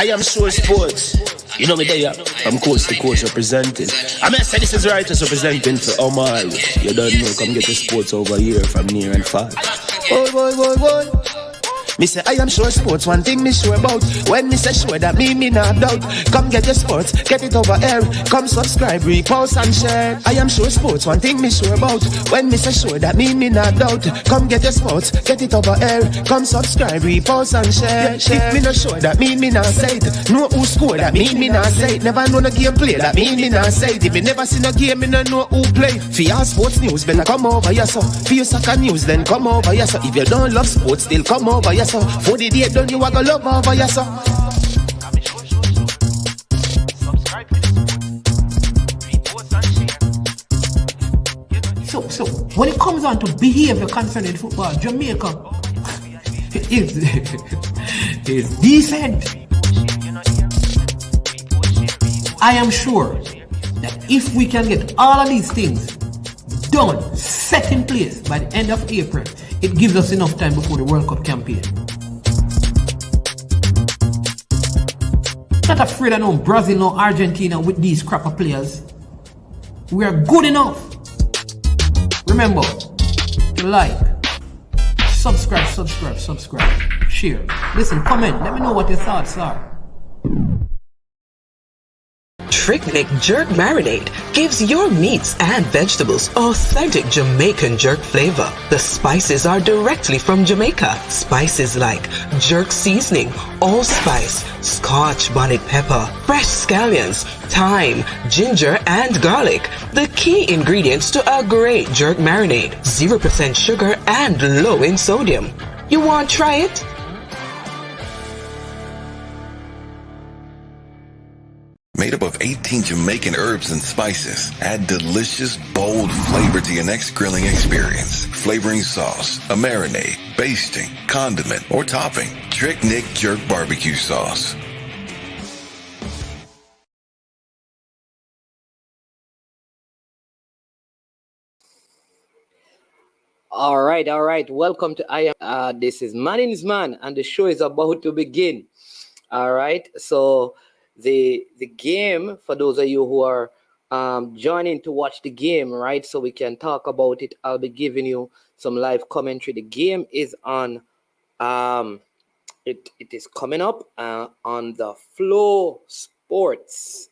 I am sure sports. You know me there, I'm coast to coast representing. I mean, I say this is righteous representing for Omar. You don't know, come get the sports over here from near and far. Boy. Me say I am sure sports, one thing me sure about. When me say sure, that me not doubt. Come get your sports, get it over here. Come subscribe, repost and share. I am sure sports, one thing me sure about. When me say sure, that me not doubt. Come get your sports, get it over here. Come subscribe, repost and share. If me not sure, that me not say it. Know who score, that me not say it. Never know no game play, that me not say it. If me never seen a game, me not know who play. For your sports news, better come over here so. For your soccer news, then come over here so. If you don't love sports, still come over here. For the day done, you are gonna love over yourself. So when it comes on to behavior concerning football, Jamaica is decent. I am sure that if we can get all of these things done, set in place by the end of April, it gives us enough time before the World Cup campaign. Not afraid of no Brazil, no Argentina with these crap of players. We are good enough. Remember, like, subscribe, share. Listen, comment, let me know what your thoughts are. Trick Jerk Marinade gives your meats and vegetables authentic Jamaican jerk flavor. The spices are directly from Jamaica. Spices like jerk seasoning, allspice, Scotch bonnet pepper, fresh scallions, thyme, ginger, and garlic. The key ingredients to a great jerk marinade. 0% sugar and low in sodium. You want to try it? Made up of 18 Jamaican herbs and spices, add delicious, bold flavor to your next grilling experience. Flavoring sauce, a marinade, basting, condiment, or topping. Trick Nick Jerk Barbecue Sauce. All right. Welcome to I Am. This is Man in His Man, and the show is about to begin. All right. So the game, for those of you who are joining to watch the game, right? So we can talk about it. I'll be giving you some live commentary. The game is on. It is coming up on the Flow Sports,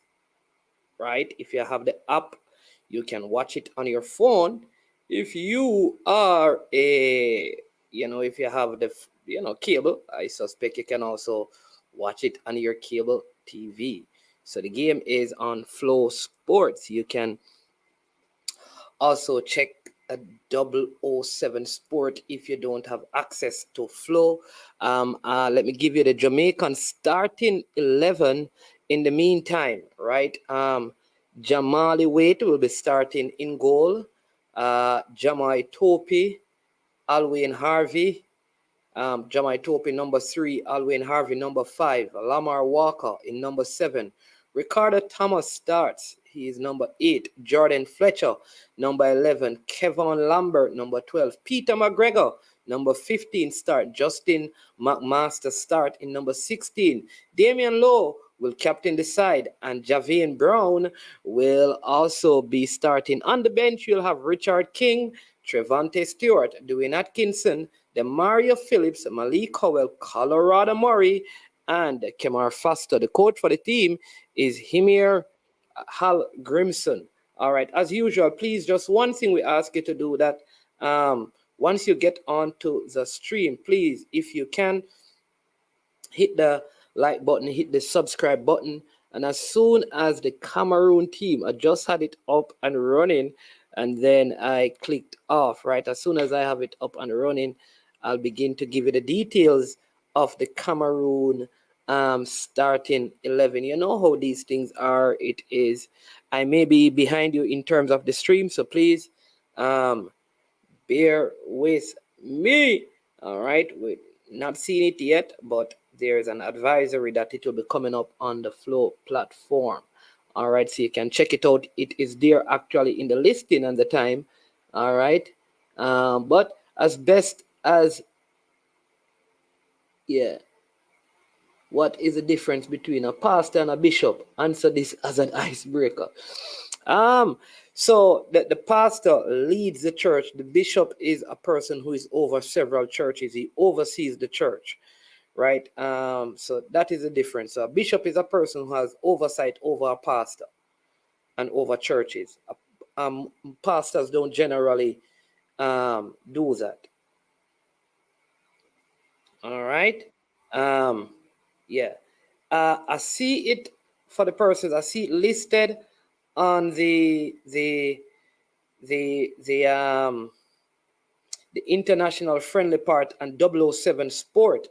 right? If you have the app, you can watch it on your phone. If you are if you have the, cable, I suspect you can also watch it on your cable TV. So the game is on Flow Sports. You can also check a 007 Sport if you don't have access to Flow. Let me give you the Jamaican starting 11 in the meantime, right? Jamali Waite will be starting in goal. Jamai Topi, Alwyn Harvey, Jamai Topi number 3, Alwyn Harvey number 5, Lamar Walker in number 7, Ricardo Thomas starts, he is number 8, Jordan Fletcher number 11, Kevin Lambert number 12, Peter McGregor number 15 start, Justin McMaster start in number 16, Damian Lowe will captain the side, and Javian Brown will also be starting. On the bench, you'll have Richard King, Trevante Stewart, Dwayne Atkinson, Demario Phillips, Malik Howell, Colorado Murray, and Kemar Foster. The coach for the team is Himir Hal Grimson. All right, as usual, please, just one thing we ask you to do, that once you get onto the stream, please, if you can, hit the like button, hit the subscribe button, and as soon as the Cameroon team, I just had it up and running, and then I clicked off, right? As soon as I have it up and running, I'll begin to give you the details of the Cameroon starting 11. You know how these things are. It is, I may be behind you in terms of the stream, so please bear with me. All right, we're not seeing it yet, but there's an advisory that it will be coming up on the Flow platform. All right, so you can check it out. It is there actually in the listing and the time. All right, but as best as, yeah, What is the difference between a pastor and a bishop? Answer this as an icebreaker. So the pastor leads the church. The bishop is a person who is over several churches. He oversees the church, right? So that is the difference. So a bishop is a person who has oversight over a pastor and over churches. Pastors don't generally do that. All right. Yeah. I see it for the persons. I see it listed on the international friendly part and 007 sport,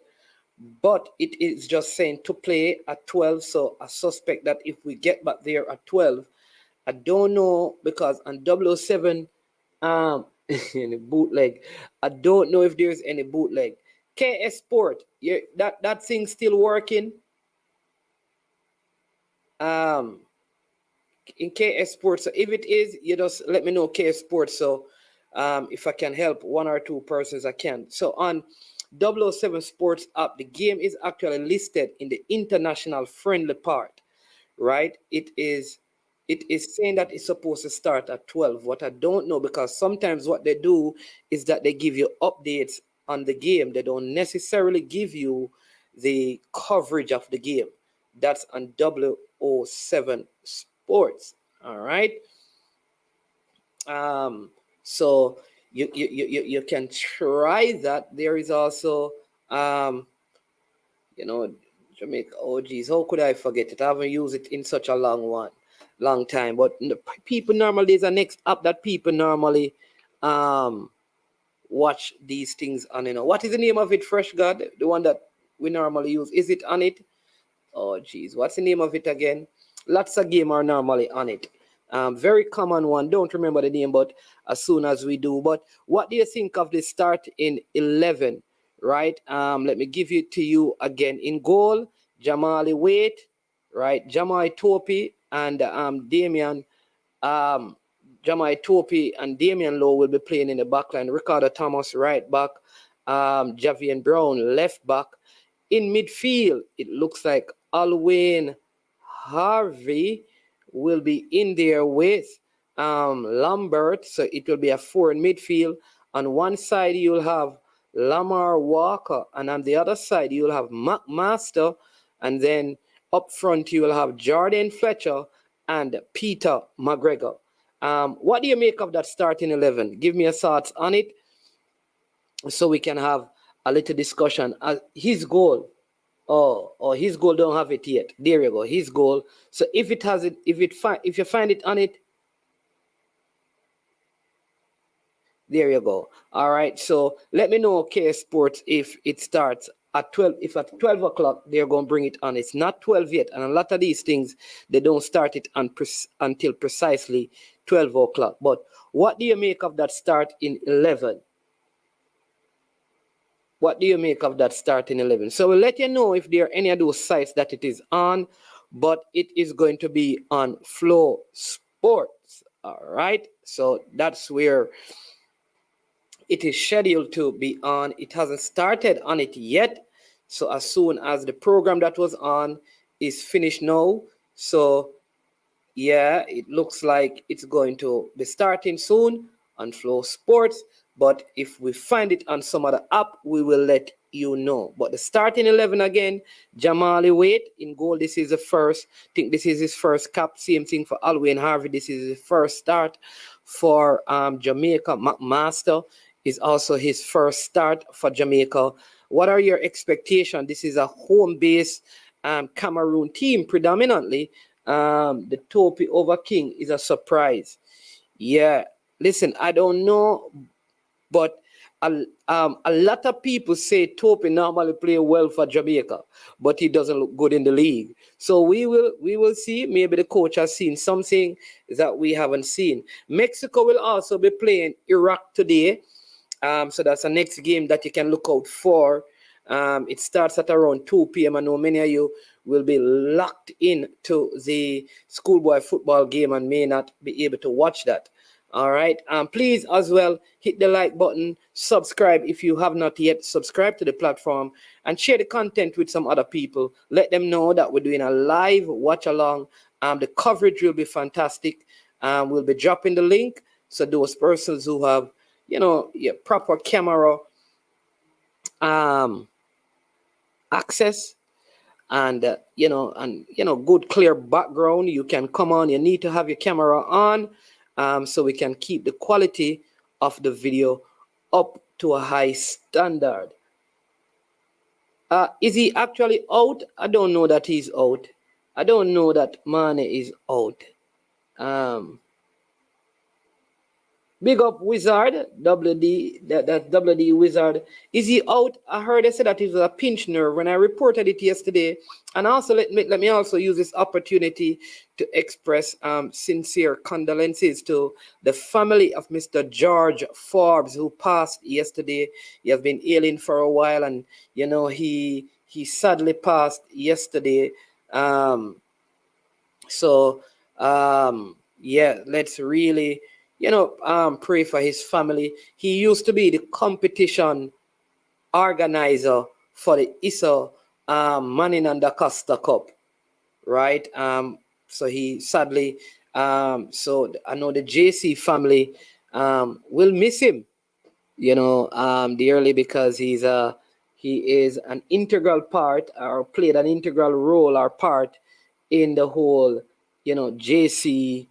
but it is just saying to play at 12. So I suspect that if we get back there at 12, I don't know, because on 007 in a bootleg, I don't know if there's any bootleg. KS Sport, yeah, that thing's still working. In KS Sports. So if it is, you just let me know, KS Sports. So if I can help one or two persons, I can. So on 007 Sports app, the game is actually listed in the international friendly part, right? It is saying that it's supposed to start at 12. What I don't know, because sometimes what they do is that they give you updates on the game. They don't necessarily give you the coverage of the game. That's on 007 Sports. All right. So you can try that. There is also Jamaica. Oh geez, how could I forget it? I haven't used it in such a long time. But people normally, there's a next app that people normally watch these things on. What is the name of it? Fresh God, the one that we normally use. Is it on it? Oh geez, what's the name of it again? Lots of game are normally on it. Very common one. Don't remember the name, but as soon as we do. But what do you think of the start in 11? Right. Let me give it to you again. In goal, Jamali Wait, right? Jamai Topi and Damian. Jamai Topi and Damian Lowe will be playing in the back line. Ricardo Thomas, right back. Javian Brown, left back. In midfield, it looks like Alwyn Harvey will be in there with Lambert. So it will be a 4 in midfield. On one side, you'll have Lamar Walker, and on the other side, you'll have McMaster, and then up front, you will have Jordan Fletcher and Peter McGregor. What do you make of that starting 11? Give me your thoughts on it so we can have a little discussion. His goal. Oh, his goal don't have it yet. There you go. His goal. So if it has it, if you find it on it, there you go. All right. So let me know, KS Sports, if it starts at 12. If at 12 o'clock they're going to bring it on. It's not 12 yet, and a lot of these things they don't start it until precisely 12 o'clock. But what do you make of that start in 11? What do you make of that start in 11? So we'll let you know if there are any of those sites that it is on, but it is going to be on Flow Sports. All right. So that's where it is scheduled to be on. It hasn't started on it yet. So as soon as the program that was on is finished now, so yeah, it looks like it's going to be starting soon on Flow Sports. But if we find it on some other app, we will let you know. But the starting 11 again, Jamali Wait in goal. This is the first. I think this is his first cap. Same thing for Alwyn Harvey. This is his first start for Jamaica. McMaster is also his first start for Jamaica. What are your expectations? This is a home-based Cameroon team predominantly. The Topi over King is a surprise. Yeah, listen, I don't know, but a lot of people say Topi normally play well for Jamaica, but he doesn't look good in the league. So we will see. Maybe the coach has seen something that we haven't seen. Mexico will also be playing Iraq today. So that's the next game that you can look out for. It starts at around 2 p.m. I know many of you will be locked in to the schoolboy football game and may not be able to watch that. All right. Please as well hit the like button, subscribe if you have not yet subscribed to the platform, and share the content with some other people. Let them know that we're doing a live watch along. The coverage will be fantastic. We'll be dropping the link so those persons who have, proper camera um, access and good clear background, you can come on. You need to have your camera on, so we can keep the quality of the video up to a high standard. Is he actually out? I don't know that he's out. I don't know that Mane is out. Big up Wizard, WD, that's WD Wizard. Is he out? I heard they said that it was a pinch nerve when I reported it yesterday. And also, let me also use this opportunity to express sincere condolences to the family of Mr. George Forbes, who passed yesterday. He has been ailing for a while, and he sadly passed yesterday. Let's really pray for his family. He used to be the competition organizer for the ISO Manning and Costa Cup, right? So he sadly, so I know the JC family will miss him, dearly, because he is an integral part, or played an integral role or part in the whole, JC,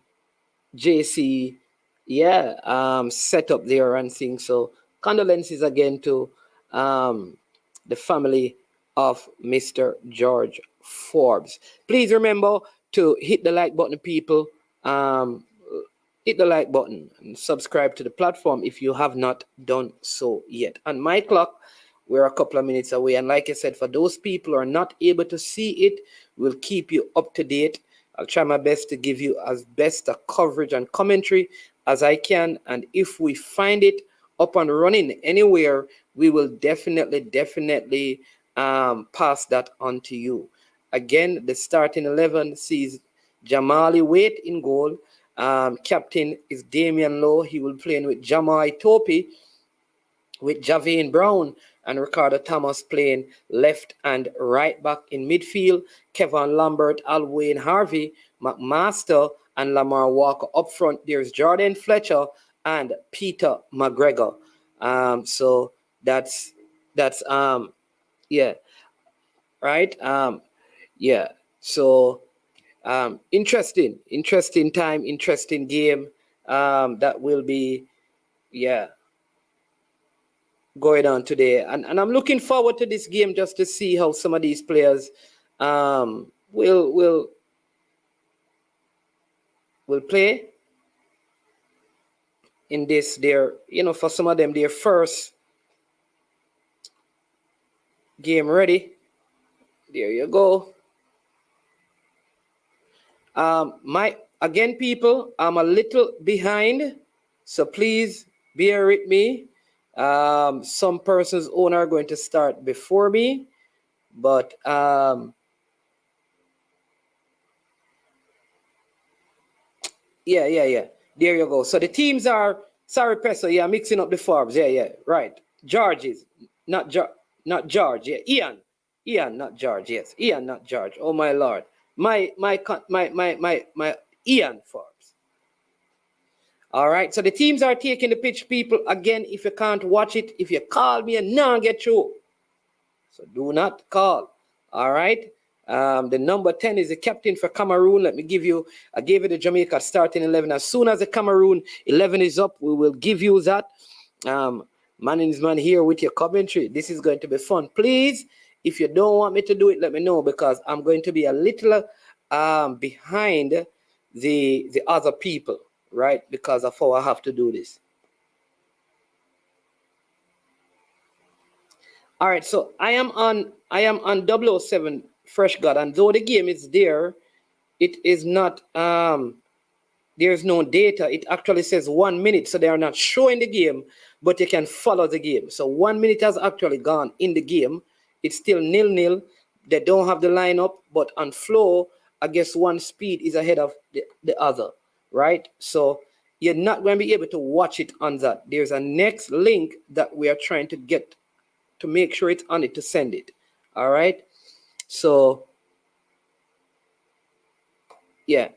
set up there and things. So condolences again to the family of Mr. George Forbes. Please remember to hit the like button, people. Hit the like button and subscribe to the platform if you have not done so yet. On my clock, we're a couple of minutes away. And like I said, for those people who are not able to see it, we'll keep you up to date. I'll try my best to give you as best a coverage and commentary as I can. And if we find it up and running anywhere, we will definitely pass that on to you. Again, the starting 11 sees Jamali Waite in goal. Captain is Damian Lowe. He will play with Jamai Topi, with Javane Brown and Ricardo Thomas playing left and right back in midfield. Kevin Lambert, Alwyn Harvey, McMaster, and Lamar Walker up front. There's Jordan Fletcher and Peter McGregor. So that's right. So interesting time, interesting game. That will be going on today, and I'm looking forward to this game just to see how some of these players will play in this. For some of them, their first game ready. There you go. People, I'm a little behind, so please bear with me. Some persons own are going to start before me, but there you go. So the teams are, sorry, Peso, mixing up the Forbes. Right. George is not George. Ian, not George. Yes, Ian, not George. Oh my Lord, my Ian Forbes. All right, so the teams are taking the pitch, people. Again, if you can't watch it, if you call me and not get through, so do not call. All right. The number 10 is the captain for Cameroon. I gave you the Jamaica starting 11. As soon as the Cameroon 11 is up, we will give you that. Man here with your commentary. This is going to be fun. Please, if you don't want me to do it, let me know, because I'm going to be a little behind the other people, right? Because of how I have to do this. All right, so I am on 007 Fresh God, and though the game is there, it is not there's no data. It actually says 1 minute, so they are not showing the game, but you can follow the game. So 1 minute has actually gone in the game. It's still 0-0. They don't have the lineup, but on flow, I guess one speed is ahead of the other, right? So you're not going to be able to watch it on that. There's a next link that we are trying to get to make sure it's on it to send it. All right. So yeah.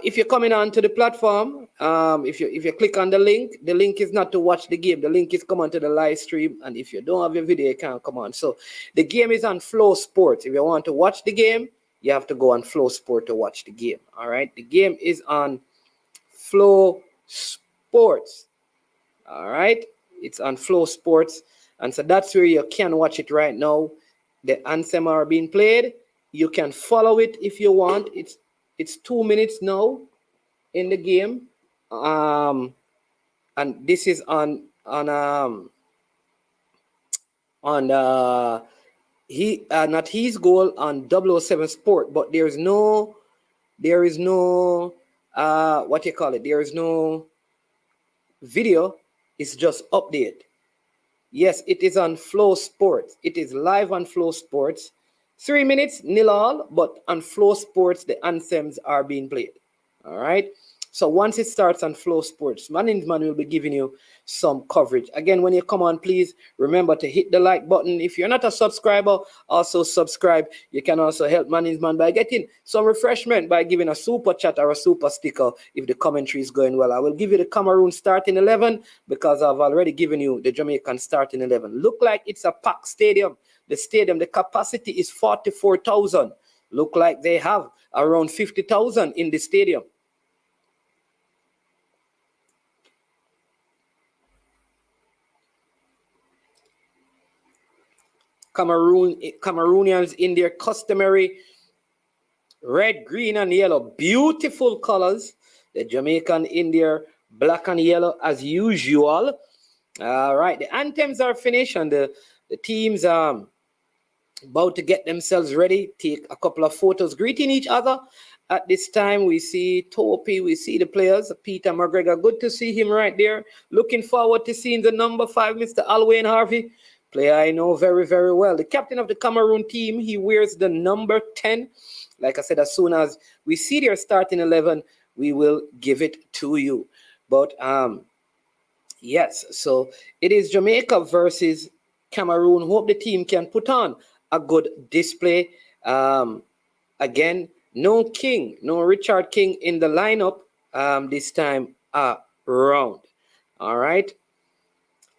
If you're coming onto the platform, if you click on the link is not to watch the game. The link is come onto the live stream, and if you don't have your video, you can't come on. So the game is on Flow Sports. If you want to watch the game, you have to go on Flow Sport to watch the game. All right, the game is on Flow Sports. All right, it's on Flow Sports, and so that's where you can watch it right now. The anthem are being played. You can follow it if you want. It's 2 minutes now in the game, and this is on not his goal on 007 Sport, but there is no what you call it. There is no video. It's just update. Yes, it is on Flow Sports. It is live on Flow Sports. 3 minutes, 0-0, but on Flow Sports, the anthems are being played. All right. So once it starts on Flow Sports, Management will be giving you some coverage. Again, when you come on, please remember to hit the like button. If you're not a subscriber, also subscribe. You can also help Management by getting some refreshment by giving a super chat or a super sticker if the commentary is going well. I will give you the Cameroon starting 11 because I've already given you the Jamaican starting 11. Look like it's a packed stadium. The capacity is 44,000. Look like they have around 50,000 in the stadium. Cameroonians in their customary red, green, and yellow, beautiful colors. The Jamaican in their black and yellow as usual. All right, the anthems are finished, and the teams about to get themselves ready, take a couple of photos, greeting each other. At this time, we see Topi, we see the players, Peter McGregor. Good to see him right there. Looking forward to seeing the number 5, Mr. Alwyn Harvey. Player I know very, very well. The captain of the Cameroon team, he wears the number 10. Like I said, as soon as we see their starting 11, we will give it to you. But yes, so it is Jamaica versus Cameroon. Hope the team can put on a good display. Again, no Richard King in the lineup this time around. All right.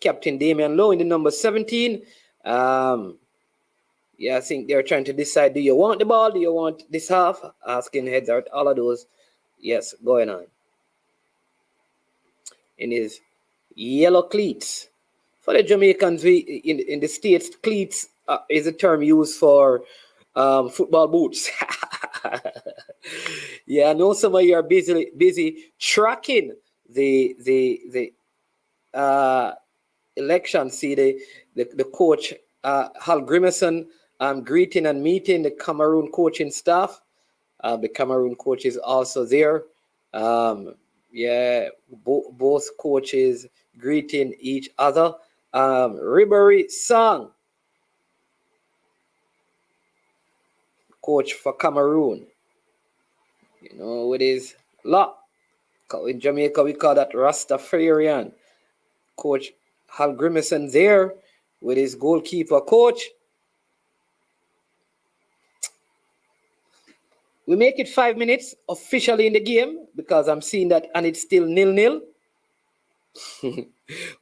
Captain Damian Lowe in the number 17. Yeah, I think they're trying to decide, do you want the ball? Do you want this half? Asking heads out, all of those. Yes, going on. In his yellow cleats. For the Jamaicans, in the States, cleats is a term used for football boots. Yeah, I know some of you are busy tracking the election. See the coach Hal Grimmerson greeting and meeting the Cameroon coaching staff. The Cameroon coach is also there. Yeah, both coaches greeting each other. Ribery Sang, coach for Cameroon. You know, with his lock. In Jamaica, we call that Rastafarian. Coach Hal Grimmerson there with his goalkeeper coach. We make it 5 minutes officially in the game because I'm seeing that, and it's still 0-0.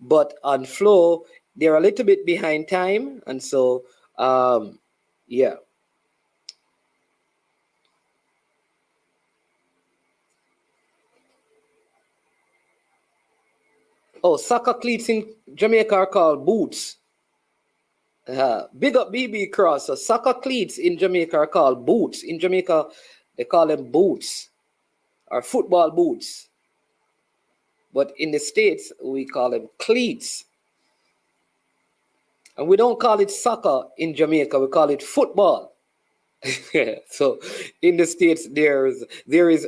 But on Flow, they're a little bit behind time, and so yeah. Oh, soccer cleats in Jamaica are called boots. Big up BB Cross. So soccer cleats in Jamaica are called boots. In Jamaica, they call them boots or football boots. But in the States, we call them cleats. And we don't call it soccer in Jamaica. We call it football. So in the States, there is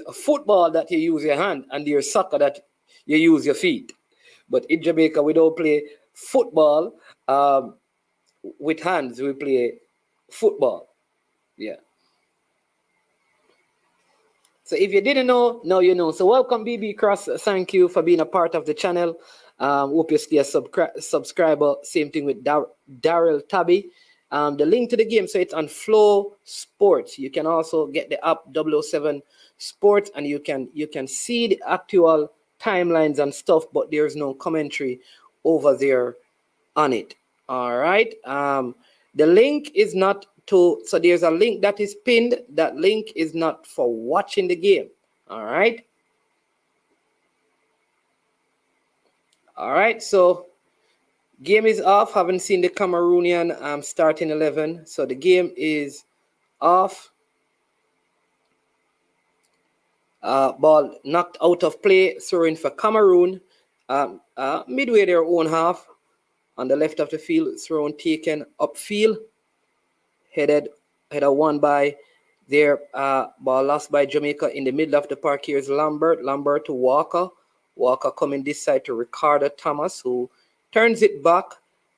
a football that you use your hand, and there's soccer that you use your feet. But in Jamaica, we don't play football with hands. We play football. Yeah. So if you didn't know, now you know. So welcome, BB Cross. Thank you for being a part of the channel. Hope you stay a subscriber. Same thing with Daryl Tabby. The link to the game, so it's on Flow Sports. You can also get the app 007 Sports, and you can see the actual timelines and stuff, but there's no commentary over there on it. All right. The link is not to, so there's a link that is pinned. That link is not for watching the game. All right. All right. So game is off. Haven't seen the Cameroonian starting 11. So the game is off. Ball knocked out of play, throwing for Cameroon. Midway their own half. On the left of the field, thrown taken upfield. Header won by their ball lost by Jamaica in the middle of the park. Here's Lambert to Walker. Walker coming this side to Ricardo Thomas, who turns it back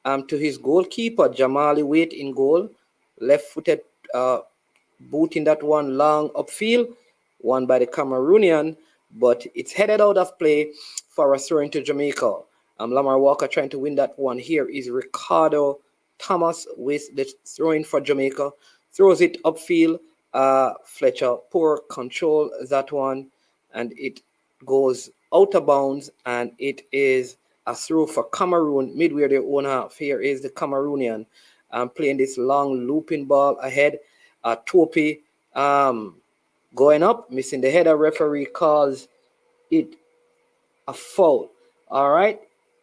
to his goalkeeper, Jamali Wait in goal. Left-footed booting that one long upfield, won by the Cameroonian, but it's headed out of play for a throw into Jamaica. Lamar Walker trying to win that one. Here is Ricardo Thomas with the throwing for Jamaica. Throws it upfield. Fletcher, poor control that one. And it goes out of bounds. And it is a throw for Cameroon midway their own half. Here is the Cameroonian playing this long looping ball ahead. Topi going up, missing the header. Referee calls it a foul. All right.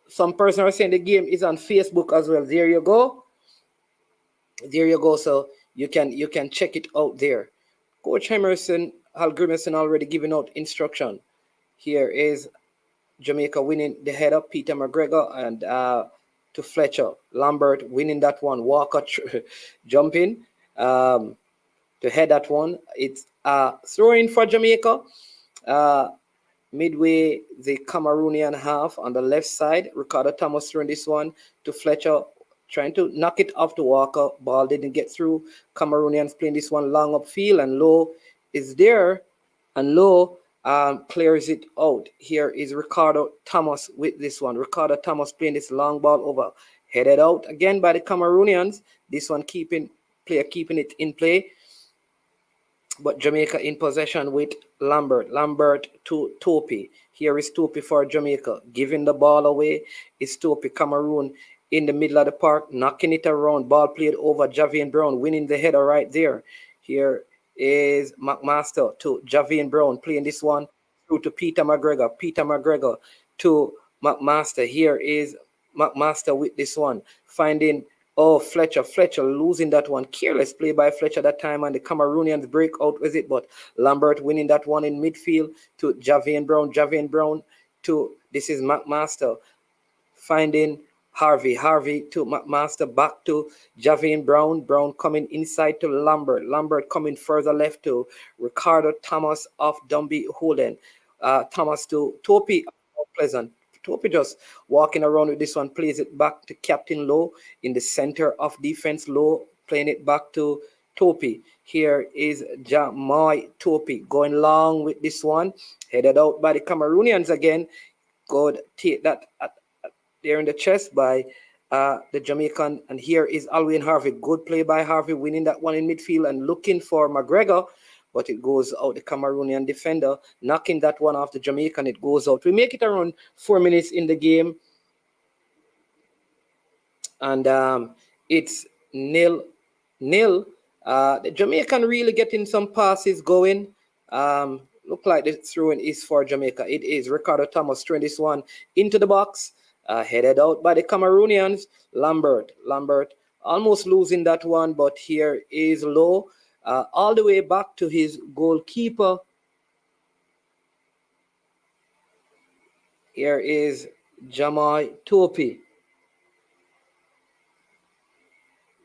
Some person are saying the game is on Facebook as well. There you go. There you go. So you can check it out there. Coach Emerson, Hal Grimason already giving out instruction. Here is Jamaica winning the header. Peter McGregor and to Fletcher. Lambert winning that one. Walker jumping to head that one. It's throwing for Jamaica. Midway, the Cameroonian half on the left side. Ricardo Thomas throwing this one to Fletcher, trying to knock it off to Walker. Ball didn't get through. Cameroonians playing this one long upfield, and Low is there, and Low clears it out. Here is Ricardo Thomas with this one. Ricardo Thomas playing this long ball over. Headed out again by the Cameroonians. This one keeping it in play. But Jamaica in possession with Lambert. Lambert to Topi. Here is Topi for Jamaica. Giving the ball away is Topi. Cameroon in the middle of the park, knocking it around. Ball played over Javian Brown, winning the header right there. Here is McMaster to Javian Brown, playing this one through to Peter McGregor. Peter McGregor to McMaster. Here is McMaster with this one. Finding Fletcher losing that one. Careless play by Fletcher that time, and the Cameroonians break out with it, but Lambert winning that one in midfield to Javian Brown. Javian Brown to, this is McMaster, finding Harvey to McMaster, back to Javian Brown. Brown coming inside to Lambert. Lambert coming further left to Ricardo Thomas of Dumby Holden. Thomas to Topi Pleasant. Topi just walking around with this one, plays it back to Captain Low in the center of defense. Low playing it back to Topi. Here is Jamai Topi going long with this one, headed out by the Cameroonians again. Good take that there in the chest by the Jamaican. And here is Alwyn Harvey. Good play by Harvey, winning that one in midfield and looking for McGregor, but it goes out. The Cameroonian defender knocking that one off the Jamaican. It goes out. We make it around 4 minutes in the game, and it's 0-0. The Jamaican really getting some passes going. Look like the throwing is for Jamaica. It is Ricardo Thomas throwing this one into the box, headed out by the Cameroonians. Lambert almost losing that one, but here is Low. All the way back to his goalkeeper. Here is Jamai Topi.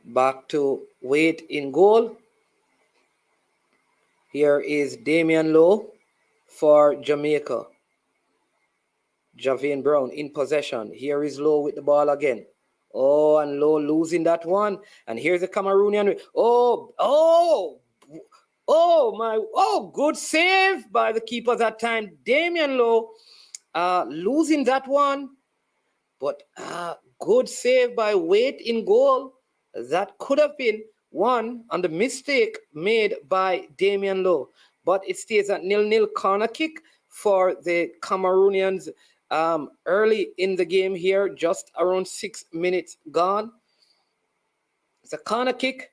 Back to Wait in goal. Here is Damian Lowe for Jamaica. Javian Brown in possession. Here is Lowe with the ball again. Oh, and Lowe losing that one. And here's the Cameroonian. Oh my! Oh, good save by the keeper that time, Damian Lowe. Losing that one, but good save by Wade in goal. That could have been one on the mistake made by Damian Lowe, but it stays at 0-0 corner kick for the Cameroonians early in the game here, just around 6 minutes gone. It's a corner kick.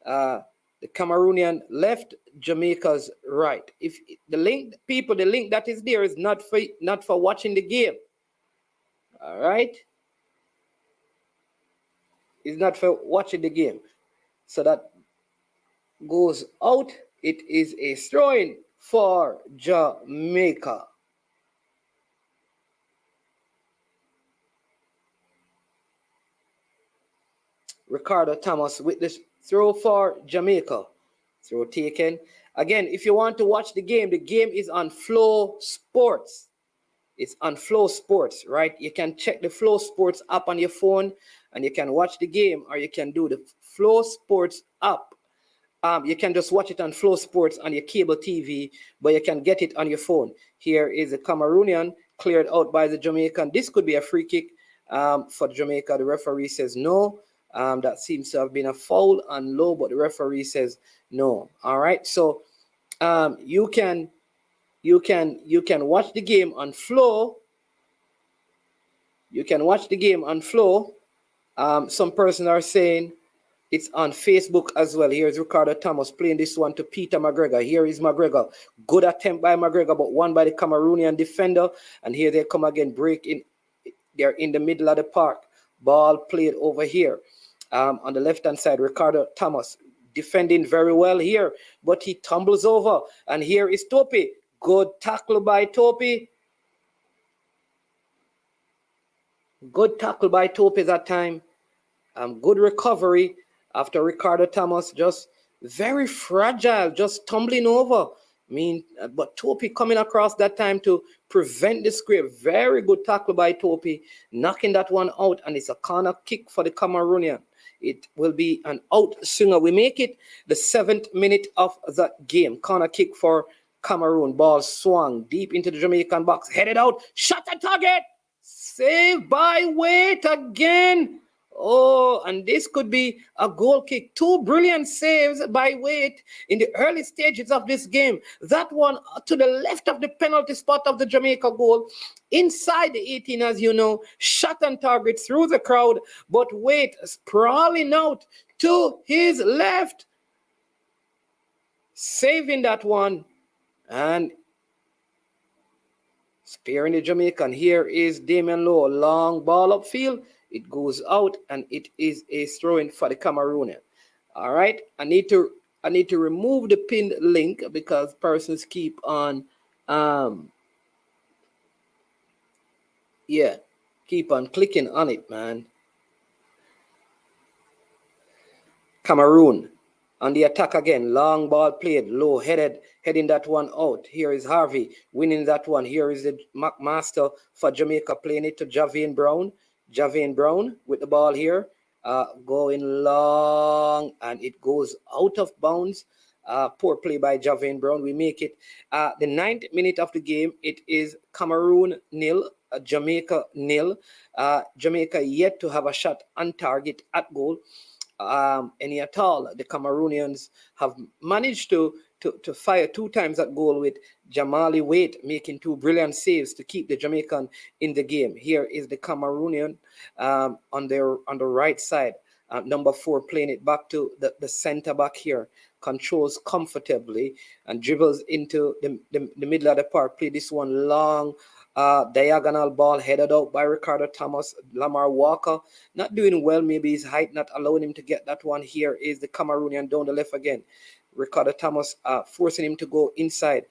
The Cameroonian left, Jamaica's right. If the link, people, the link that is there is not for watching the game. All right, it's not for watching the game. So that goes out. It is a throw-in for Jamaica. Ricardo Thomas with this throw for Jamaica. Throw taken. Again, if you want to watch the game is on Flow Sports. It's on Flow Sports, right? You can check the Flow Sports app on your phone and you can watch the game, or you can do the Flow Sports app. You can just watch it on Flow Sports on your cable TV, but you can get it on your phone. Here is a Cameroonian cleared out by the Jamaican. This could be a free kick for Jamaica. The referee says no. That seems to have been a foul on Low, but the referee says no. All right, so you can watch the game on Flow. You can watch the game on Flow. Some persons are saying it's on Facebook as well. Here's Ricardo Thomas playing this one to Peter McGregor. Here is McGregor. Good attempt by McGregor, but one by the Cameroonian defender. And here they come again, breaking. They're in the middle of the park. Ball played over here. On the left-hand side, Ricardo Thomas defending very well here, but he tumbles over. And here is Topi. Good tackle by Topi. Good tackle by Topi that time. Good recovery after Ricardo Thomas, just very fragile, just tumbling over. But Topi coming across that time to prevent the scrape. Very good tackle by Topi, knocking that one out, and it's a corner kick for the Cameroonian. It will be an out swinger. We make it the 7th minute of the game. Corner kick for Cameroon. Ball swung deep into the Jamaican box. Headed out. Shot at target. Saved by Wade again. Oh, and this could be a goal kick. 2 brilliant saves by Wade in the early stages of this game. That one to the left of the penalty spot of the Jamaica goal. Inside the 18, as you know, shot on target through the crowd, but Wade sprawling out to his left, saving that one and sparing the Jamaican. Here is Damian Lowe, long ball upfield. It goes out, and it is a throw-in for the Cameroonian. All right, I need to remove the pinned link because persons keep on keep on clicking on it, man. Cameroon on the attack again. Long ball played, Low heading that one out. Here is Harvey winning that one. Here is the McMaster for Jamaica playing it to Javian Brown. Javian Brown with the ball here, going long, and it goes out of bounds. Poor play by Javian Brown. We make it the 9th minute of the game. It is Cameroon 0, Jamaica 0. Jamaica yet to have a shot on target at goal. Any at all. The Cameroonians have managed to fire 2 times at goal, with Jamali Wade making 2 brilliant saves to keep the Jamaican in the game. Here is the Cameroonian on the right side. Number 4 playing it back to the center back here. Controls comfortably and dribbles into the middle of the park. Play this one long diagonal ball headed out by Ricardo Thomas. Lamar Walker not doing well. Maybe his height not allowing him to get that one. Here is the Cameroonian down the left again. Ricardo Thomas forcing him to go inside.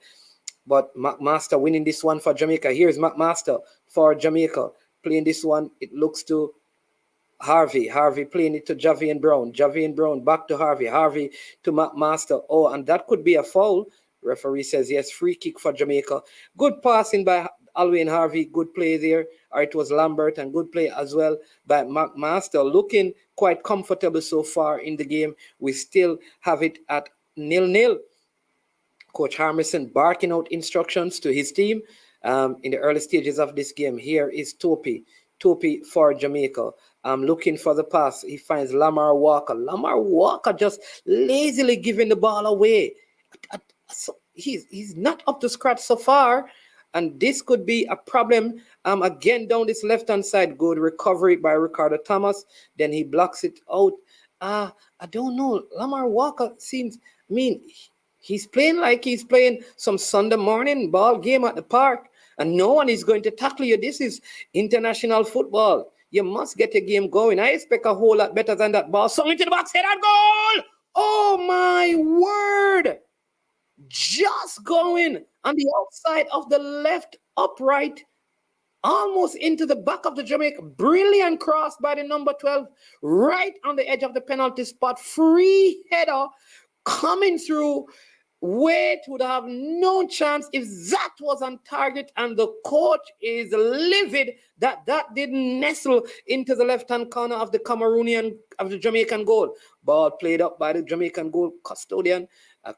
But McMaster winning this one for Jamaica. Here's McMaster for Jamaica. Playing this one, it looks to Harvey. Harvey playing it to Javian Brown. Javian Brown back to Harvey. Harvey to McMaster. Oh, and that could be a foul. Referee says yes, free kick for Jamaica. Good passing by Alwyn Harvey. Good play there. Or it was Lambert, and good play as well by McMaster. Looking quite comfortable so far in the game. We still have it at 0-0. Coach Harmison barking out instructions to his team in the early stages of this game. Here is Topi for Jamaica. Looking for the pass. He finds Lamar Walker. Lamar Walker just lazily giving the ball away. He's not up to scratch so far, and this could be a problem. Again, down this left-hand side, good recovery by Ricardo Thomas. Then he blocks it out. I don't know. Lamar Walker seems, he's playing like he's playing some Sunday morning ball game at the park, and no one is going to tackle you. This is international football. You must get a game going. I expect a whole lot better than that ball. Swung into the box, head and goal! Oh my word! Just going on the outside of the left upright, almost into the back of the Jamaica. Brilliant cross by the number 12, right on the edge of the penalty spot. Free header coming through. Wade would have no chance if that was on target, and the coach is livid that didn't nestle into the left-hand corner of the Jamaican goal. Ball played up by the Jamaican goal custodian,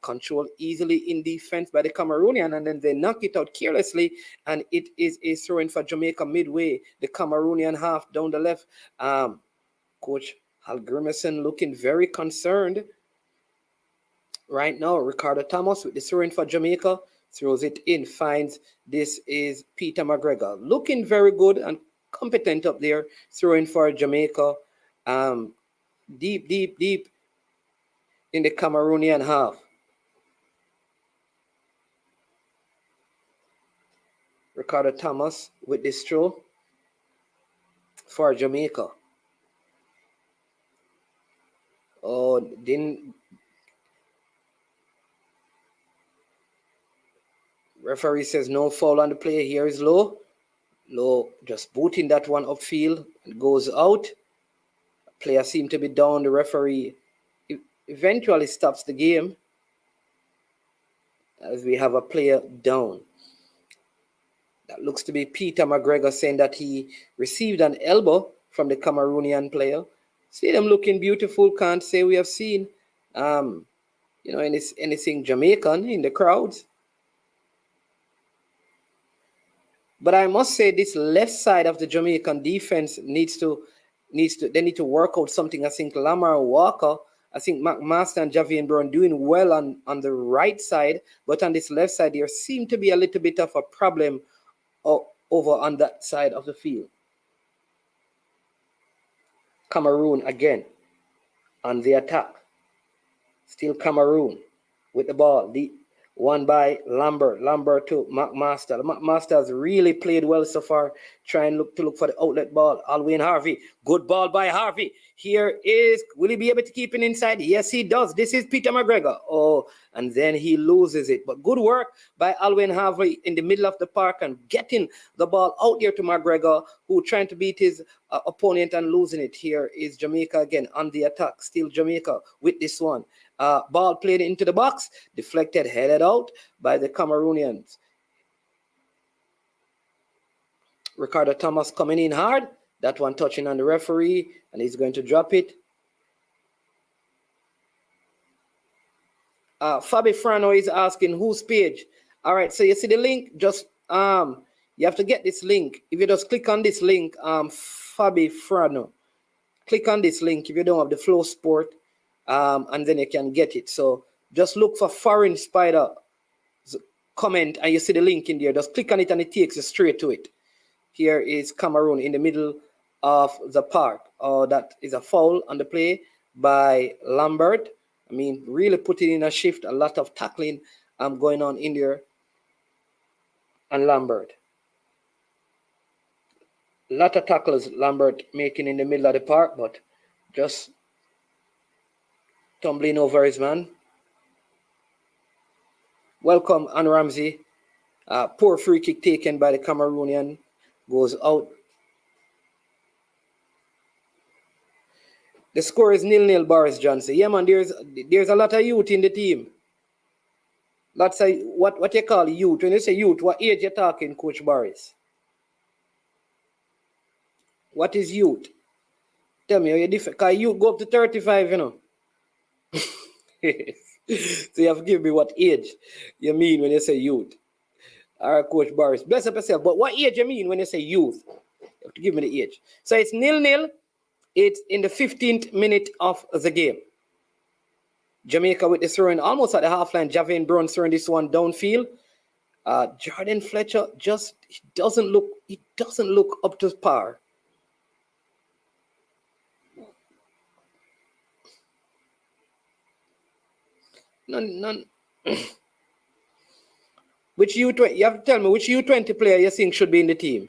controlled easily in defense by the Cameroonian, and then they knock it out carelessly, and it is a throw-in for Jamaica midway, the Cameroonian half down the left. Coach Hal Grimison looking very concerned right now. Ricardo Thomas with the throw-in for Jamaica, throws it in, finds this is Peter McGregor. Looking very good and competent up there, throwing for Jamaica. Deep in the Cameroonian half. Ricardo Thomas with this throw for Jamaica. Oh, didn't. Referee says no foul on the play. Here is Low. Low just booting that one upfield and goes out. Player seemed to be down. The referee eventually stops the game as we have a player down. That looks to be Peter McGregor saying that he received an elbow from the Cameroonian player. See them looking beautiful. Can't say we have seen anything Jamaican in the crowds. But I must say this left side of the Jamaican defense needs to work out something. I think Lamar Walker, I think McMaster and Javian Brown doing well on the right side, but on this left side there seemed to be a little bit of a problem over on that side of the field. Cameroon again on the attack. Still Cameroon with the ball. The one by Lambert. Lambert to McMaster. McMaster has really played well so far. Trying to look for the outlet ball. Alwyn Harvey. Good ball by Harvey. Here is, will he be able to keep it inside? Yes, he does. This is Peter McGregor. Oh, and then he loses it. But good work by Alwyn Harvey in the middle of the park and getting the ball out there to McGregor, who trying to beat his opponent and losing it. Here is Jamaica again on the attack. Still Jamaica with this one. Ball played into the box, deflected, headed out by the Cameroonians. Ricardo Thomas coming in hard. That one touching on the referee, and he's going to drop it. Fabi Frano is asking whose page. All right, so you see the link. Just you have to get this link. If you just click on this link, Fabi Frano, click on this link if you don't have the Flow Sport. And then you can get it. So just look for Foreign Spider comment and you see the link in there. Just click on it and it takes you straight to it. Here is Cameroon in the middle of the park. Oh, that is a foul on the play by Lambert. I mean, really putting in a shift, a lot of tackling going on in there. And Lambert. A lot of tackles Lambert making in the middle of the park, but just tumbling over his man. Welcome, Ann Ramsey. Poor free kick taken by the Cameroonian. Goes out. The score is 0-0, Boris Johnson. Yeah, man, there's a lot of youth in the team. Lots of, what you call youth? When you say youth, what age you talking, Coach Boris? What is youth? Tell me, are you different? Because youth go up to 35, you know. So you have to give me what age you mean when you say youth. All right, Coach Boris, bless up yourself. But what age you mean when you say youth? You have to give me the age. So it's 0-0. It's in the 15th minute of the game. Jamaica with the throwing almost at the half line. Javian Brown throwing this one downfield. Jordan Fletcher just doesn't look up to par. None. Which U20? You have to tell me which U20 player you think should be in the team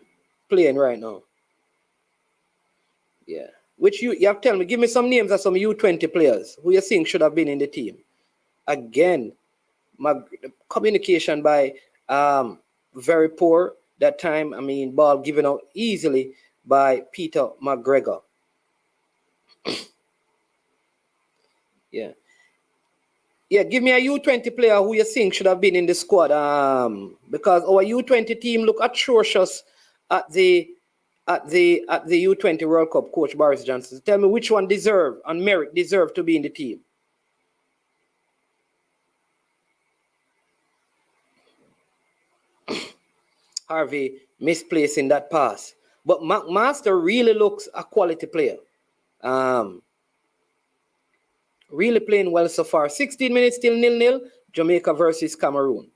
playing right now. Yeah. You have to tell me, give me some names of some U20 players who you think should have been in the team. Again, my communication by very poor that time. I mean, ball given out easily by Peter McGregor. Yeah. Yeah, give me a U20 player who you think should have been in the squad. Because our U20 team look atrocious at the U20 World Cup, Coach Boris Johnson. Tell me which one deserve to be in the team. Harvey misplacing that pass. But McMaster really looks a quality player. Really playing well so far. 16 minutes still 0-0. Jamaica versus Cameroon.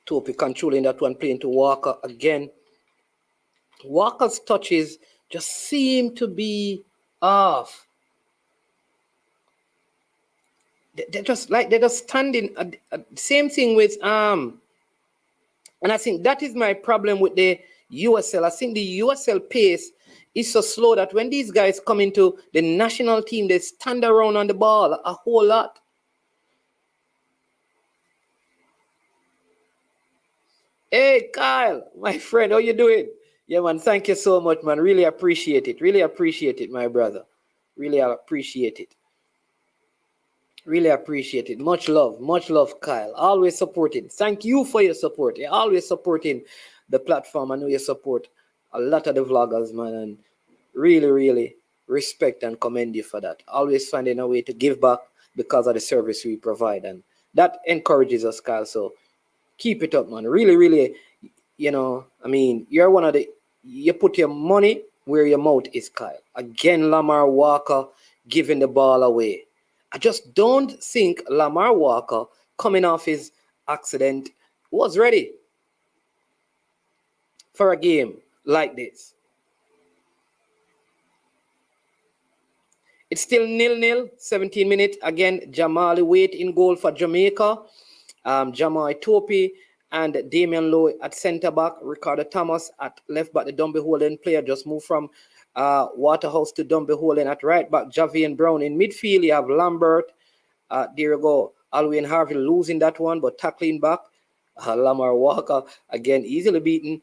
Topi controlling that one, playing to Walker again. Walker's touches just seem to be off. They're just standing. Same thing with and I think that is my problem with the USL. I think the USL pace is so slow that when these guys come into the national team, they stand around on the ball a whole lot. Hey, Kyle, my friend, how you doing? Yeah, man, thank you so much, man. Really appreciate it. Really appreciate it, my brother. Really appreciate it. Really appreciate it. Much love, Kyle. Always supporting. Thank you for your support. You're always supporting the platform. I know you support a lot of the vloggers, man, and really respect and commend you for that. Always finding a way to give back because of the service we provide, and that encourages us, Kyle. So keep it up, man. Really, I mean, you're one of you put your money where your mouth is, Kyle. Again, Lamar Walker giving the ball away. I just don't think Lamar Walker, coming off his accident, was ready for a game like this. It's still 0-0, 17 minutes. Again, Jamali Waite in goal for Jamaica. Jamal Topi and Damian Lowe at centre back. Ricardo Thomas at left back. The Dumby Holden player just moved from Waterhouse to Dumby Holden at right back. Javian Brown in midfield. You have Lambert. There you go. Alwyn Harvey losing that one, but tackling back. Lamar Walker again easily beaten,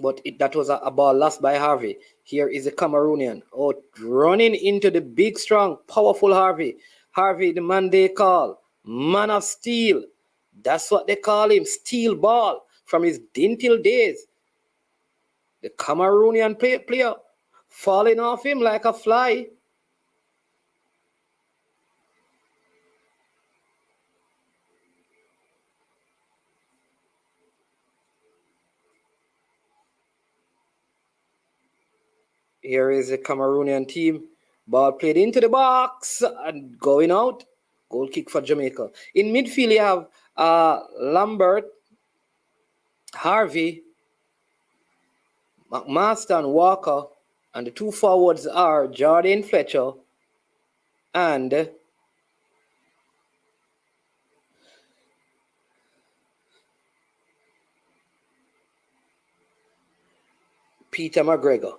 but that was a ball lost by Harvey. Here is a Cameroonian. Oh, running into the big, strong, powerful Harvey. Harvey, the man they call Man of Steel. That's what they call him. Steel ball from his Dintil days. The Cameroonian player falling off him like a fly. Here is the Cameroonian team. Ball played into the box and going out. Goal kick for Jamaica. In midfield, you have Lambert, Harvey, McMaster and Walker. And the two forwards are Jordan Fletcher and Peter McGregor.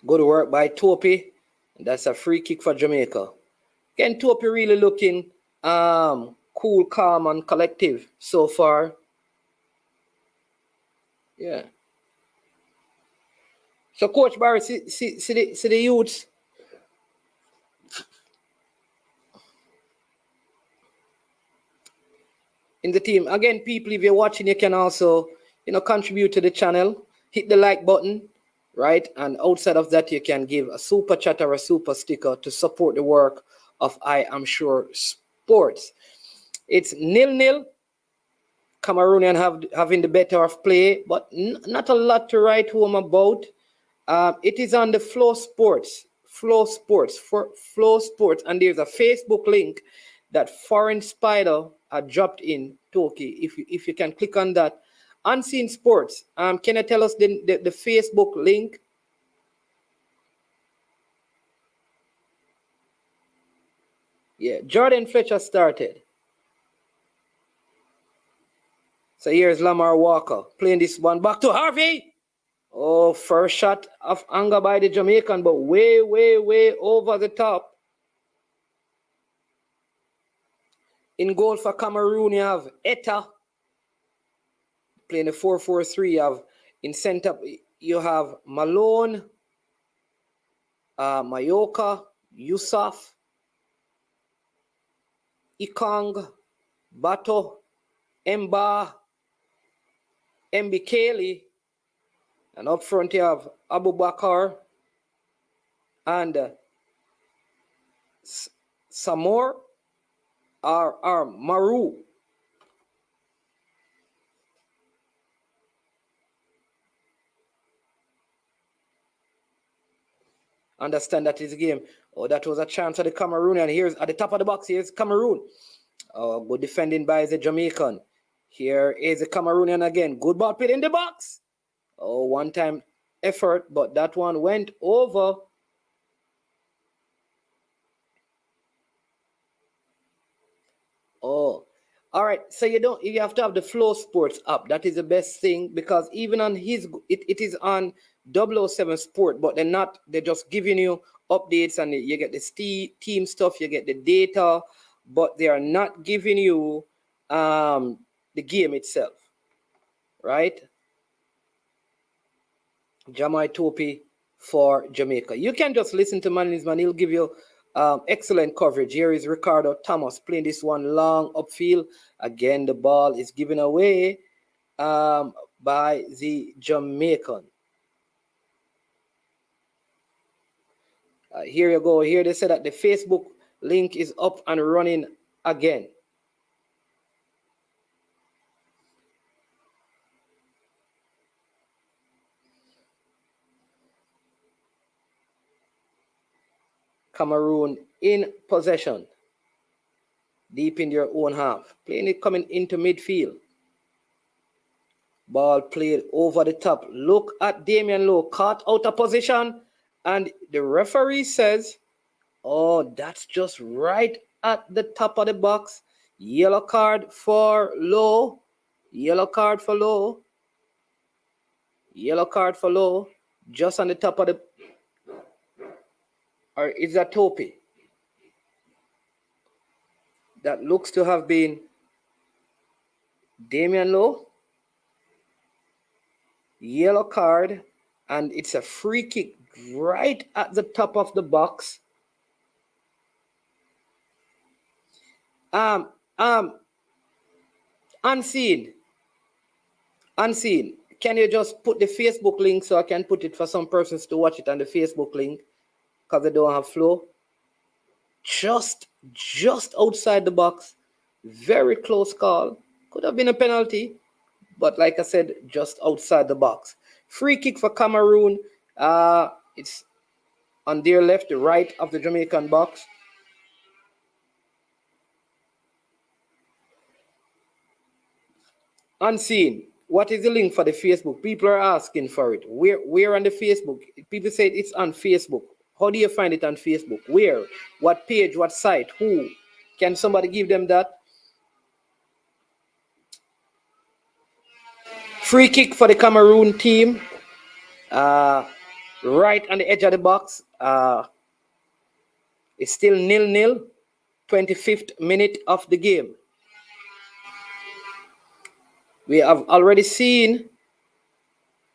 Good work by Topi. That's a free kick for Jamaica. Again, Topi really looking cool, calm, and collective so far. Yeah. So Coach Barry, see the youths. In the team. Again, people, if you're watching, you can also, contribute to the channel. Hit the like button, right? And outside of that, you can give a super chat or a super sticker to support the work of I Am Sure Sports. It's 0-0. Cameroonian having the better of play, but not a lot to write home about. It is on the Flow Sports, and there's a Facebook link that Foreign Spider had dropped in Toki. If you can click on that, Unseen Sports. Can you tell us the Facebook link? Yeah, Jordan Fletcher started. So here's Lamar Walker playing this one back to Harvey. Oh, first shot of anger by the Jamaican, but way over the top. In goal for Cameroon, you have Etta playing the 4-4-3. You have in center, you have Malone, Mayoka, Yusuf, Ikong, Bato, Emba, Mbikeli, and up front you have Abu Bakar and Samor or Maru. Understand that is a game. Oh, that was a chance for the Cameroonian. Here's at the top of the box. Here's Cameroon. Oh, good defending by the Jamaican. Here is the Cameroonian again. Good ball played in the box. Oh, one-time effort, but that one went over. Oh, all right. So you have to have the Flow Sports app. That is the best thing because even on it is on 007 Sport, but they're just giving you updates and you get the team stuff, you get the data, but they are not giving you the game itself, right? Jamai Topi for Jamaica. You can just listen to Manlisman. He'll give you excellent coverage. Here is Ricardo Thomas playing this one long upfield. Again, the ball is given away by the Jamaican. Here you go. Here they say that the Facebook link is up and running again. Cameroon in possession. Deep in their own half. Playing it coming into midfield. Ball played over the top. Look at Damian Lowe caught out of position. And the referee says, oh, that's just right at the top of the box. Yellow card for Lowe. Yellow card for Lowe. Yellow card for Lowe. Just on the top of the... Or is that Topi? That looks to have been Damian Lowe. Yellow card. And it's a free kick right at the top of the box. Unseen. Can you just put the Facebook link so I can put it for some persons to watch it on the Facebook link because they don't have flow? Just outside the box. Very close call. Could have been a penalty, but like I said, just outside the box. Free kick for Cameroon. It's on their left, the right of the Jamaican box. Unseen. What is the link for the Facebook? People are asking for it. Where on the Facebook? People say it's on Facebook. How do you find it on Facebook? Where? What page? What site? Who? Can somebody give them that? Free kick for the Cameroon team. Right on the edge of the box. It's still 0-0. 25th minute of the game. We have already seen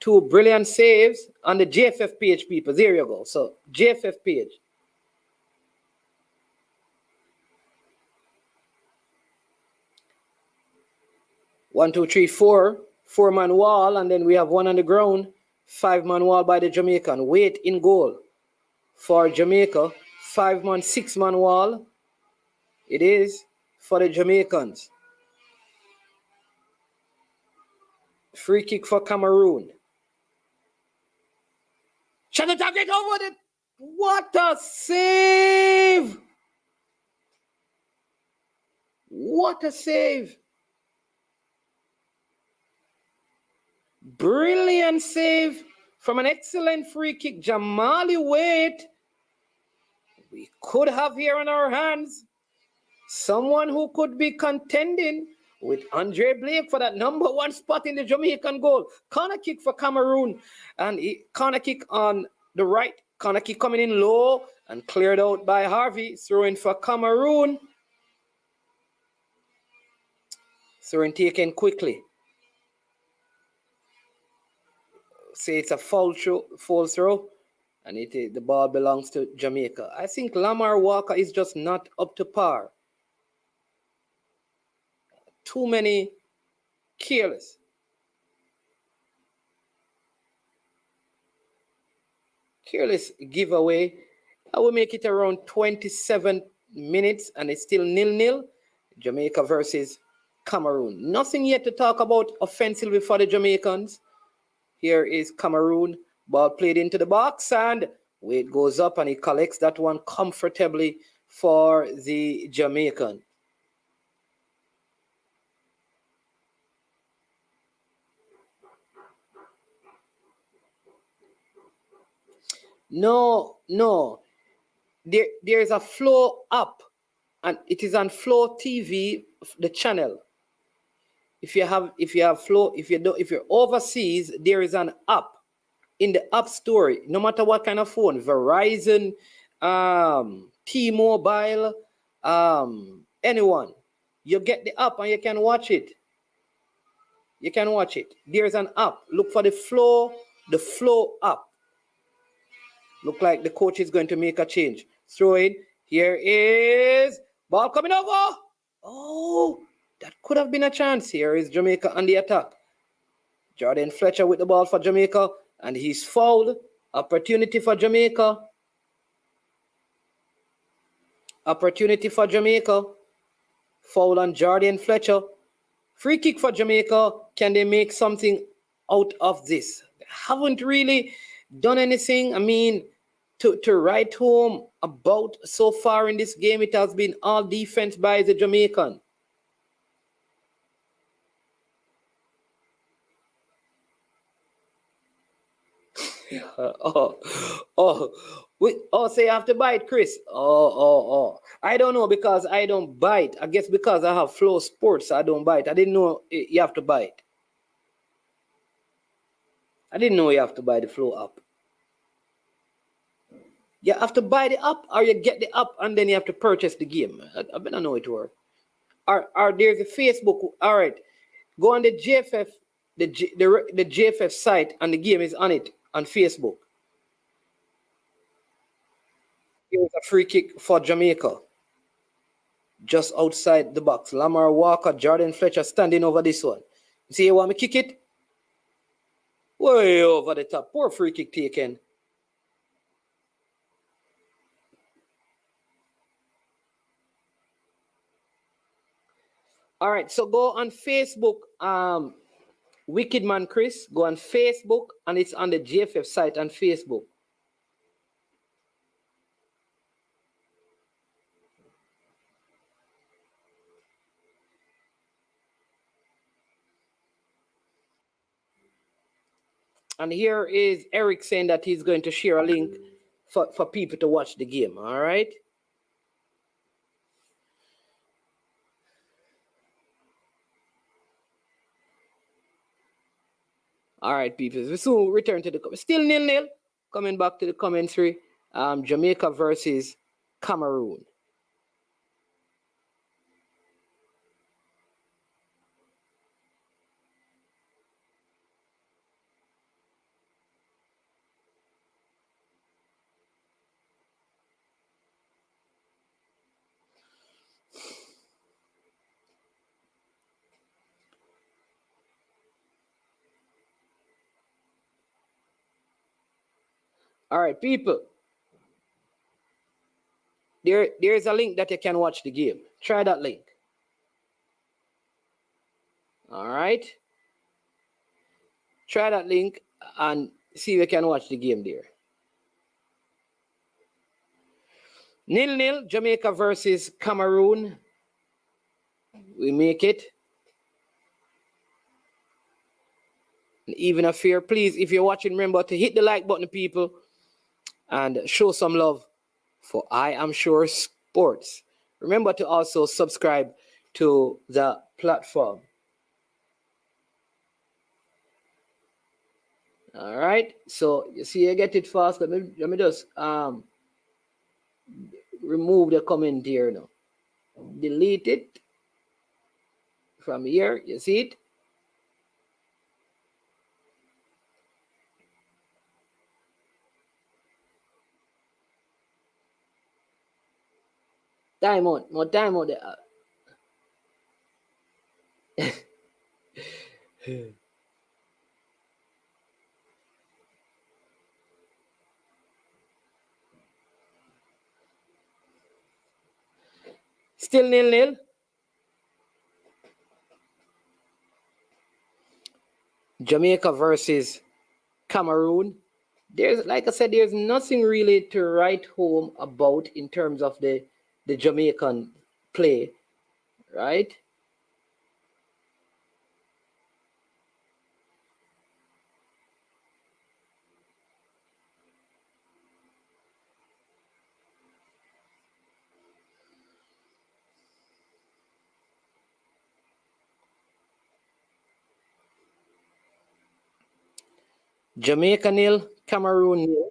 two brilliant saves on the JFF page, people. There you go. So JFF page. One, two, three, four. 4-man wall, and then we have one on the ground. 5-man wall by the Jamaican. Wait in goal for Jamaica. 5-man, 6-man wall. It is for the Jamaicans. Free kick for Cameroon. Shut it up, get over it. What a save! What a save! Brilliant save from an excellent free kick. Jamali Wait. We could have here on our hands someone who could be contending with Andre Blake for that number 1 spot in the Jamaican goal. Corner kick for Cameroon. And corner kick on the right. Corner kick coming in low and cleared out by Harvey. Throwing for Cameroon. Throwing taken quickly. Say it's a foul throw. And the ball belongs to Jamaica. I think Lamar Walker is just not up to par. Too many careless. Careless giveaway. I will make it around 27 minutes and it's still 0-0. Jamaica versus Cameroon. Nothing yet to talk about offensively for the Jamaicans. Here is Cameroon. Ball played into the box and Wade goes up and he collects that one comfortably for the Jamaican. No. There's a flow up and it is on Flow TV, the channel. If you're overseas, there is an app in the App Store, no matter what kind of phone, Verizon, T-Mobile, anyone. You get the app and you can watch it. You can watch it. There's an app. Look for the Flow app. Look like the coach is going to make a change. Throw in. Here is ball coming over. Oh, that could have been a chance. Here is Jamaica on the attack. Jordan Fletcher with the ball for Jamaica. And he's fouled. Opportunity for Jamaica. Opportunity for Jamaica. Foul on Jordan Fletcher. Free kick for Jamaica. Can they make something out of this? They haven't really done anything. I mean, to write home about so far in this game, it has been all defense by the Jamaican. So you have to bite, Chris. I don't know because I don't bite. I guess because I have Flow Sports, I don't bite. I didn't know you have to bite. I didn't know you have to buy the Flow app. You have to buy the app or you get the app and then you have to purchase the game. I better know it works. Or there's a Facebook. All right. Go on the JFF, the JFF site and the game is on it on Facebook. Here's a free kick for Jamaica. Just outside the box. Lamar Walker, Jordan Fletcher standing over this one. See, you want me to kick it? Way over the top. Poor free kick taken. All right, so go on Facebook, Wicked Man Chris. Go on Facebook, and it's on the GFF site on Facebook. And here is Eric saying that he's going to share a link for people to watch the game. All right. All right, people. We soon return to the still 0-0. Coming back to the commentary. Jamaica versus Cameroon. All right, people. There's a link that you can watch the game. Try that link. All right. Try that link and see if you can watch the game there. 0-0, Jamaica versus Cameroon. We make it. Even a fair, please, if you're watching, remember to hit the like button, people, and show some love for I Am Sure Sports. Remember to also subscribe to the platform. All right, so you see, I get it fast. Let me just remove the comment here now. Delete it from here. You see it? Time out, more time out there. Still 0-0. Jamaica versus Cameroon. There's, like I said, there's nothing really to write home about in terms of the Jamaican play, right? Jamaica 0, Cameroon 0.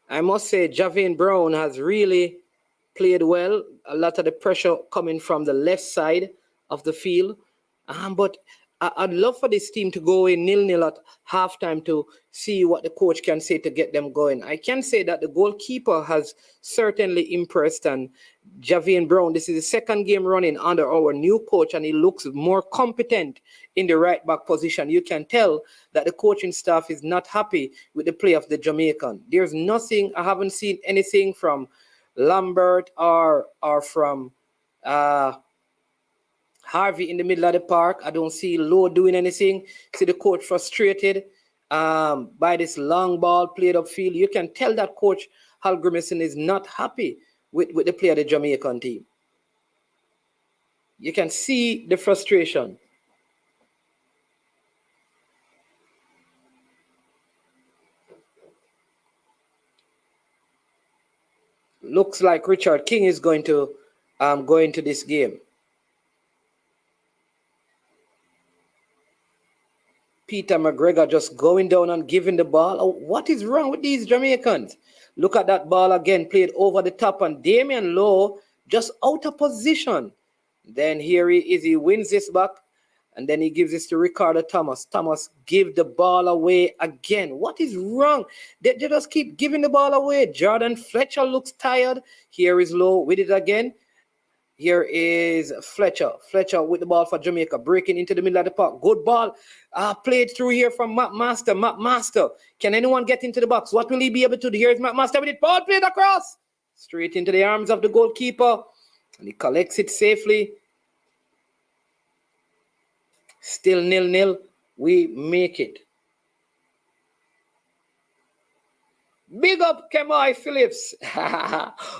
I must say, Javin Brown has really played well. A lot of the pressure coming from the left side of the field. But I'd love for this team to go in 0-0 at halftime to see what the coach can say to get them going. I can say that the goalkeeper has certainly impressed, and Javin Brown, this is the second game running under our new coach, and he looks more competent in the right back position. You can tell that the coaching staff is not happy with the play of the Jamaican. There's nothing, I haven't seen anything from Lambert or from Harvey in the middle of the park. I don't see Lowe doing anything. See the coach frustrated by this long ball played upfield. You can tell that coach Hal Grimison is not happy with the play of the Jamaican team. You can see the frustration. Looks like Richard King is going to go into this game. Peter McGregor just going down and giving the ball. Oh, what is wrong with these Jamaicans? Look at that ball again, played over the top, and Damian Lowe just out of position. Then here he is, he wins this back, and then he gives this to Ricardo Thomas. Thomas give the ball away again. What is wrong? They just keep giving the ball away. Jordan Fletcher looks tired. Here is Lowe with it again. Here is Fletcher. Fletcher with the ball for Jamaica, breaking into the middle of the park. Good ball. Played through here from Matt Master. Matt Master. Can anyone get into the box? What will he be able to do? Here's Matt Master with it. Ball played across. Straight into the arms of the goalkeeper. And he collects it safely. Still 0-0. We make it. Big up Kemai Phillips.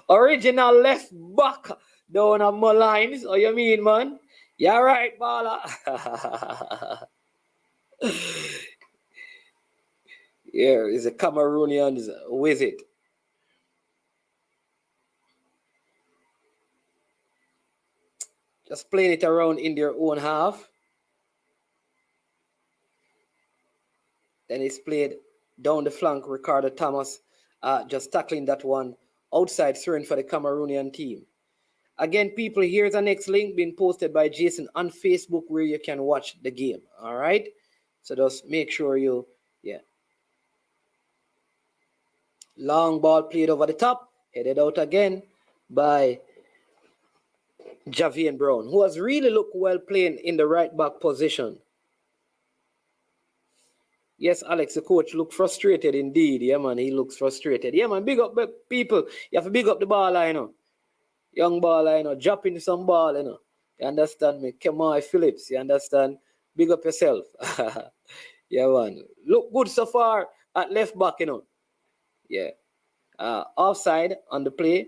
Original left back. Down on my lines. Oh, you mean, man? Yeah, right, Bala. Here is a Cameroonians visit. Just playing it around in their own half. Then it's played down the flank. Ricardo Thomas just tackling that one outside, throwing for the Cameroonian team. Again, people, here's the next link being posted by Jason on Facebook where you can watch the game. All right. So just make sure you, Long ball played over the top, headed out again by Javian Brown, who has really looked well playing in the right back position. Yes, Alex, the coach looked frustrated indeed. Yeah, man, he looks frustrated. Yeah, man, big up people. You have to big up the ball, you know. Young ball, you know, dropping some ball, you know. You understand me? Kamai Phillips, you understand? Big up yourself. Yeah, man. Look good so far at left back, you know. Yeah. Offside on the play.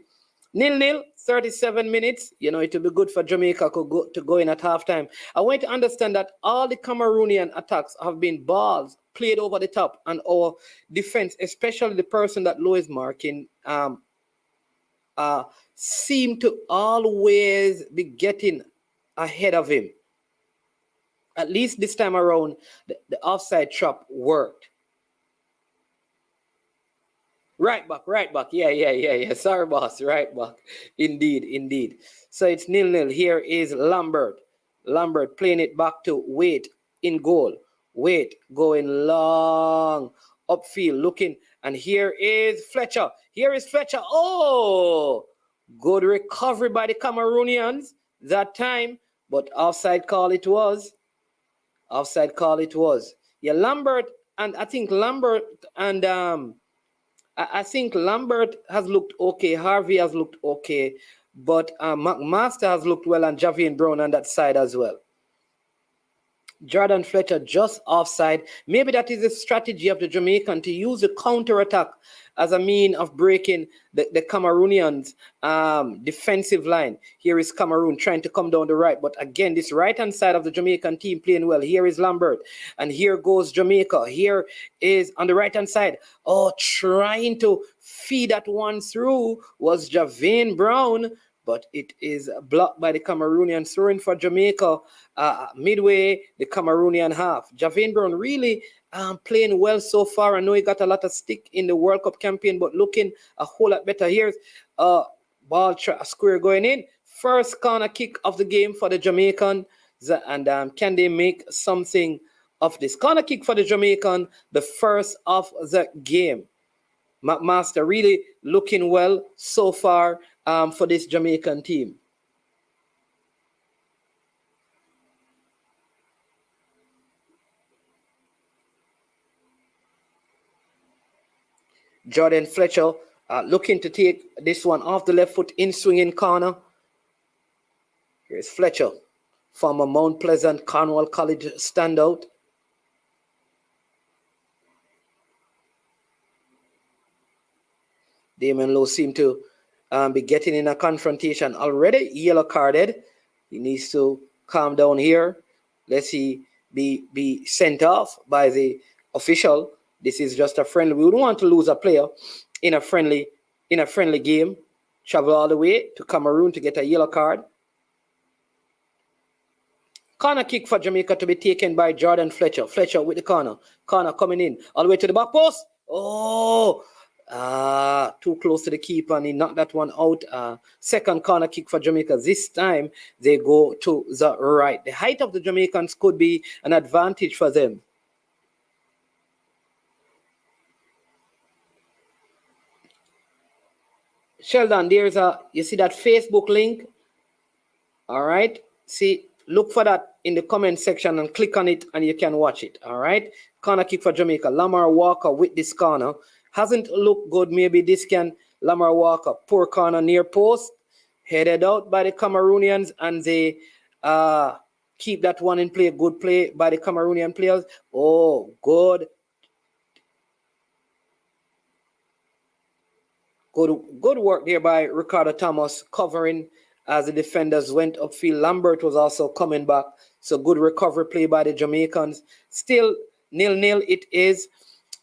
0-0, 37 minutes. You know, it will be good for Jamaica to go in at halftime. I want to understand that all the Cameroonian attacks have been balls played over the top, and our defense, especially the person that Low is marking, seem to always be getting ahead of him. At least this time around, the offside trap worked. Right back. Yeah. Sorry, boss. Right back. Indeed. So it's 0-0. Here is Lambert. Lambert playing it back to Wade in goal. Wade going long upfield looking. And here is Fletcher. Oh, good recovery by the Cameroonians that time. But offside call it was. Yeah, Lambert, and I think Lambert and I think Lambert has looked okay. Harvey has looked okay. But McMaster has looked well, and Javian Brown on that side as well. Jordan Fletcher just offside. Maybe that is the strategy of the Jamaican to use the counter-attack as a mean of breaking the Cameroonians' defensive line. Here is Cameroon trying to come down the right. But again, this right-hand side of the Jamaican team playing well. Here is Lambert. And here goes Jamaica. Here is on the right-hand side. Oh, trying to feed that one through was Javian Brown. But it is blocked by the Cameroonians, throwing for Jamaica midway the Cameroonian half. Javian Brown really playing well so far. I know he got a lot of stick in the World Cup campaign, but looking a whole lot better. Here's ball square going in. First corner kick of the game for the Jamaican. And can they make something of this? Corner kick for the Jamaican, the first of the game. McMaster really looking well so far for this Jamaican team. Jordan Fletcher looking to take this one off the left foot in swinging corner. Here's Fletcher, former Mount Pleasant Cornwall College standout. Damon Lowe seemed to be getting in a confrontation already. Yellow carded. He needs to calm down here. Let's see be sent off by the official. This is just a friendly. We don't want to lose a player in a friendly game. Travel all the way to Cameroon to get a yellow card. Corner kick for Jamaica to be taken by Jordan Fletcher. Fletcher with the corner. Corner coming in all the way to the back post. Oh, too close to the keeper, and he knocked that one out. Second corner kick for Jamaica. This time they go to the right. The height of the Jamaicans could be an advantage for them. Sheldon, you see that Facebook link? All right. See, look for that in the comment section and click on it and you can watch it. All right. Corner kick for Jamaica. Lamar Walker with this corner. Hasn't looked good. Maybe this can. Lamar Walker, poor corner near post. Headed out by the Cameroonians, and they keep that one in play. Good play by the Cameroonian players. Oh, good. Good work there by Ricardo Thomas covering as the defenders went upfield. Lambert was also coming back. So good recovery play by the Jamaicans. Still 0-0 it is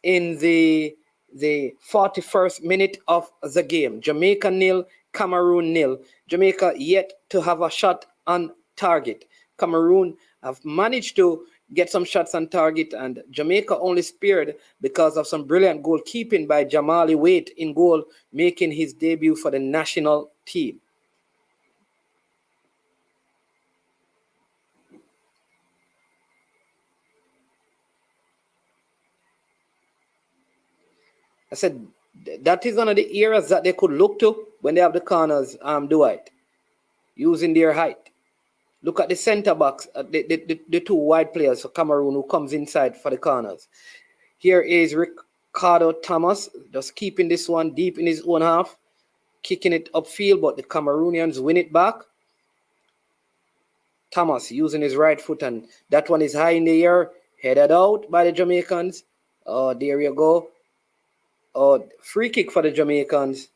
in the 41st minute of the game. Jamaica 0, Cameroon 0. Jamaica yet to have a shot on target. Cameroon have managed to get some shots on target, and Jamaica only spared because of some brilliant goalkeeping by Jamali Waite in goal, making his debut for the national team. I said that is one of the areas that they could look to when they have the corners, Dwight, using their height. Look at the centre backs, the two wide players for Cameroon who comes inside for the corners. Here is Ricardo Thomas, just keeping this one deep in his own half, kicking it upfield, but the Cameroonians win it back. Thomas using his right foot, and that one is high in the air, headed out by the Jamaicans. Oh, there you go. Oh, free kick for the Jamaicans.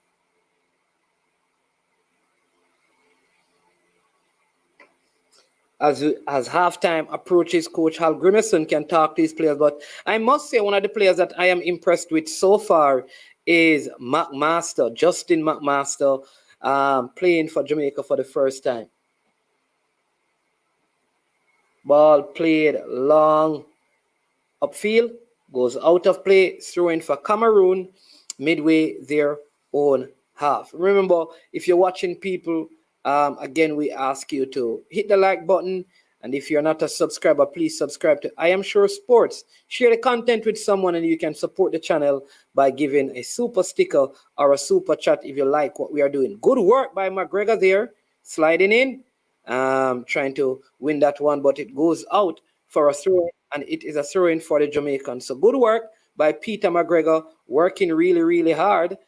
As halftime approaches, Coach Hal Grimison can talk to his players. But I must say, one of the players that I am impressed with so far is McMaster, Justin McMaster, playing for Jamaica for the first time. Ball played long upfield, goes out of play, throwing for Cameroon, midway their own half. Remember, if you're watching people, again, we ask you to hit the like button. And if you're not a subscriber, please subscribe to I Am Sure Sports. Share the content with someone, and you can support the channel by giving a super sticker or a super chat if you like what we are doing. Good work by McGregor there, sliding in, trying to win that one, but it goes out for a throw, and it is a throw-in for the Jamaicans. So good work by Peter McGregor, working really, really hard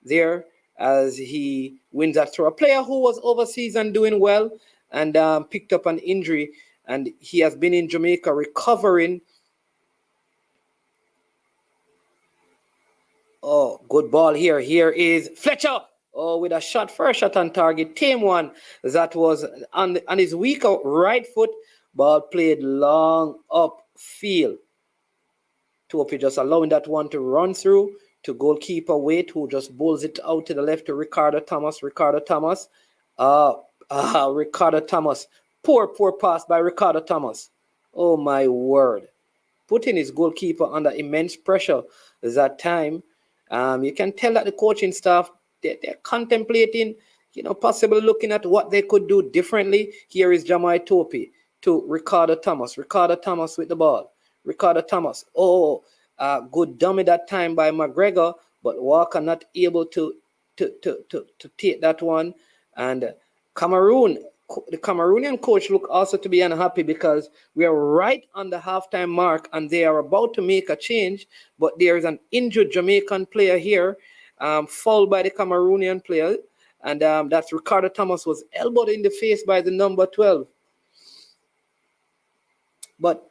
there as he wins that throw. A player who was overseas and doing well and picked up an injury, and he has been in Jamaica recovering. Oh, good ball here. Here is Fletcher. Oh, with a shot, first shot on target. Tame one that was on his weak right foot. Ball played long upfield. Topi just allowing that one to run through to goalkeeper Wade, who just bowls it out to the left to Ricardo Thomas. Ricardo Thomas. Poor pass by Ricardo Thomas. Oh, my word. Putting his goalkeeper under immense pressure that time. You can tell that the coaching staff, they're contemplating, possibly looking at what they could do differently. Here is Jamai Topi to Ricardo Thomas. Ricardo Thomas with the ball. Ricardo Thomas. Oh, good dummy that time by McGregor, but Walker not able to take that one. And Cameroon, the Cameroonian coach look also to be unhappy because we are right on the halftime mark and they are about to make a change, but there is an injured Jamaican player here, fouled by the Cameroonian player, and that's Ricardo Thomas was elbowed in the face by the number 12. But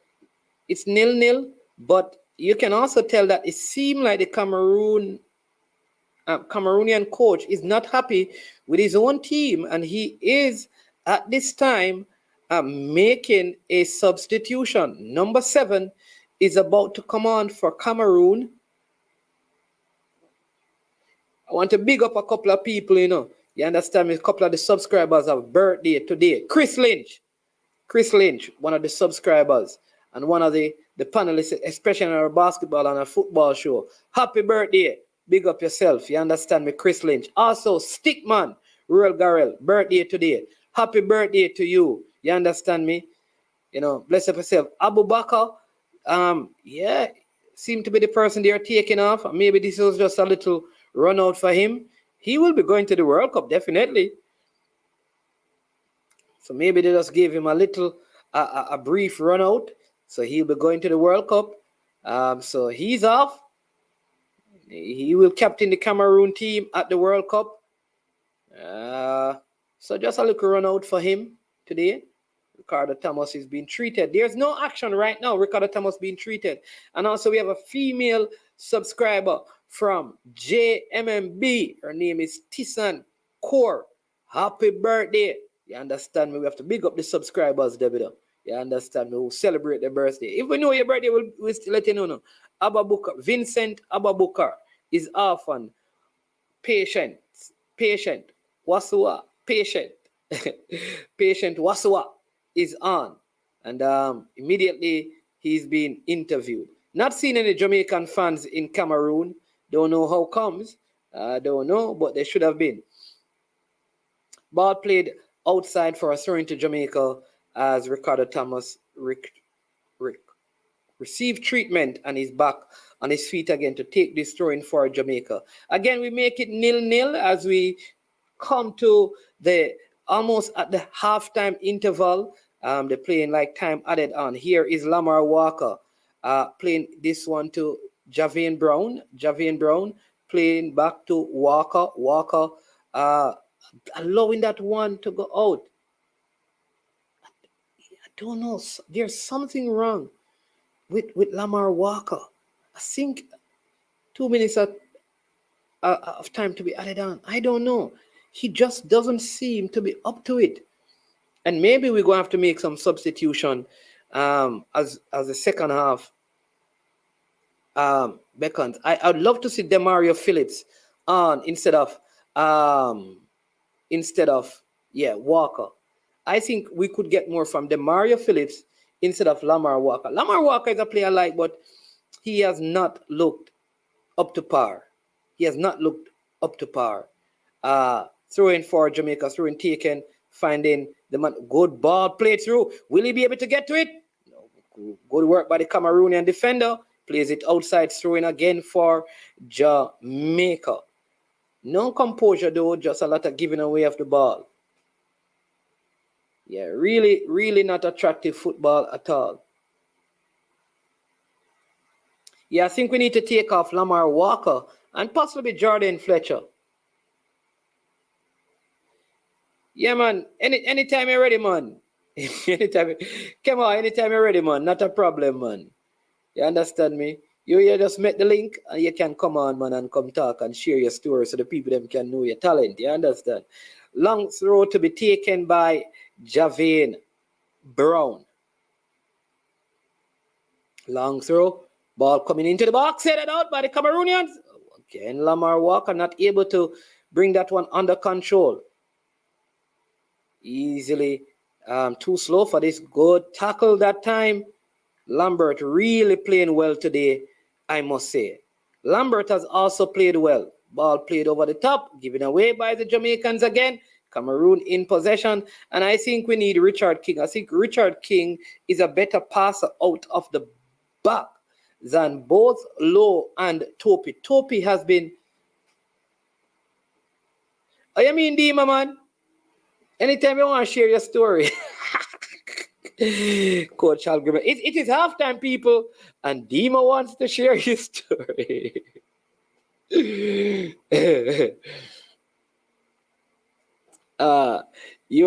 it's 0-0, but you can also tell that it seemed like the Cameroonian coach is not happy with his own team, and he is at this time making a substitution. Number 7 is about to come on for Cameroon. I want to big up a couple of people, you understand me? A couple of the subscribers have birthday today. Chris Lynch, one of the subscribers and one of the panelists, especially on our basketball and our football show. Happy birthday. Big up yourself. You understand me? Chris Lynch. Also, Stickman, Rural Garrel, birthday today. Happy birthday to you. You understand me? Bless up yourself. Abu Bakr, seem to be the person they are taking off. Maybe this was just a little run out for him. He will be going to the World Cup, definitely. So maybe they just gave him a little, a brief run out. So he'll be going to the World Cup. So he's off. He will captain the Cameroon team at the World Cup. So just a little run out for him today. Ricardo Thomas is being treated. There's no action right now. Ricardo Thomas being treated. And also we have a female subscriber from JMMB. Her name is Tisan Kaur. Happy birthday. You understand me? We have to big up the subscribers, David. You understand me? We'll celebrate their birthday. If we know your birthday, we'll still let you know. Vincent Ababukar is orphan. Patient. Wasua. Patient Wasua is on. And immediately he's being interviewed. Not seen any Jamaican fans in Cameroon. Don't know how comes. Don't know, but they should have been. Ball played outside for a throw into Jamaica as Ricardo Thomas received treatment and is back on his feet again to take this throw in for Jamaica. Again, we make it 0-0 as we come to the almost at the halftime interval. They're playing like time added on. Here is Lamar Walker playing this one to Javian Brown. Javian Brown playing back to Walker. Walker allowing that one to go out. I don't know. There's something wrong with Lamar Walker. I think 2 minutes of time to be added on. I don't know. He just doesn't seem to be up to it. And maybe we're going to have to make some substitution as the second half beckons. I'd love to see Demario Phillips on instead of Walker. I think we could get more from Demario Phillips instead of Lamar Walker. Lamar Walker is a player I like, but he has not looked up to par. He has not looked up to par. Throwing for Jamaica, throwing taken, finding the man. Good ball played through. Will he be able to get to it? No. Good work by the Cameroonian defender. Plays it outside, throwing again for Jamaica. No composure though, just a lot of giving away of the ball. Yeah, really, really not attractive football at all. Yeah, I think we need to take off Lamar Walker and possibly Jordan Fletcher. Yeah, man. Anytime you're ready, man. Come on, anytime you're ready, man. Not a problem, man. You understand me? You just met the link and you can come on, man, and come talk and share your story so the people them can know your talent. You understand? Long throw to be taken by Javian Brown. Long throw. Ball coming into the box, headed out by the Cameroonians. Again, Lamar Walker not able to bring that one under control. Easily too slow for this good tackle that time. Lambert really playing well today, I must say. Lambert has also played well. Ball played over the top, given away by the Jamaicans again. Cameroon in possession. And I think we need Richard King. I think Richard King is a better passer out of the back than both Lowe and Topi. Topi has been... I mean, Dima, man. Anytime you want to share your story. Coach Algrim. It is halftime, people, and Dima wants to share his story. You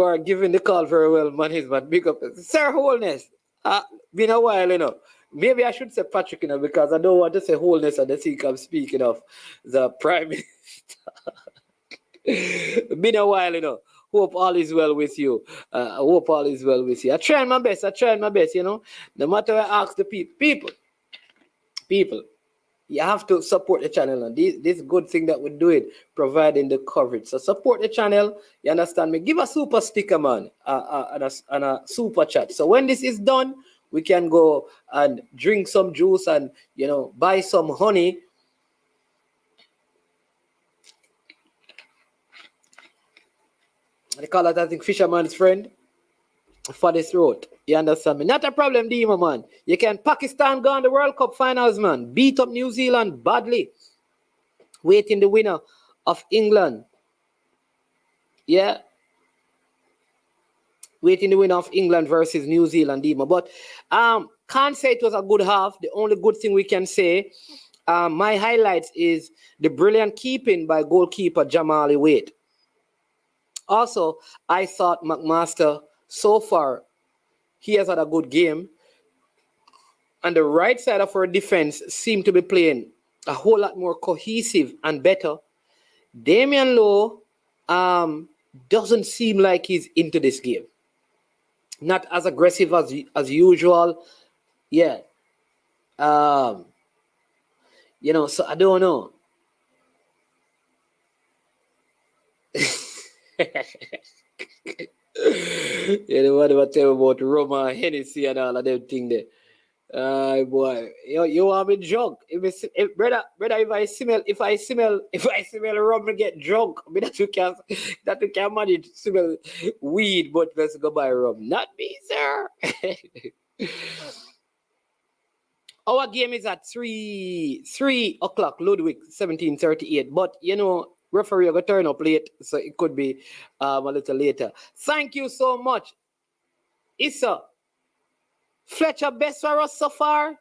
are giving the call very well, management. Big up. Sir Holness. Been a while, you know. Maybe I should say Patrick, you know, because I don't want to say Holness and I think I'm speaking of the Prime Minister. Been a while, you know. Hope all is well with you. I hope all is well with you. I tried my best, you know. No matter what I ask the people, you have to support the channel. And this good thing that we're doing, providing the coverage. So support the channel, you understand me? Give a super sticker, man, and a super chat. So when this is done, we can go and drink some juice and, you know, buy some honey. They call it, I think, fisherman's friend for this road. You understand me? Not a problem, Dima, man. You can Pakistan go on the World Cup finals, man. Beat up New Zealand badly. Waiting the winner of England. Yeah. Waiting the winner of England versus New Zealand, Dima. But can't say it was a good half. The only good thing we can say, my highlights is the brilliant keeping by goalkeeper Jamali Wade. Also, I thought McMaster, so far, he has had a good game. And the right side of our defense seemed to be playing a whole lot more cohesive and better. Damian Lowe doesn't seem like he's into this game. Not as aggressive as usual. Yeah. You know, so I don't know. You know what I tell about Roma, Hennessy, and all of them things there. Boy, you want me drunk? Brother, if I smell rum, I get drunk. I mean, that you can manage to smell weed, but let's go buy rum. Not me, sir. Our game is at 3 o'clock, Ludwig, 1738. But, you know, referee will turn up late, so it could be a little later. Thank you so much. Issa, Fletcher best for us so far?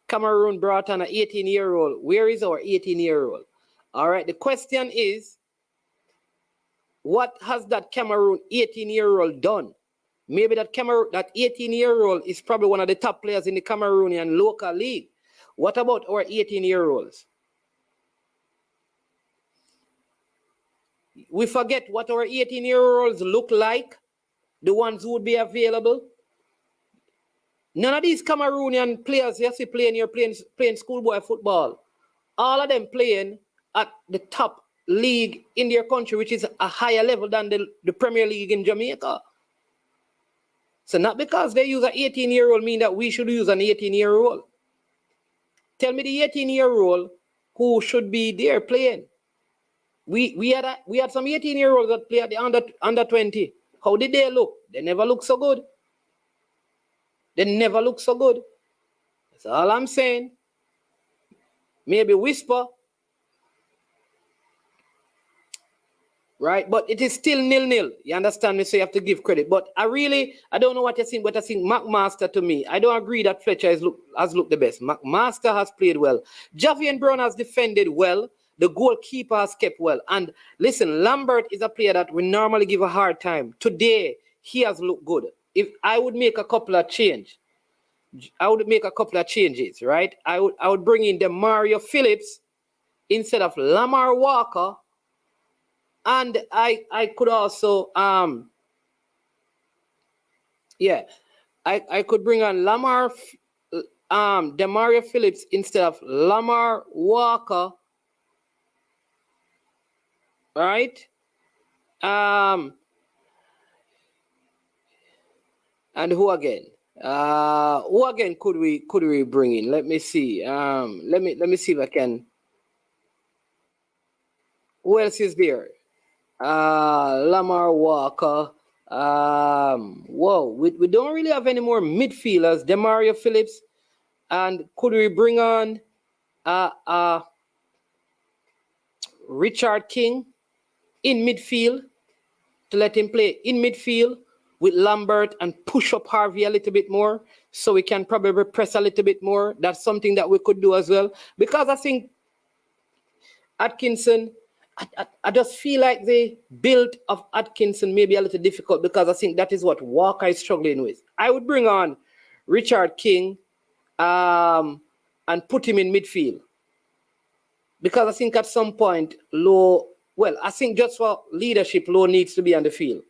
Cameroon brought on an 18-year-old. Where is our 18-year-old? All right, the question is, what has that Cameroon 18-year-old done? Maybe that 18-year-old is probably one of the top players in the Cameroonian local league. What about our 18-year-olds? We forget what our 18-year-olds look like, the ones who would be available. None of these Cameroonian players you see playing here, playing schoolboy football. All of them playing at the top league in their country, which is a higher level than the Premier League in Jamaica. So not because they use an 18-year-old mean that we should use an 18-year-old. Tell me the 18-year-old who should be there playing. We had some 18-year-olds that play at the under 20. How did they look? They never look so good. They never look so good. That's all I'm saying. Maybe whisper. Right? But it is still 0-0. You understand me? So you have to give credit. But I don't know what you think, but I think McMaster, to me, I don't agree that Fletcher has looked the best. McMaster has played well. Javian Brown has defended well. The goalkeeper has kept well. And listen, Lambert is a player that we normally give a hard time. Today, he has looked good. If I would make a couple of changes, right? I would bring in Mario Phillips instead of Lamar Walker. And I could also I could bring on Demario Phillips instead of Lamar Walker. Right? And who again? Who again could we bring in? Let me see. Let me see if I can. Who else is there? Lamar Walker. We don't really have any more midfielders. Demario Phillips. And could we bring on Richard King in midfield to let him play in midfield with Lambert and push up Harvey a little bit more so we can probably press a little bit more? That's something that we could do as well. Because I think Atkinson, I just feel like the build of Atkinson may be a little difficult because I think that is what Walker is struggling with. I would bring on Richard King and put him in midfield. Because I think at some point, I think just for leadership, Low needs to be on the field.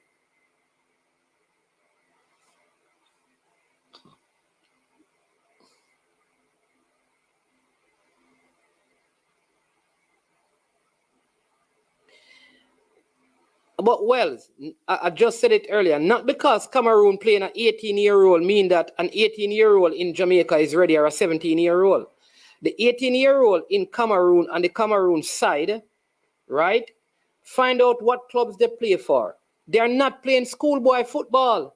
But Wells, I just said it earlier, not because Cameroon playing an 18-year-old mean that an 18-year-old in Jamaica is ready or a 17-year-old. The 18-year-old in Cameroon and the Cameroon side, right, find out what clubs they play for. They are not playing schoolboy football.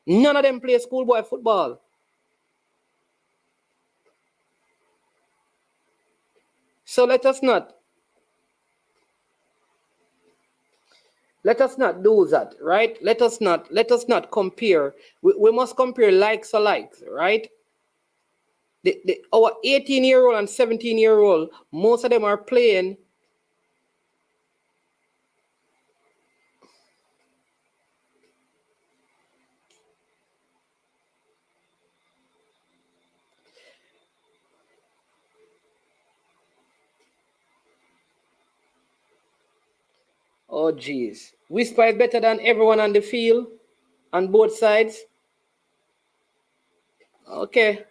None of them play schoolboy football. So let us not do that, right? Let us not compare. We must compare likes or likes, right? Our 18-year-old and 17-year-old, most of them are playing. Oh, geez. Whisper is better than everyone on the field, on both sides. Okay.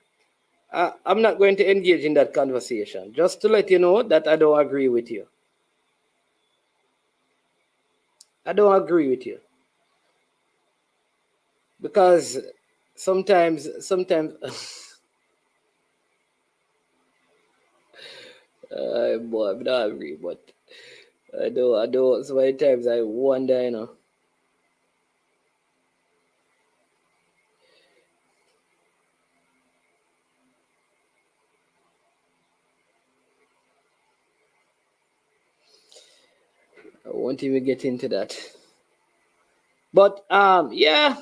I'm not going to engage in that conversation. Just to let you know that I don't agree with you. I don't agree with you. Because sometimes boy, I'm not agree, but I don't so many times I wonder, you know. I won't even get into that. But yeah.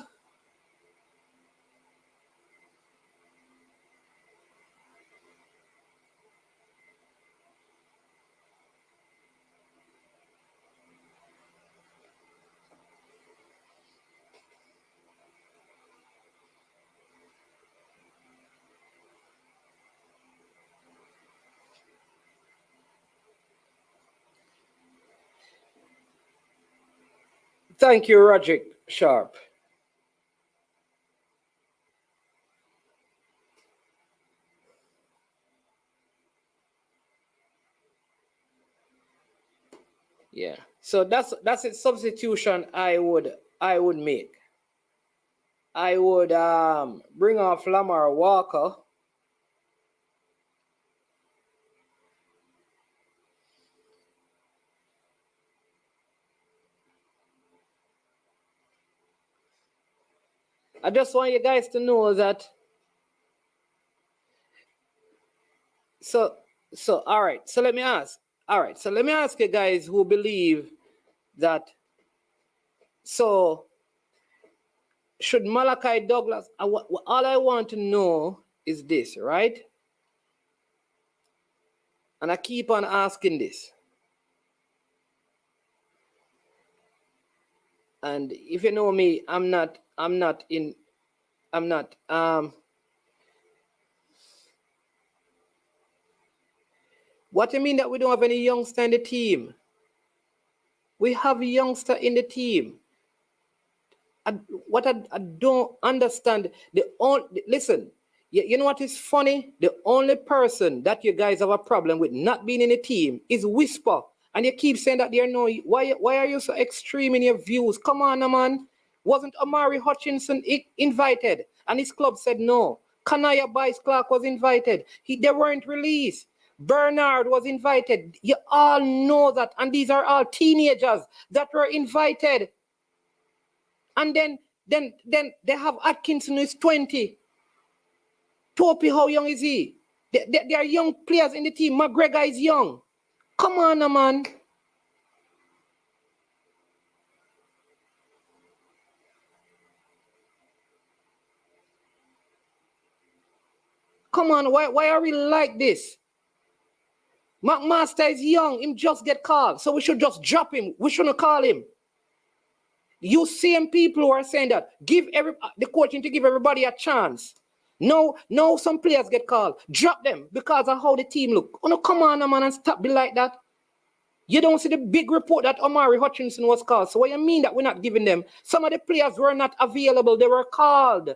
Thank you, Roderick Sharp. Yeah. So that's a substitution I would make. I would bring off Lamar Walker. I just want you guys to know that. So all right. So let me ask. All right. So let me ask you guys who believe that. So should Malachi Douglas? All I want to know is this, right? And I keep on asking this. And if you know me, I'm not. What do you mean that we don't have any youngster in the team? We have a youngster in the team. What I don't understand, listen, you know what is funny? The only person that you guys have a problem with not being in the team is Whisper. And you keep saying that there no, why are you so extreme in your views? Come on, man. Wasn't Amari Hutchinson invited? And his club said no. Kanaya Bice Clark was invited. They weren't released. Bernard was invited. You all know that. And these are all teenagers that were invited. And then they have Atkinson, who is 20. Topi, how young is he? They are young players in the team. McGregor is young. Come on, man. Come on, why are we like this? McMaster is young. Him just get called. So we should just drop him. We shouldn't call him. You same people who are saying that the coaching to give everybody a chance. No, some players get called. Drop them because of how the team look. Oh no, come on, man, and stop be like that. You don't see the big report that Amari Hutchinson was called. So what you mean that we're not giving them? Some of the players were not available. They were called.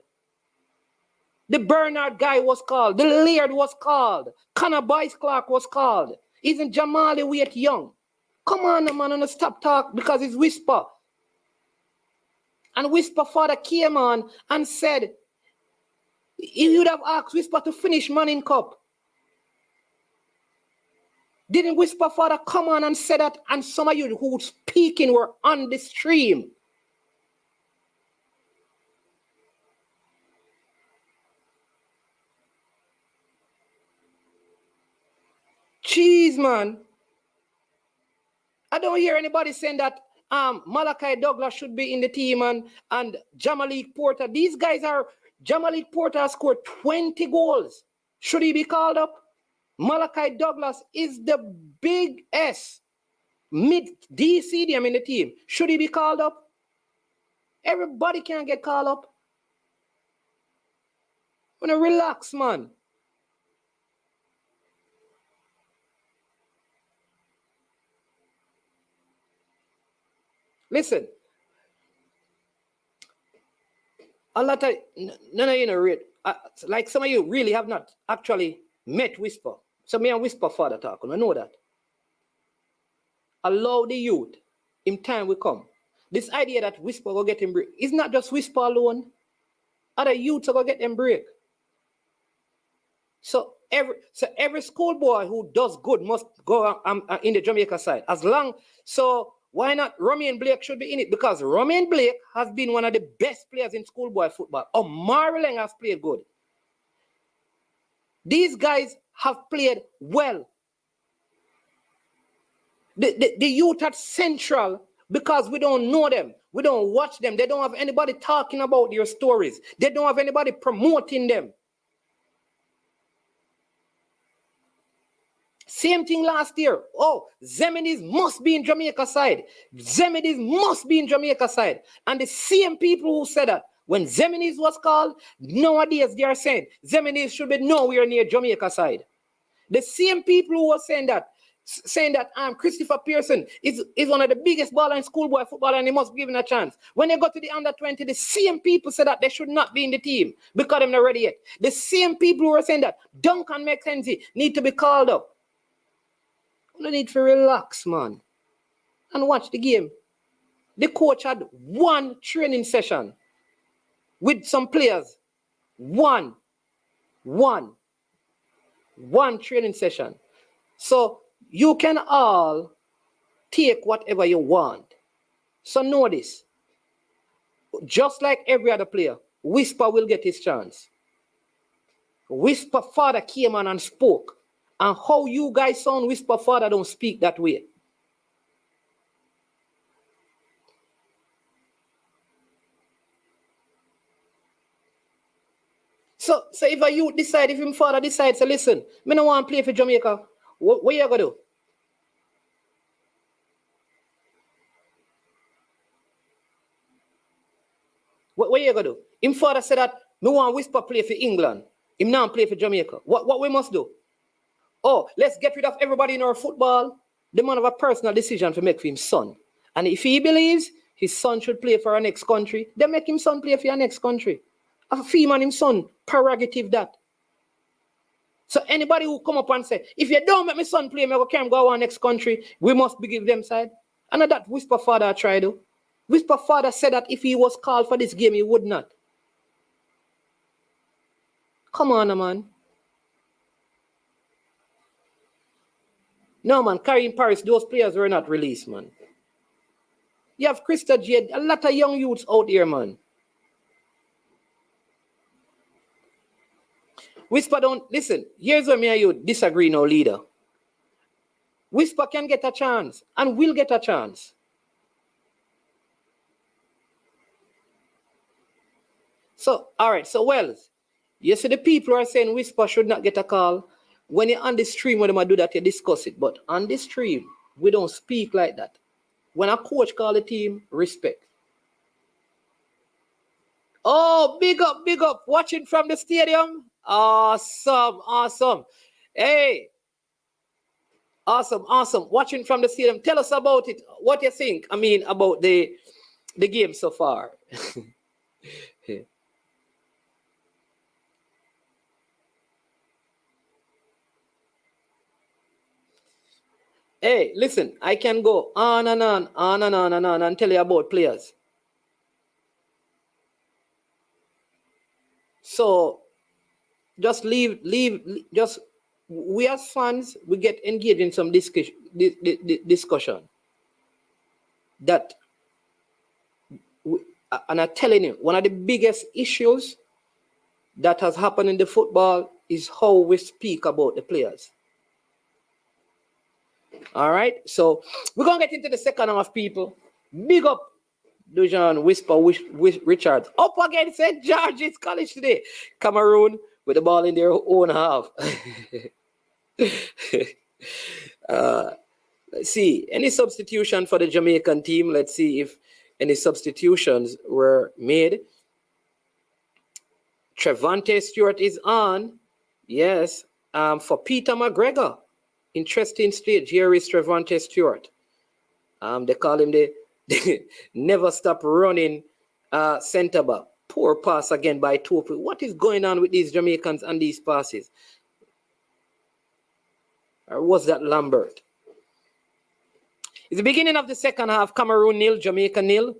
The Bernard guy was called. The Laird was called. Connor Bice Clark was called. Isn't Jamali Wait young? Come on, man, and stop talk because it's Whisper. And Whisper father came on and said, he would have asked Whisper to finish Manning Cup. Didn't Whisper father come on and say that? And some of you who were speaking were on the stream. Jeez, man. I don't hear anybody saying that Malachi Douglas should be in the team and Jamalik Porter. These guys are, Jamalik Porter has scored 20 goals. Should he be called up? Malachi Douglas is the big S mid DCDM in the team. Should he be called up? Everybody can get called up. Wanna relax, man. Listen, a lot of none of you like some of you really have not actually met Whisper. So me and Whisper father talk, I know that. Allow the youth, in time will come. This idea that Whisper will get him break, it's not just Whisper alone. Other youths are gonna get them break. So every schoolboy who does good must go in the Jamaica side. So why not Romain Blake should be in it? Because Romain Blake has been one of the best players in schoolboy football. Omar Leng has played good. These guys have played well. The youth at Central, because we don't know them, we don't watch them, they don't have anybody talking about their stories, they don't have anybody promoting them. Same thing last year. Oh, Zeminis must be in Jamaica side. Zeminis must be in Jamaica side. And the same people who said that, when Zeminis was called, nowadays they are saying Zeminis should be nowhere near Jamaica side. The same people who were saying that Christopher Pearson is one of the biggest baller in schoolboy football and he must be given a chance. When they got to the under 20, the same people said that they should not be in the team because they're not ready yet. The same people who were saying that Duncan McKenzie need to be called up. You need to relax, man, and watch the game. The coach had one training session with some players. One training session. So you can all take whatever you want. So know this. Just like every other player, Whisper will get his chance. Whisper father came on and spoke. And how you guys sound Whisper father don't speak that way. So if a youth decide, if him father decides, say, listen, me don't want to play for Jamaica, what you gonna do? What you gonna do? Him father said that me want Whisper play for England. Him now play for Jamaica. What we must do? Oh, let's get rid of everybody in our football. The man have a personal decision to make for his son. And if he believes his son should play for our next country, then make him son play for your next country. A fee man him son prerogative that. So anybody who come up and say, if you don't make my son play, I can't go to our next country, we must be give them side. And that Whisper father tried to. Whisper father said that if he was called for this game, he would not. Come on, man. No, man, Karim Paris, those players were not released, man. You have Krista Jade, a lot of young youths out here, man. Whisper don't, listen, here's where me and you disagree now, leader. Whisper can get a chance and will get a chance. So, all right, so Wells, you see the people are saying Whisper should not get a call. When you're on the stream, when they do that, you discuss it. But on the stream, we don't speak like that. When a coach call a team, respect. Oh, big up. Watching from the stadium. Awesome. Hey. Awesome. Watching from the stadium. Tell us about it. What you think, about the game so far. Hey, listen, I can go on and on and tell you about players. So just leave, just we as fans, we get engaged in some discussion. That, and I'm telling you, one of the biggest issues that has happened in the football is how we speak about the players. All right, so we're gonna get into the second half, people. Big up Dujan Whisper Richard. Up against St. George's College today. Cameroon with the ball in their own half. Let's see. Any substitution for the Jamaican team? Let's see if any substitutions were made. Trevante Stewart is on. Yes. For Peter McGregor. Interesting stage. Here is Trevante Stewart. They call him the never stop running centre back. Poor pass again by Topi. What is going on with these Jamaicans and these passes? Or was that Lambert? It's the beginning of the second half. Cameroon 0, Jamaica 0.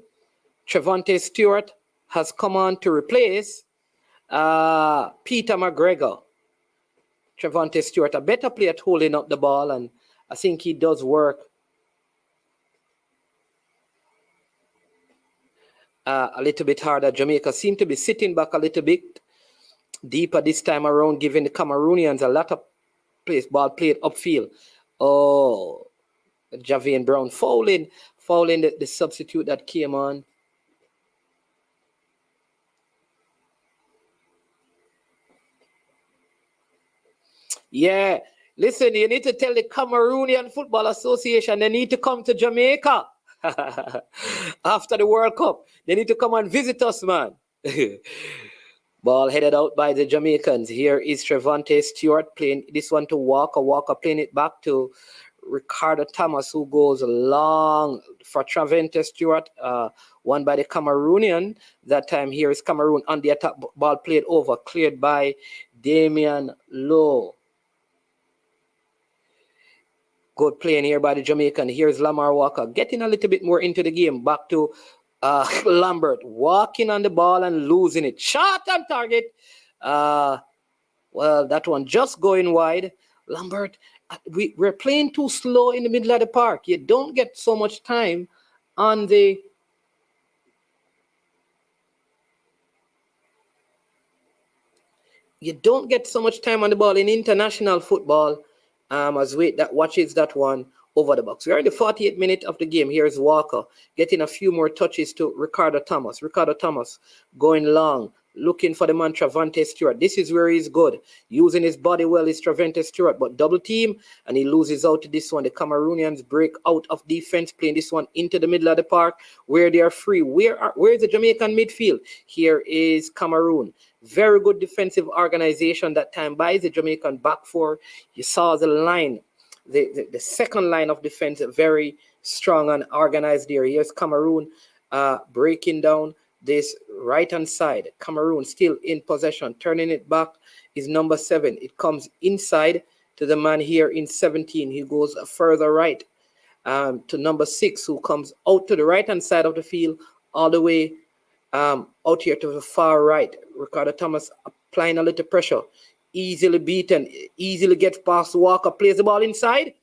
Trevante Stewart has come on to replace Peter McGregor. Trevante Stewart, a better player at holding up the ball, and I think he does work a little bit harder. Jamaica seem to be sitting back a little bit deeper this time around, giving the Cameroonians a lot of ball played upfield. Oh, Javian Brown fouling the substitute that came on. Yeah, listen, you need to tell the Cameroonian Football Association they need to come to Jamaica after the World Cup. They need to come and visit us, man. Ball headed out by the Jamaicans. Here is Trevante Stewart playing this one to Walker. Walker playing it back to Ricardo Thomas, who goes long for Trevante Stewart. Won by the Cameroonian. That time here is Cameroon on the attack. Ball played over, cleared by Damian Lowe. Good playing here by the Jamaican. Here's Lamar Walker getting a little bit more into the game. Back to Lambert walking on the ball and losing it. Shot on target. Well, that one just going wide. Lambert, we're playing too slow in the middle of the park. You don't get so much time on the... You don't get so much time on the ball in international football. As Wade that watches that one over the box. We're in the 48th minute of the game. Here's Walker getting a few more touches to Ricardo Thomas. Ricardo Thomas going long, looking for the man Trevante Stewart. This is where he's good. Using his body well is Trevante Stewart, but double team, and he loses out to this one. The Cameroonians break out of defense, playing this one into the middle of the park where they are free. Where's the Jamaican midfield? Here is Cameroon. Very good defensive organization that time by the Jamaican back four. You saw the line, the second line of defense, very strong and organized there. Here's Cameroon breaking down this right-hand side. Cameroon still in possession. Turning it back is number 7. It comes inside to the man here in 17. He goes further right to number 6, who comes out to the right-hand side of the field all the way out here to the far right. Ricardo Thomas applying a little pressure. Easily beaten. Easily gets past Walker. Plays the ball inside.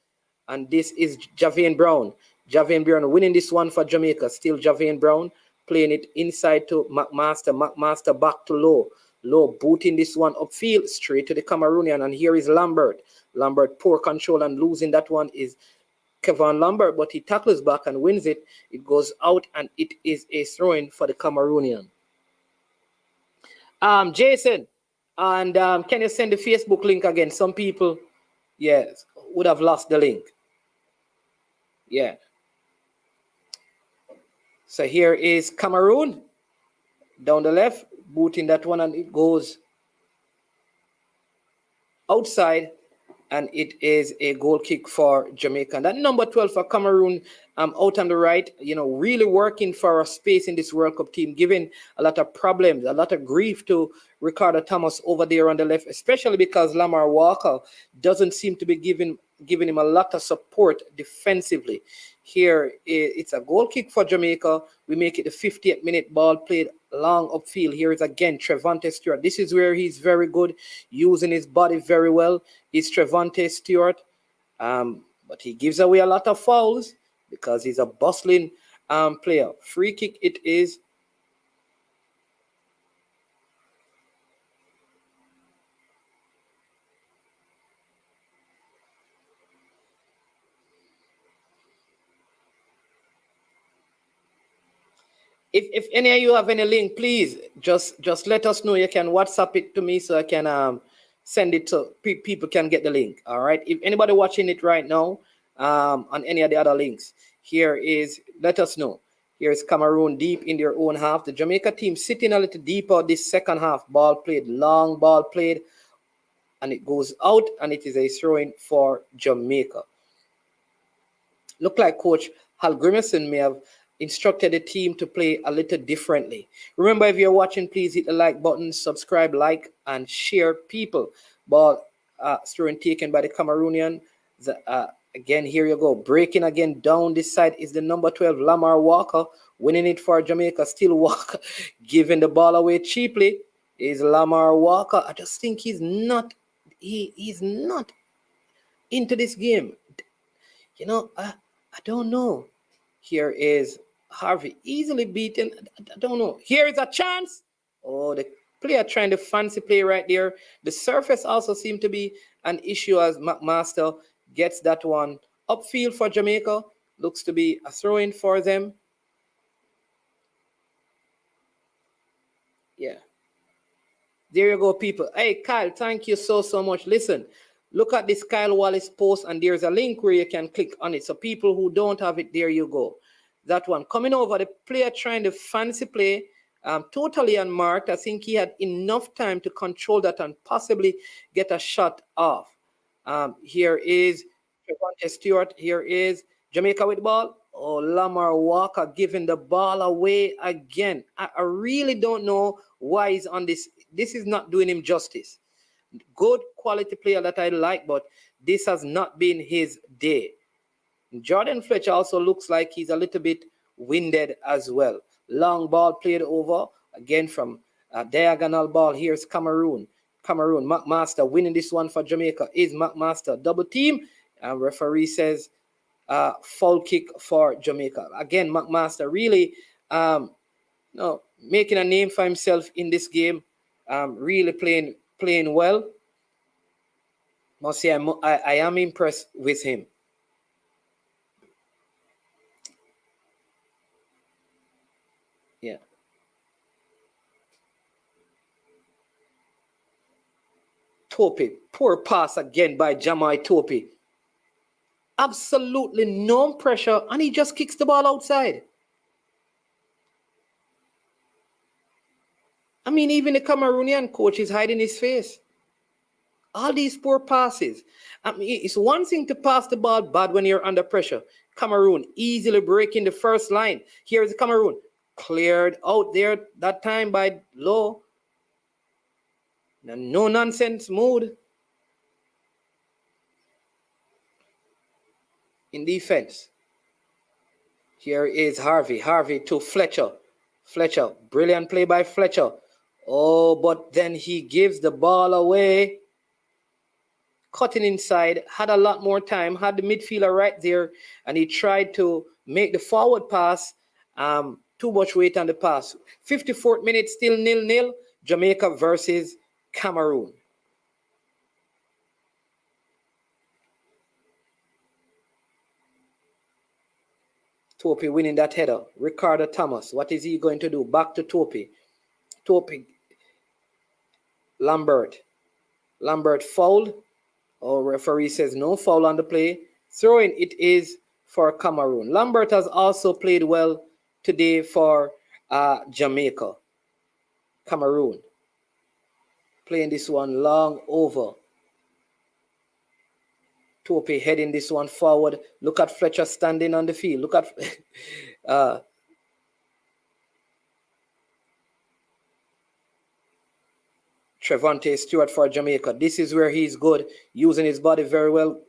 And this is Javian Brown. Javian Brown winning this one for Jamaica. Still Javian Brown playing it inside to McMaster. McMaster back to Lowe. Lowe booting this one upfield straight to the Cameroonian. And here is Lambert. Lambert poor control and losing that one is Kevin Lambert, but he tackles back and wins it. It goes out and it is a throw-in for the Cameroonian. Jason, and can you send the Facebook link again? Some people, yes, would have lost the link. Yeah. So here is Cameroon down the left, booting that one, and it goes outside, and it is a goal kick for Jamaica. And that number 12 for Cameroon, out on the right, really working for a space in this World Cup team, giving a lot of problems, a lot of grief to Ricardo Thomas over there on the left, especially because Lamar Walker doesn't seem to be giving him a lot of support defensively. Here, it's a goal kick for Jamaica. We make it the 50th minute. Ball played long upfield. Here is again Trevante Stewart. This is where he's very good, using his body very well. It's Trevante Stewart, but he gives away a lot of fouls because he's a bustling player. Free kick it is. If any of you have any link, please just let us know. You can WhatsApp it to me so I can send it so people can get the link. All right. If anybody watching it right now on any of the other links, here is, let us know. Here is Cameroon deep in their own half. The Jamaica team sitting a little deeper this second half. Ball played, long ball played, and it goes out, and it is a throw-in for Jamaica. Look like Coach Hal Grimison may have instructed the team to play a little differently. Remember, if you're watching, please hit the like button, subscribe, like, and share. People. Ball throw-in taken by the Cameroonian. Again, here you go. Breaking again down this side is the number 12, Lamar Walker, winning it for Jamaica. Still Walker giving the ball away cheaply is Lamar Walker. I just think he's not into this game. I don't know. Here is Harvey, easily beaten. I don't know. Here is a chance. Oh, the player trying to fancy play right there. The surface also seemed to be an issue as McMaster gets that one upfield for Jamaica. Looks to be a throw-in for them. Yeah. There you go, people. Hey, Kyle, thank you so much. Listen, look at this Kyle Wallace post, and there's a link where you can click on it. So people who don't have it, there you go. That one. Coming over, the player trying to fancy play, totally unmarked. I think he had enough time to control that and possibly get a shot off. Here is Trevante Stewart. Here is Jamaica with the ball. Oh, Lamar Walker giving the ball away again. I really don't know why he's on this. This is not doing him justice. Good quality player that I like, but this has not been his day. Jordan Fletcher also looks like he's a little bit winded as well. Long ball played over, again from a diagonal ball. Here's Cameroon. McMaster winning this one for Jamaica. Is McMaster double team? And referee says foul kick for Jamaica. Again, McMaster really making a name for himself in this game. Really playing well. Must say I am impressed with him. Yeah. Tope, poor pass again by Jamai Tope. Absolutely no pressure, and he just kicks the ball outside. I mean, even the Cameroonian coach is hiding his face. All these poor passes. I mean, it's one thing to pass the ball bad when you're under pressure. Cameroon easily breaking the first line. Here is Cameroon. Cleared out there that time by Low. No nonsense mood in defense. Here is Harvey. Harvey to Fletcher. Fletcher, brilliant play by Fletcher. Oh, but then he gives the ball away. Cutting inside, had a lot more time, had the midfielder right there, and he tried to make the forward pass. Too much weight on the pass. 54th minute, still 0-0. Jamaica versus Cameroon. Tope winning that header. Ricardo Thomas, what is he going to do? Back to Tope. Tope. Lambert fouled. Oh, referee says no foul on the play. Throwing it is for Cameroon. Lambert has also played well today for Jamaica. Cameroon. Playing this one long over. Tope heading this one forward. Look at Fletcher standing on the field. Look at Trevante Stewart for Jamaica. This is where he's good, using his body very well.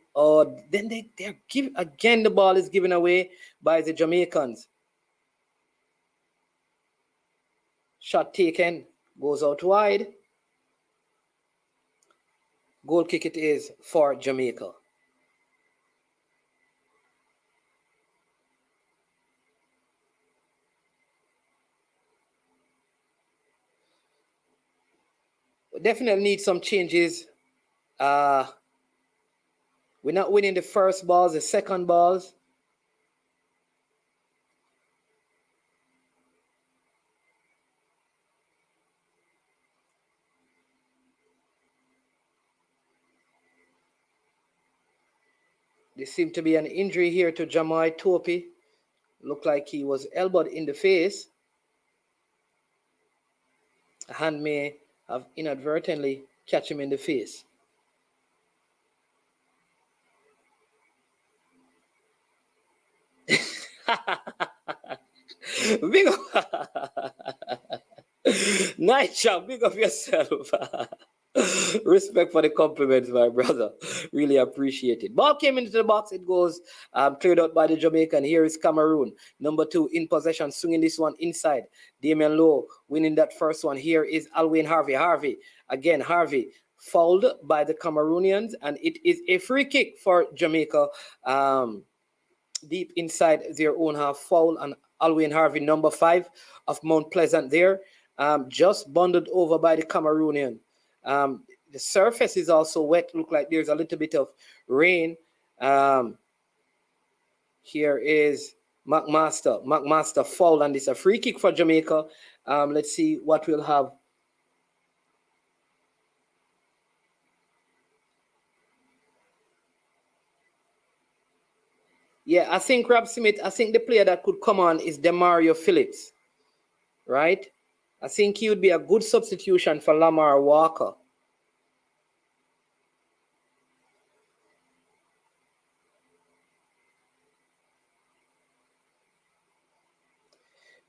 Then they're giving again. The ball is given away by the Jamaicans. Shot taken, goes out wide. Goal kick it is for Jamaica. We definitely need some changes. We're not winning the first balls, the second balls. There seemed to be an injury here to Jamai Tope. Looked like he was elbowed in the face. A hand may have inadvertently catch him in the face. Big up. Nice job. Big up yourself. Respect for the compliments, my brother. Really appreciate it. Ball came into the box. It goes cleared out by the Jamaican. Here is Cameroon. Number 2 in possession, swinging this one inside. Damian Lowe winning that first one. Here is Alwyn Harvey. Harvey fouled by the Cameroonians, and it is a free kick for Jamaica. Deep inside their own half, foul, and Alwyn Harvey, number 5 of Mount Pleasant there, just bundled over by the Cameroonian. The surface is also wet. Look like there's a little bit of rain. Here is McMaster. McMaster foul, and this a free kick for Jamaica. Let's see what we'll have. Yeah, I think Rob Smith, I think the player that could come on is Demario Phillips, right? I think he would be a good substitution for Lamar Walker.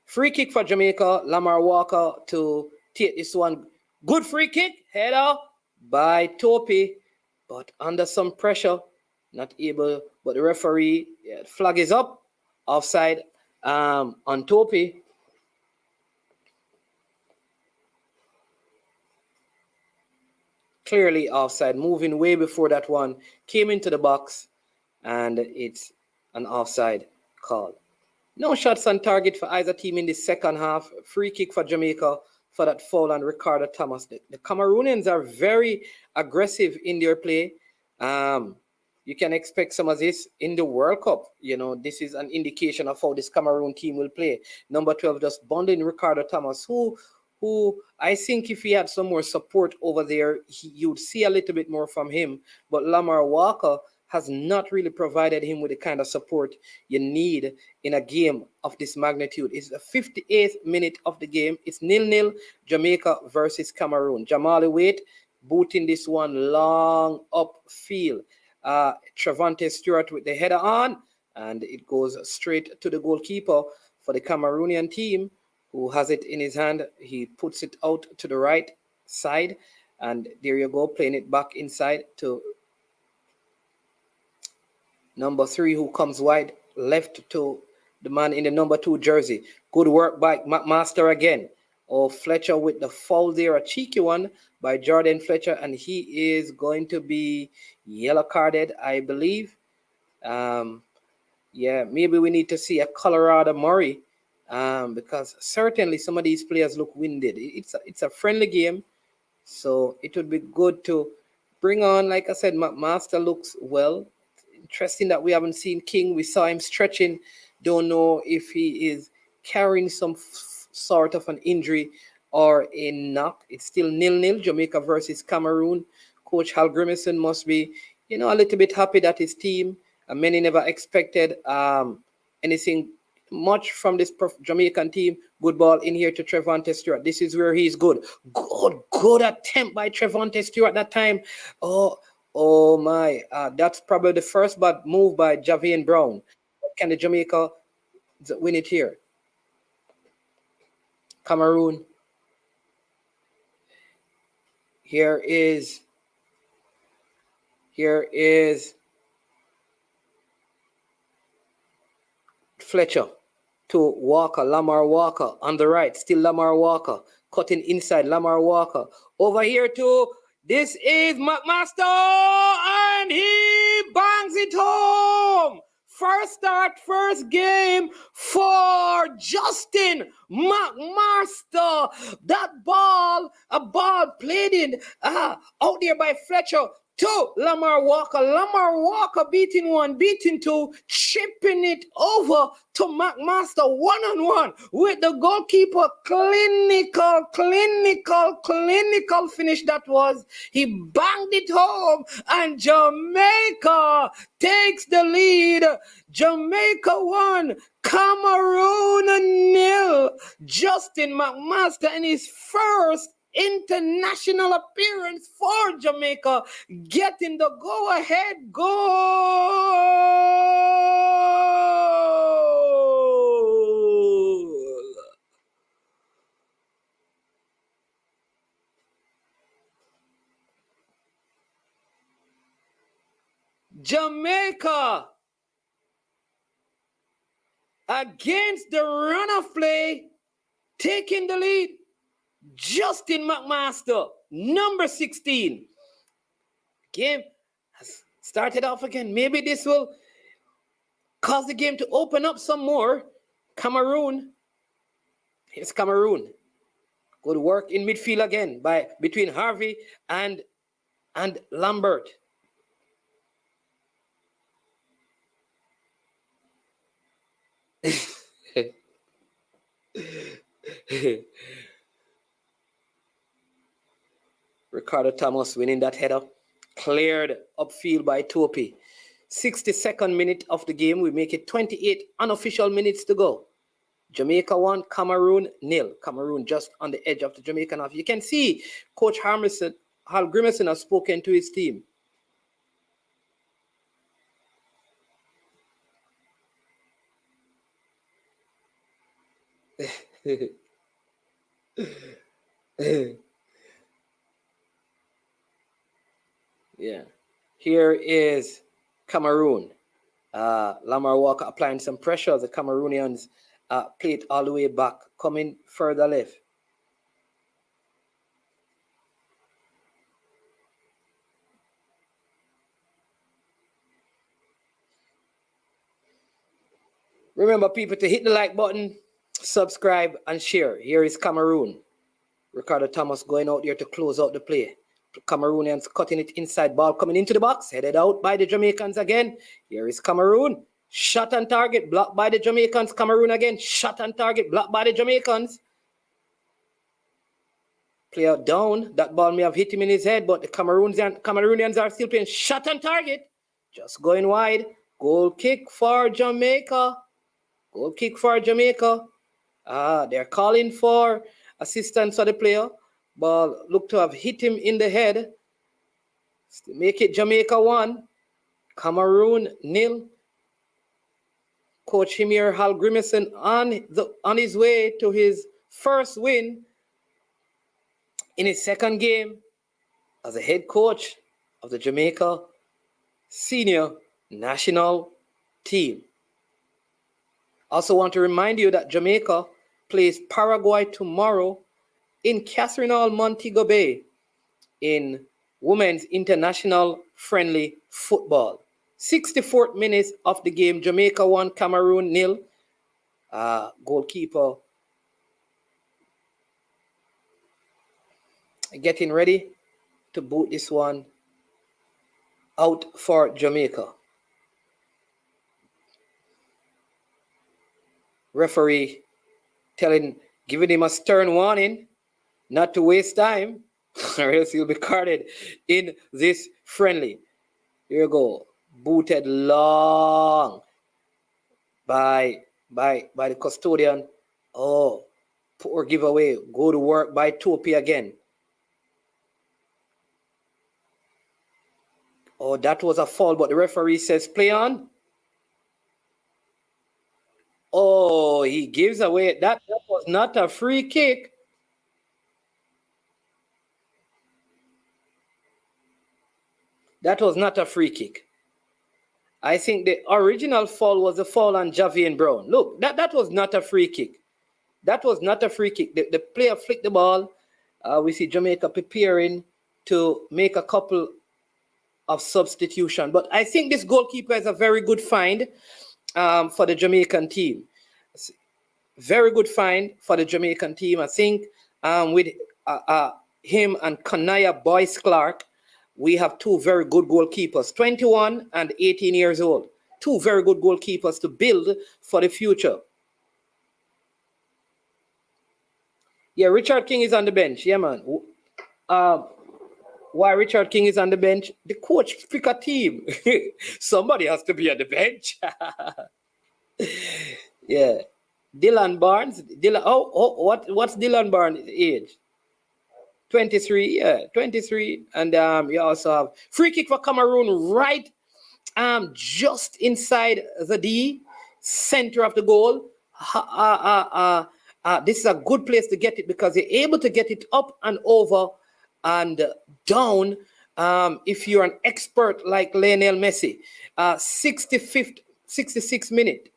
Free kick for Jamaica. Lamar Walker to take this one. Good free kick. Header by Topi, but under some pressure. Not able, but the referee, flag is up. Offside on Topi. Clearly offside. Moving way before that one. Came into the box, and it's an offside call. No shots on target for either team in the second half. Free kick for Jamaica for that foul on Ricardo Thomas. The Cameroonians are very aggressive in their play. You can expect some of this in the World Cup. You know, this is an indication of how this Cameroon team will play. Number 12 just bonding Ricardo Thomas, who I think if he had some more support over there, you'd see a little bit more from him. But Lamar Walker has not really provided him with the kind of support you need in a game of this magnitude. It's the 58th minute of the game. It's 0-0, Jamaica versus Cameroon. Jamali Wait booting this one long upfield. Trevante Stewart with the header on, and it goes straight to the goalkeeper for the Cameroonian team, who has it in his hand. He puts it out to the right side, and there you go, playing it back inside to number 3, who comes wide left to the man in the number 2 jersey. Good work by McMaster again. Oh, Fletcher with the foul there, a cheeky one by Jordan Fletcher, and he is going to be yellow carded, I believe. Yeah, maybe we need to see a Colorado Murray, because certainly some of these players look winded. It's a friendly game, so it would be good to bring on, like I said, McMaster looks well. Interesting that we haven't seen King. We saw him stretching. Don't know if he is carrying some sort of an injury or a knock. It's still 0-0, Jamaica versus Cameroon. Coach Hal Grimison must be, a little bit happy that his team, and many never expected anything much from this Jamaican team. Good ball in here to Trevante Stewart. This is where he's good. Good attempt by Trevante Stewart that time. Oh my, that's probably the first bad move by Javian Brown. Can the Jamaica win it here? Cameroon. Here is Fletcher to Walker, Lamar Walker on the right. Still Lamar Walker. Cutting inside, Lamar Walker. Over here to, this is McMaster, and he bangs it home. First start, first game for Justin McMaster. That ball, a ball played in out there by Fletcher to Lamar Walker. Lamar Walker beating 1, beating 2, chipping it over to McMaster 1-on-1 with the goalkeeper. Clinical finish that was. He banged it home, and Jamaica takes the lead. Jamaica 1, Cameroon 0. Justin McMaster in his first international appearance for Jamaica, getting the go-ahead goal. Jamaica against the run of play, taking the lead. Justin McMaster, number 16. Game has started off again. Maybe this will cause the game to open up some more. Cameroon. Here's Cameroon. Good work in midfield again between Harvey and Lambert. Ricardo Thomas winning that header. Cleared upfield by Topi. 62nd minute of the game. We make it 28 unofficial minutes to go. Jamaica 1, Cameroon 0. Cameroon just on the edge of the Jamaican half. You can see Coach Hal Grimmerson has spoken to his team. Yeah. Here is Cameroon. Lamar Walker applying some pressure. The Cameroonians play it all the way back, coming further left. Remember, people, to hit the like button, subscribe, and share. Here is Cameroon. Ricardo Thomas going out there to close out the play. Cameroonians cutting it inside, ball coming into the box, headed out by the Jamaicans again. Here is Cameroon. Shot on target, blocked by the Jamaicans. Cameroon again, shot on target, blocked by the Jamaicans. Player down. That ball may have hit him in his head, but the Cameroonians are still playing. Shot on target, just going wide. Goal kick for Jamaica. Goal kick for Jamaica. They're calling for assistance for the player. Ball looked to have hit him in the head. Make it Jamaica 1, Cameroon 0. Coach Himir Hal Grimmerson on his way to his first win in his second game as a head coach of the Jamaica senior national team. Also want to remind you that Jamaica plays Paraguay tomorrow in Catherine Hall, Montego Bay, in women's international friendly football. 64th minute of the game, Jamaica 1, Cameroon 0. Goalkeeper getting ready to boot this one out for Jamaica. Referee giving him a stern warning not to waste time, or else he'll be carded in this friendly. Here you go. Booted long by the custodian. Oh, poor giveaway. Go to work by Topi again. Oh, that was a foul, but the referee says play on. Oh, he gives away. That was not a free kick. That was not a free kick. I think the original foul was a foul on Javian Brown. Look, that was not a free kick. That was not a free kick. The player flicked the ball. We see Jamaica preparing to make a couple of substitution. But I think this goalkeeper is a very good find for the Jamaican team. Very good find for the Jamaican team. I think with him and Kanaya Boyce Clark, we have two very good goalkeepers, 21 and 18 years old. Two very good goalkeepers to build for the future. Yeah, Richard King is on the bench. Yeah, man. Why Richard King is on the bench? The coach pick a team. Somebody has to be on the bench. Yeah. Dylan Barnes. What's Dylan Barnes' age? 23, yeah, 23. And you also have free kick for Cameroon right just inside the D, center of the goal. This is a good place to get it because you're able to get it up and over and down if you're an expert like Lionel Messi. 66th minute.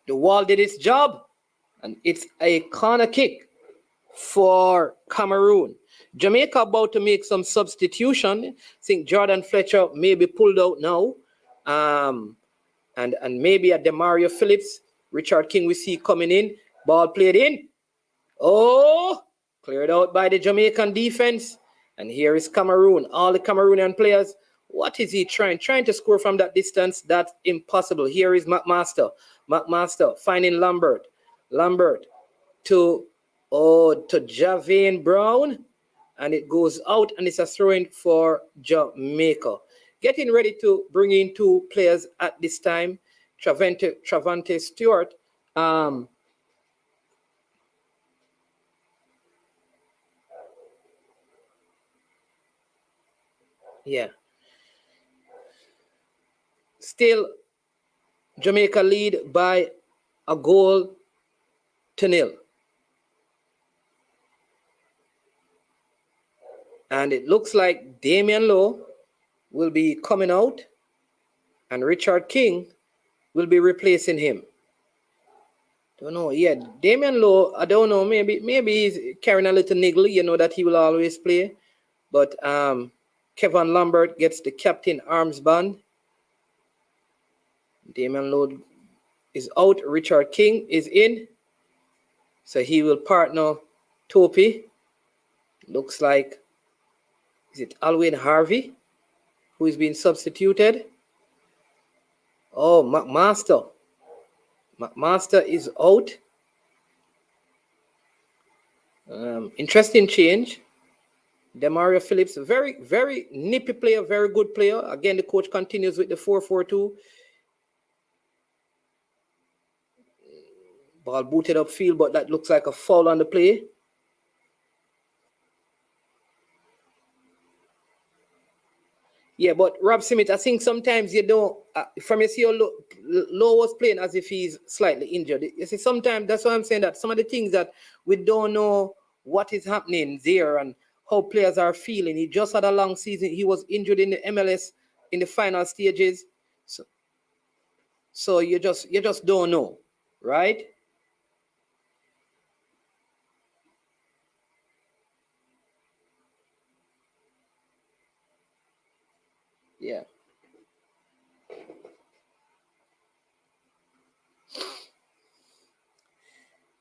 The wall did its job. And it's a corner kick for Cameroon. Jamaica about to make some substitution. I think Jordan Fletcher may be pulled out now. And maybe a Demario Phillips. Richard King we see coming in. Ball played in. Oh, cleared out by the Jamaican defense. And here is Cameroon. All the Cameroonian players What is he trying? Trying to score from that distance? That's impossible. Here is McMaster. McMaster finding Lambert. Lambert to Javane Brown. And it goes out, and it's a throw-in for Jamaica. Getting ready to bring in two players at this time. Travante Stewart. Yeah. Still, Jamaica lead by a goal to nil. And it looks like Damian Lowe will be coming out, and Richard King will be replacing him. Don't know. Yeah, Damian Lowe, I don't know. Maybe he's carrying a little niggle, you know, that he will always play. But Kevin Lambert gets the captain armband. Damian Lowe is out. Richard King is in. So he will partner Topi. Looks like, is it Alwyn Harvey who is being substituted? Oh, McMaster. McMaster is out. Interesting change. Demario Phillips, very, very nippy player, very good player. Again, the coach continues with the 4-4-2. Ball booted upfield, but that looks like a foul on the play. Yeah, but Rob Smith, I think sometimes you don't, from you see how Lowe was playing as if he's slightly injured. You see, sometimes, that's why I'm saying that some of the things that we don't know what is happening there and how players are feeling. He just had a long season. He was injured in the MLS in the final stages. So you just don't know, right? Yeah.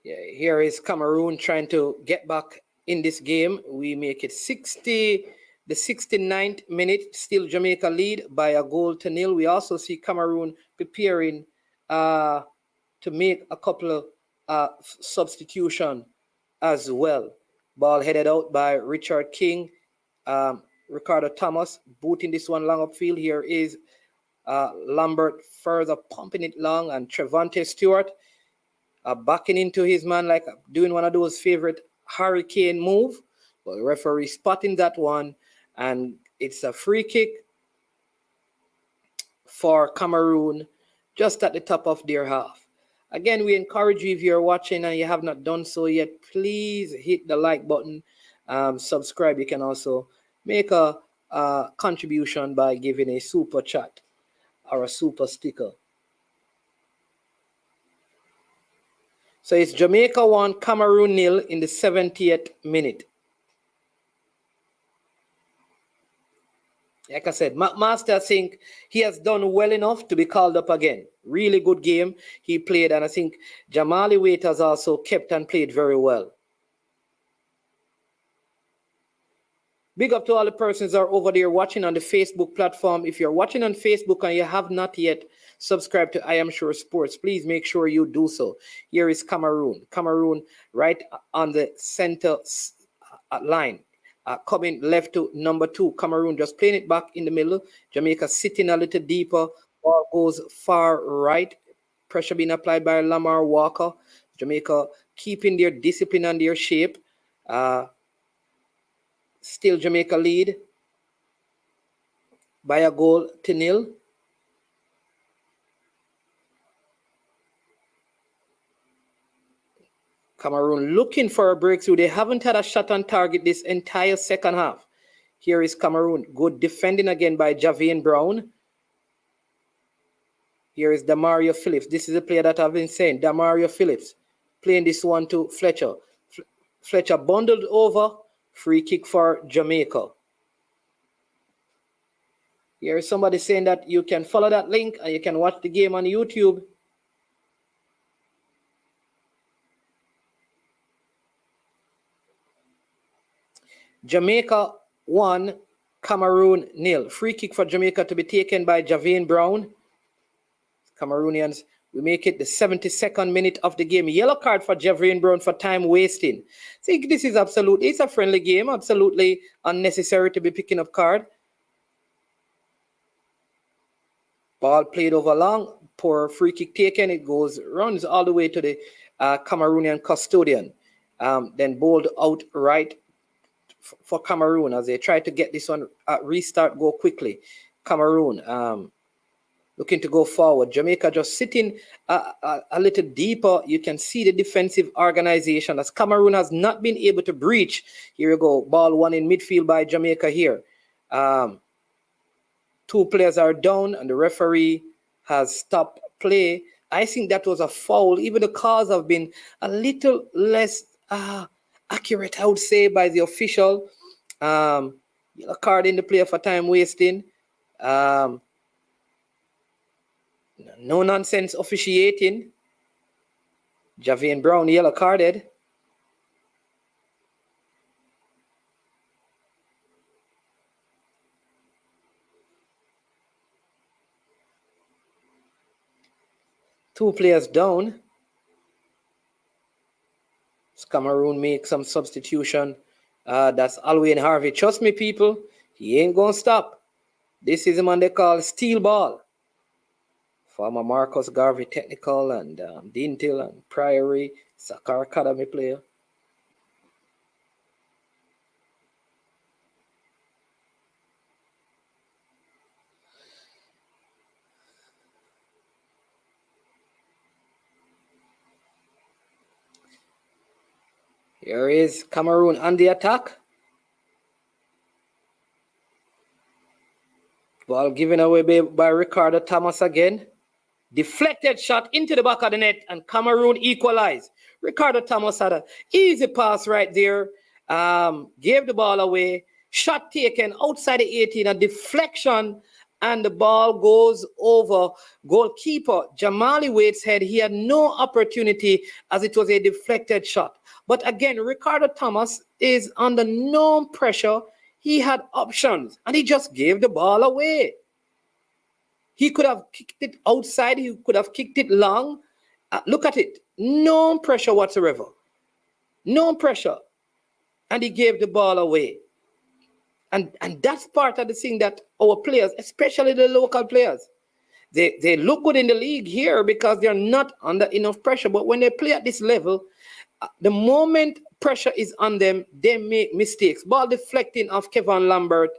Yeah, here is Cameroon trying to get back in this game. We make it the 69th minute, still Jamaica lead by a goal to nil. We also see Cameroon preparing to make a couple of substitution as well. Ball headed out by Richard King. Ricardo Thomas booting this one long upfield. Here is Lambert further pumping it long, and Trevante Stewart backing into his man, like doing one of those favorite hurricane move. But the referee spotting that one, and it's a free kick for Cameroon just at the top of their half. Again, we encourage you, if you're watching and you have not done so yet, please hit the like button, subscribe. You can also make a contribution by giving a super chat or a super sticker. So it's Jamaica 1, Cameroon 0 in the 70th minute. Like I said, McMaster, I think he has done well enough to be called up again. Really good game he played, and I think Jamali Waite has also kept and played very well. Big up to all the persons that are over there watching on the Facebook platform. If you're watching on Facebook and you have not yet subscribed to I Am Sure Sports, please make sure you do so. Here is Cameroon. Cameroon right on the center line. Coming left to number 2. Cameroon just playing it back in the middle. Jamaica sitting a little deeper. Ball goes far right. Pressure being applied by Lamar Walker. Jamaica keeping their discipline and their shape. Still Jamaica lead by a goal to nil. Cameroon looking for a breakthrough. They haven't had a shot on target this entire second half. Here is Cameroon. Good defending again by Javane Brown. Here is Demario Phillips. This is a player that I've been saying. Demario Phillips playing this one to Fletcher. Fletcher bundled over. Free kick for Jamaica. Here is somebody saying that you can follow that link and you can watch the game on YouTube. Jamaica 1, Cameroon 0. Free kick for Jamaica to be taken by Javian Brown. Cameroonians, we make it the 72nd minute of the game. Yellow card for Javian Brown for time wasting. See, this is absolutely, it's a friendly game. Absolutely unnecessary to be picking up card. Ball played over long. Poor free kick taken. It runs all the way to the Cameroonian custodian. Then bowled out right for Cameroon as they try to get this one restart, go quickly. Cameroon looking to go forward. Jamaica just sitting a little deeper. You can see the defensive organization as Cameroon has not been able to breach. Here you go. Ball one in midfield by Jamaica here. 2 players are down and the referee has stopped play. I think that was a foul. Even the calls have been a little less accurate, I would say, by the official. Yellow card in the player for time wasting. No nonsense officiating. Javian Brown yellow carded. Two players down. Cameroon make some substitution. That's Alwyn Harvey. Trust me, people, he ain't gonna stop. This is the man they call steel ball. Former Marcus Garvey Technical and Dintil and Priory Soccer Academy player. Here is Cameroon on the attack. Ball given away by Ricardo Thomas again. Deflected shot into the back of the net and Cameroon equalized. Ricardo Thomas had an easy pass right there. Gave the ball away. Shot taken outside the 18, a deflection, and the ball goes over goalkeeper Jamali Wade's head. He had no opportunity as it was a deflected shot. But again, Ricardo Thomas is under no pressure. He had options and he just gave the ball away. He could have kicked it outside. He could have kicked it long. Look at it. No pressure whatsoever. No pressure. And he gave the ball away. And that's part of the thing that our players, especially the local players, they look good in the league here because they're not under enough pressure. But when they play at this level, the moment pressure is on them, they make mistakes. Ball deflecting off Kevin Lambert.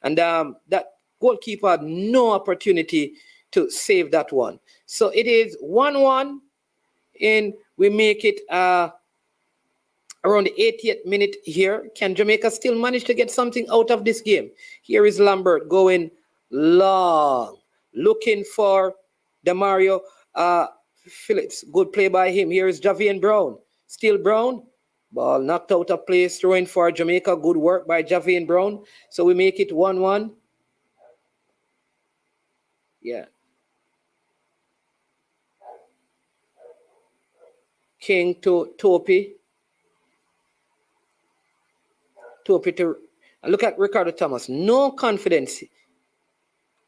And that goalkeeper had no opportunity to save that one. So it is 1-1. And we make it around the 80th minute here. Can Jamaica still manage to get something out of this game? Here is Lambert going long, looking for Demario Phillips. Good play by him. Here is Javian Brown. Still Brown. Ball knocked out of place, throwing for Jamaica. Good work by Javian Brown. So we make it 1-1. Yeah. King to Topi. Topi to, and look at Ricardo Thomas. No confidence.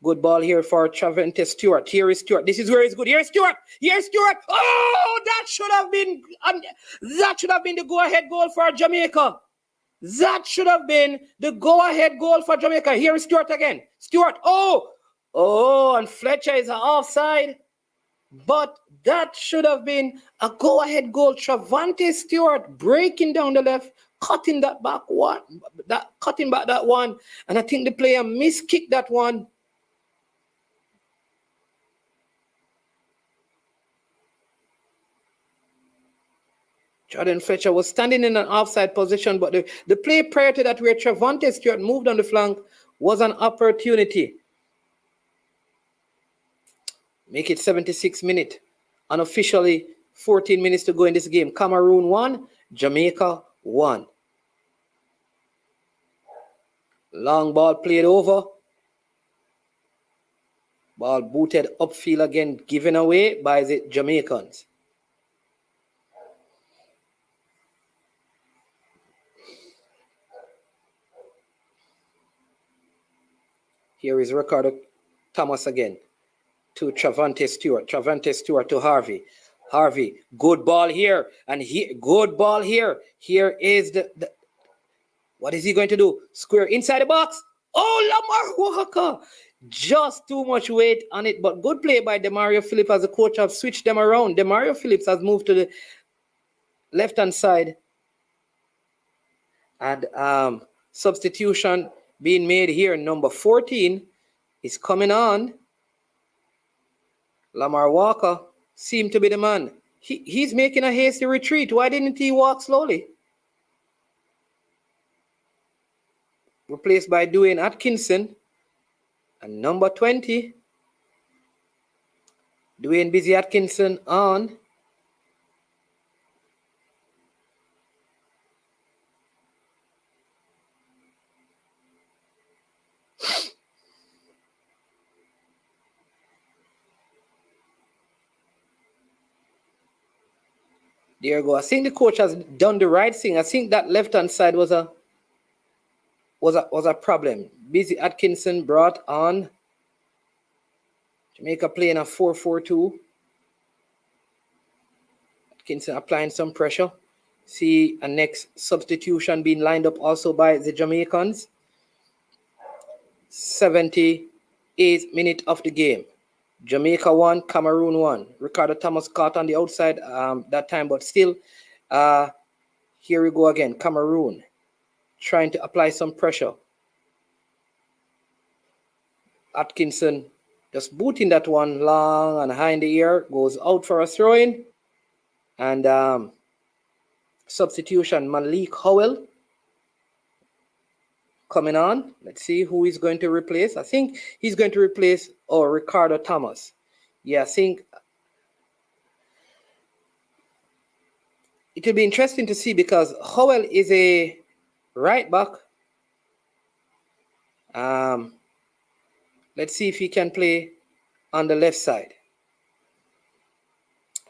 Good ball here for Travante Stewart. Here is Stewart. This is where he's good. Here's Stewart. Here's Stewart. Oh, that should have been the go-ahead goal for Jamaica. That should have been the go-ahead goal for Jamaica. Here is Stewart again. Stewart. Oh, and Fletcher is offside. But that should have been a go-ahead goal. Travante Stewart breaking down the left, cutting that back one, cutting back that one, and I think the player miskicked that one. Jordan Fletcher was standing in an offside position, but the play prior to that where Travante Stewart moved on the flank was an opportunity. Make it 76 minutes. Unofficially, 14 minutes to go in this game. Cameroon 1, Jamaica 1. Long ball played over. Ball booted upfield again, given away by the Jamaicans. Here is Ricardo Thomas again to Travante Stewart. Travante Stewart to Harvey. Harvey, good ball here. And good ball here. Here is the what is he going to do? Square inside the box. Oh, Lamar Walker. Just too much weight on it. But good play by Demario Phillips as the coach have switched them around. Demario Phillips has moved to the left-hand side. And substitution being made here. Number 14 is coming on. Lamar Walker seemed to be the man. He's making a hasty retreat. Why didn't he walk slowly? Replaced by Dwayne Atkinson. And number 20, Dwayne Busy Atkinson on. There you go. I think the coach has done the right thing. I think that left-hand side was a problem. Busy Atkinson brought on. Jamaica playing a 4-4-2. Atkinson applying some pressure. See a next substitution being lined up also by the Jamaicans. 78th minute of the game. Jamaica 1, Cameroon 1. Ricardo Thomas caught on the outside that time, but still, here we go again. Cameroon trying to apply some pressure. Atkinson just booting that one long and high in the air, goes out for a throw-in. And substitution, Malik Howell coming on. Let's see who he's going to replace. I think he's going to replace Ricardo Thomas. Yeah, I think it will be interesting to see because Howell is a right back. Let's see if he can play on the left side.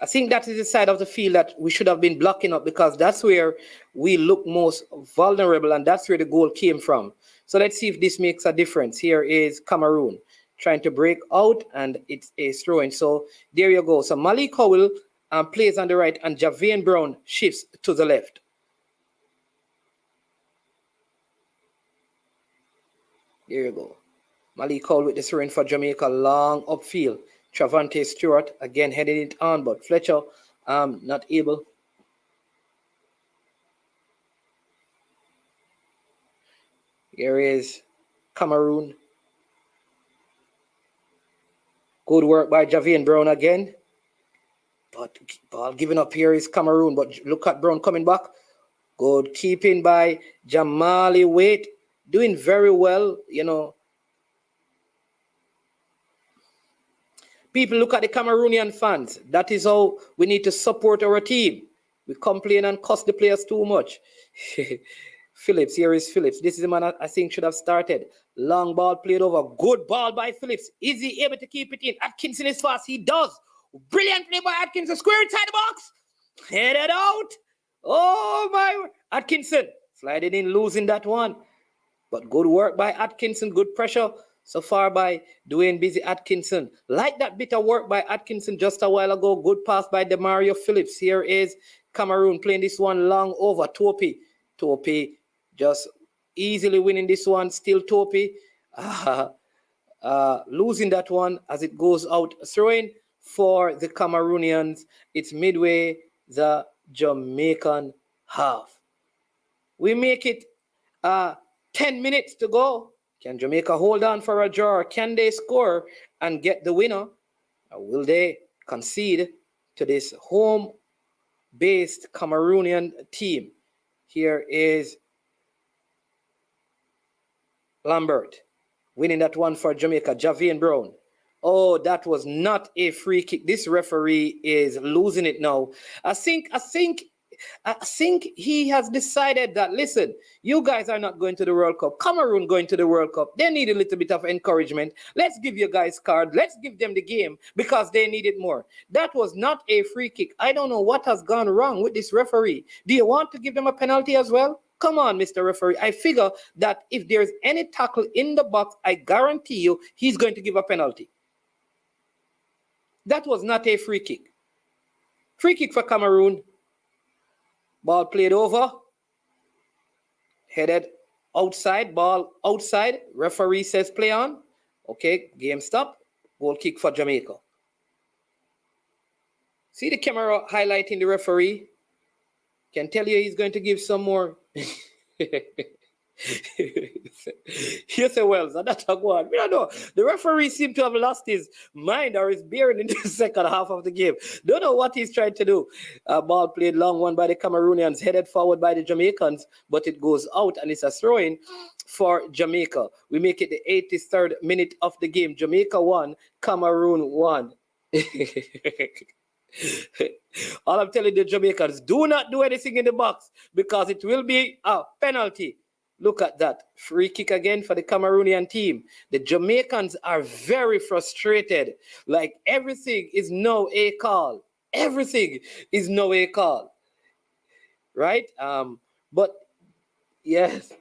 I think that is the side of the field that we should have been blocking up because that's where we look most vulnerable and that's where the goal came from. So let's see if this makes a difference. Here is Cameroon trying to break out and it's a throw-in. So there you go. So Malik Howell plays on the right and Javian Brown shifts to the left. There you go. Malik Howell with the throw-in for Jamaica, long upfield. Travante Stewart again heading it on, but Fletcher not able. Here is Cameroon. Good work by Javian Brown again. But ball given up here is Cameroon, but look at Brown coming back. Good keeping by Jamali Wait. Doing very well, you know. People look at the Cameroonian fans. That is how we need to support our team. We complain and cuss the players too much. Phillips, here is Phillips. This is the man I think should have started. Long ball played over. Good ball by Phillips. Is he able to keep it in? Atkinson is fast. He does. Brilliant play by Atkinson. Square inside the box. Headed out. Oh, my. Atkinson sliding in, losing that one. But good work by Atkinson. Good pressure so far by Dwayne Busy Atkinson. Like that bit of work by Atkinson just a while ago. Good pass by Demario Phillips. Here is Cameroon playing this one long over. Topi just easily winning this one. Still Topi losing that one as it goes out. Throwing for the Cameroonians. It's midway the Jamaican half. We make it 10 minutes to go. Can Jamaica hold on for a draw? Can they score and get the winner? Or will they concede to this home-based Cameroonian team? Here is Lambert winning that one for Jamaica. Javian Brown. Oh, that was not a free kick. This referee is losing it now. I think he has decided that, listen, you guys are not going to the World Cup. Cameroon going to the World Cup. They need a little bit of encouragement. Let's give you guys card. Let's give them the game because they need it more. That was not a free kick. I don't know what has gone wrong with this referee. Do you want to give them a penalty as well? Come on, Mr. Referee. I figure that if there's any tackle in the box, I guarantee you he's going to give a penalty. That was not a free kick. Free kick for Cameroon. Ball played over. Headed outside. Ball outside. Referee says play on. Okay, game stop. Goal kick for Jamaica. See the camera highlighting the referee? Can tell you he's going to give some more. You say, well, so that's a go on. We don't know. The referee seemed to have lost his mind or his bearing in the second half of the game. Don't know what he's trying to do. Ball played long one by the Cameroonians, headed forward by the Jamaicans, but it goes out and it's a throw-in for Jamaica. We make it the 83rd minute of the game. Jamaica 1, Cameroon 1. All I'm telling the Jamaicans, do not do anything in the box because it will be a penalty. Look at that. Free kick again for the Cameroonian team. The Jamaicans are very frustrated. Like everything is no a call. Everything is no a call. Right? But yes.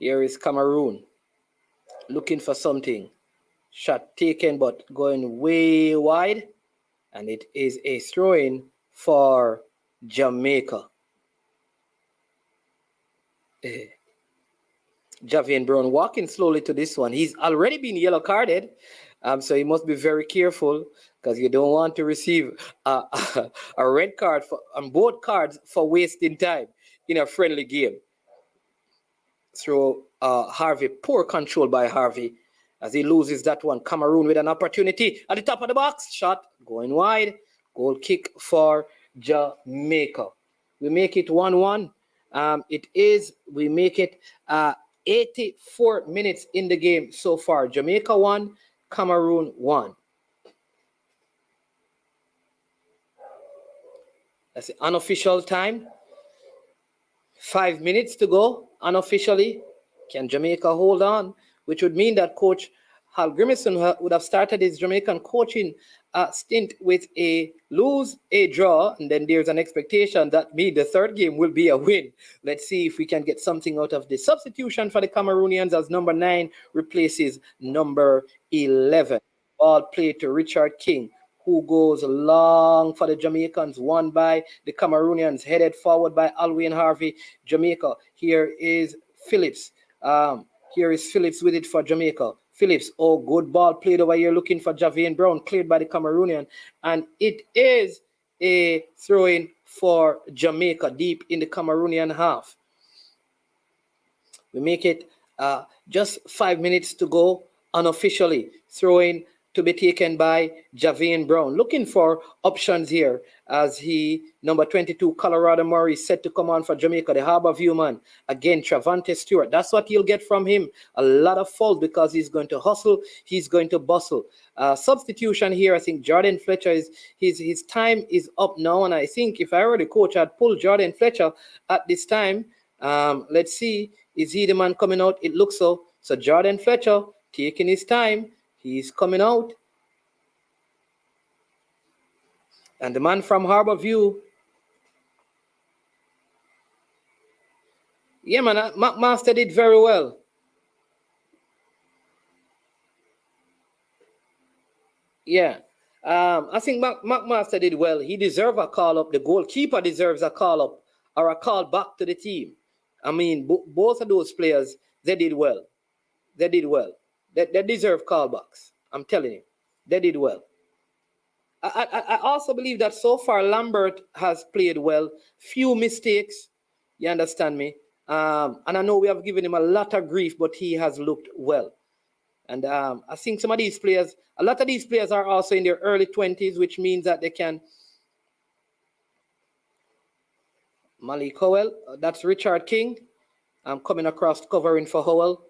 Here is Cameroon looking for something. Shot taken but going way wide. And it is a throw-in for Jamaica. Javian Brown walking slowly to this one. He's already been yellow carded. So he must be very careful because you don't want to receive a red card on both cards for wasting time in a friendly game. Through Harvey, poor control by Harvey as he loses that one. Cameroon with an opportunity at the top of the box. Shot going wide. Goal kick for Jamaica. We make it 1-1. We make it 84 minutes in the game so far. Jamaica 1, Cameroon 1. That's the unofficial time. 5 minutes to go unofficially. Can Jamaica hold on? Which would mean that Coach Hal Grimison would have started his Jamaican coaching stint with a lose, a draw, and then there's an expectation that the third game will be a win. Let's see if we can get something out of the substitution for the Cameroonians as number 9 replaces number 11. Ball played to Richard King, who goes long for the Jamaicans, won by the Cameroonians, headed forward by Alwyn Harvey. Jamaica, here is Phillips. Here is Phillips with it for Jamaica. Phillips, oh, good ball played over here looking for Javian Brown, cleared by the Cameroonian. And it is a throw-in for Jamaica deep in the Cameroonian half. We make it just 5 minutes to go unofficially. Throw-in to be taken by Javian Brown. Looking for options here as number 22, Colorado Murray, set to come on for Jamaica, the Harbour View man. Again, Travante Stewart. That's what you'll get from him. A lot of fouls because he's going to hustle, he's going to bustle. Substitution here, I think Jordan Fletcher, his time is up now, and I think if I were the coach, I'd pull Jordan Fletcher at this time. Let's see, is he the man coming out? It looks so. So Jordan Fletcher taking his time. He's coming out. And the man from Harbour View. Yeah, man, McMaster did very well. Yeah. I think McMaster did well. He deserves a call up. The goalkeeper deserves a call up or a call back to the team. I mean, both of those players, they did well. They did well. They deserve callbacks. I'm telling you, they did well. I also believe that so far Lambert has played well. Few mistakes, you understand me? And I know we have given him a lot of grief, but he has looked well. And I think some of these players, a lot of these players are also in their early 20s, which means that they can. Malik Howell, that's Richard King. I'm coming across covering for Howell.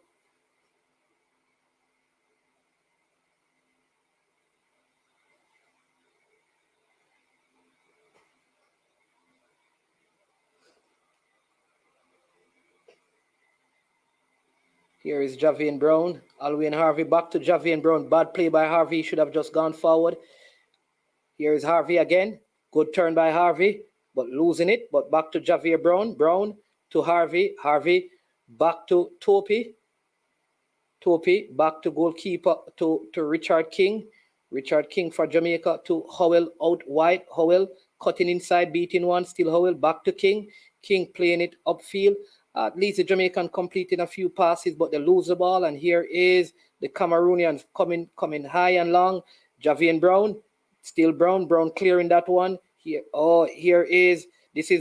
Here is Javian Brown. Alwyn Harvey back to Javian Brown. Bad play by Harvey. Should have just gone forward. Here is Harvey again. Good turn by Harvey, but losing it. But back to Javier Brown. Brown to Harvey. Harvey back to Topi. Topi back to goalkeeper to Richard King. Richard King for Jamaica to Howell out wide. Howell cutting inside, beating one. Still Howell back to King. King playing it upfield. At least the Jamaican completing a few passes, but they lose the ball. And here is the Cameroonians coming high and long. Javian Brown, still Brown. Brown clearing that one. Here is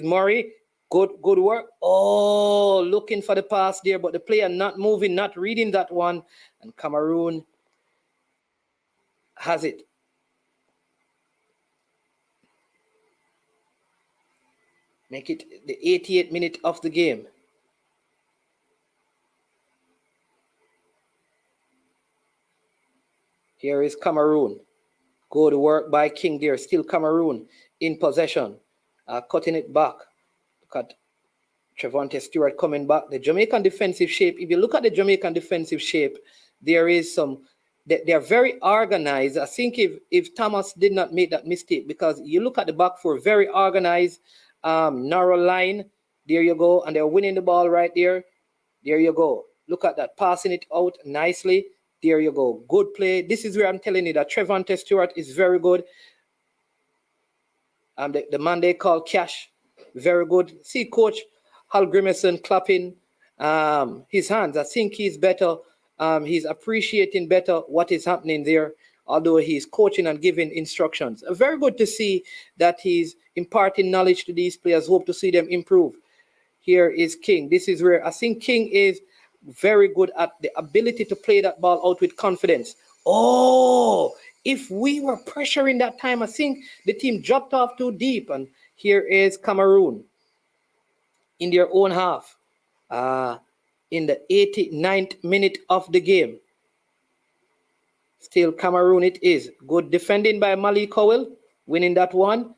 Murray. Good work. Oh, looking for the pass there, but the player not moving, not reading that one. And Cameroon has it. Make it the 88th minute of the game. Here is Cameroon. Good work by King there. Still Cameroon in possession. Cutting it back. Look at Trevante Stewart coming back. The Jamaican defensive shape. If you look at the Jamaican defensive shape, there is some. They are very organized. I think if Thomas did not make that mistake, because you look at the back four, very organized, narrow line. There you go. And they're winning the ball right there. There you go. Look at that. Passing it out nicely. There you go. Good play. This is where I'm telling you that Trevante Stewart is very good. The man they call Cash, very good. See Coach Hal Grimison clapping his hands. I think he's better. He's appreciating better what is happening there, although he's coaching and giving instructions. Very good to see that he's imparting knowledge to these players. Hope to see them improve. Here is King. This is where I think King is very good at the ability to play that ball out with confidence. Oh, if we were pressuring that time, I think the team dropped off too deep. And here is Cameroon in their own half in the 89th minute of the game. Still Cameroon it is. Good defending by Malik Howell, winning that one.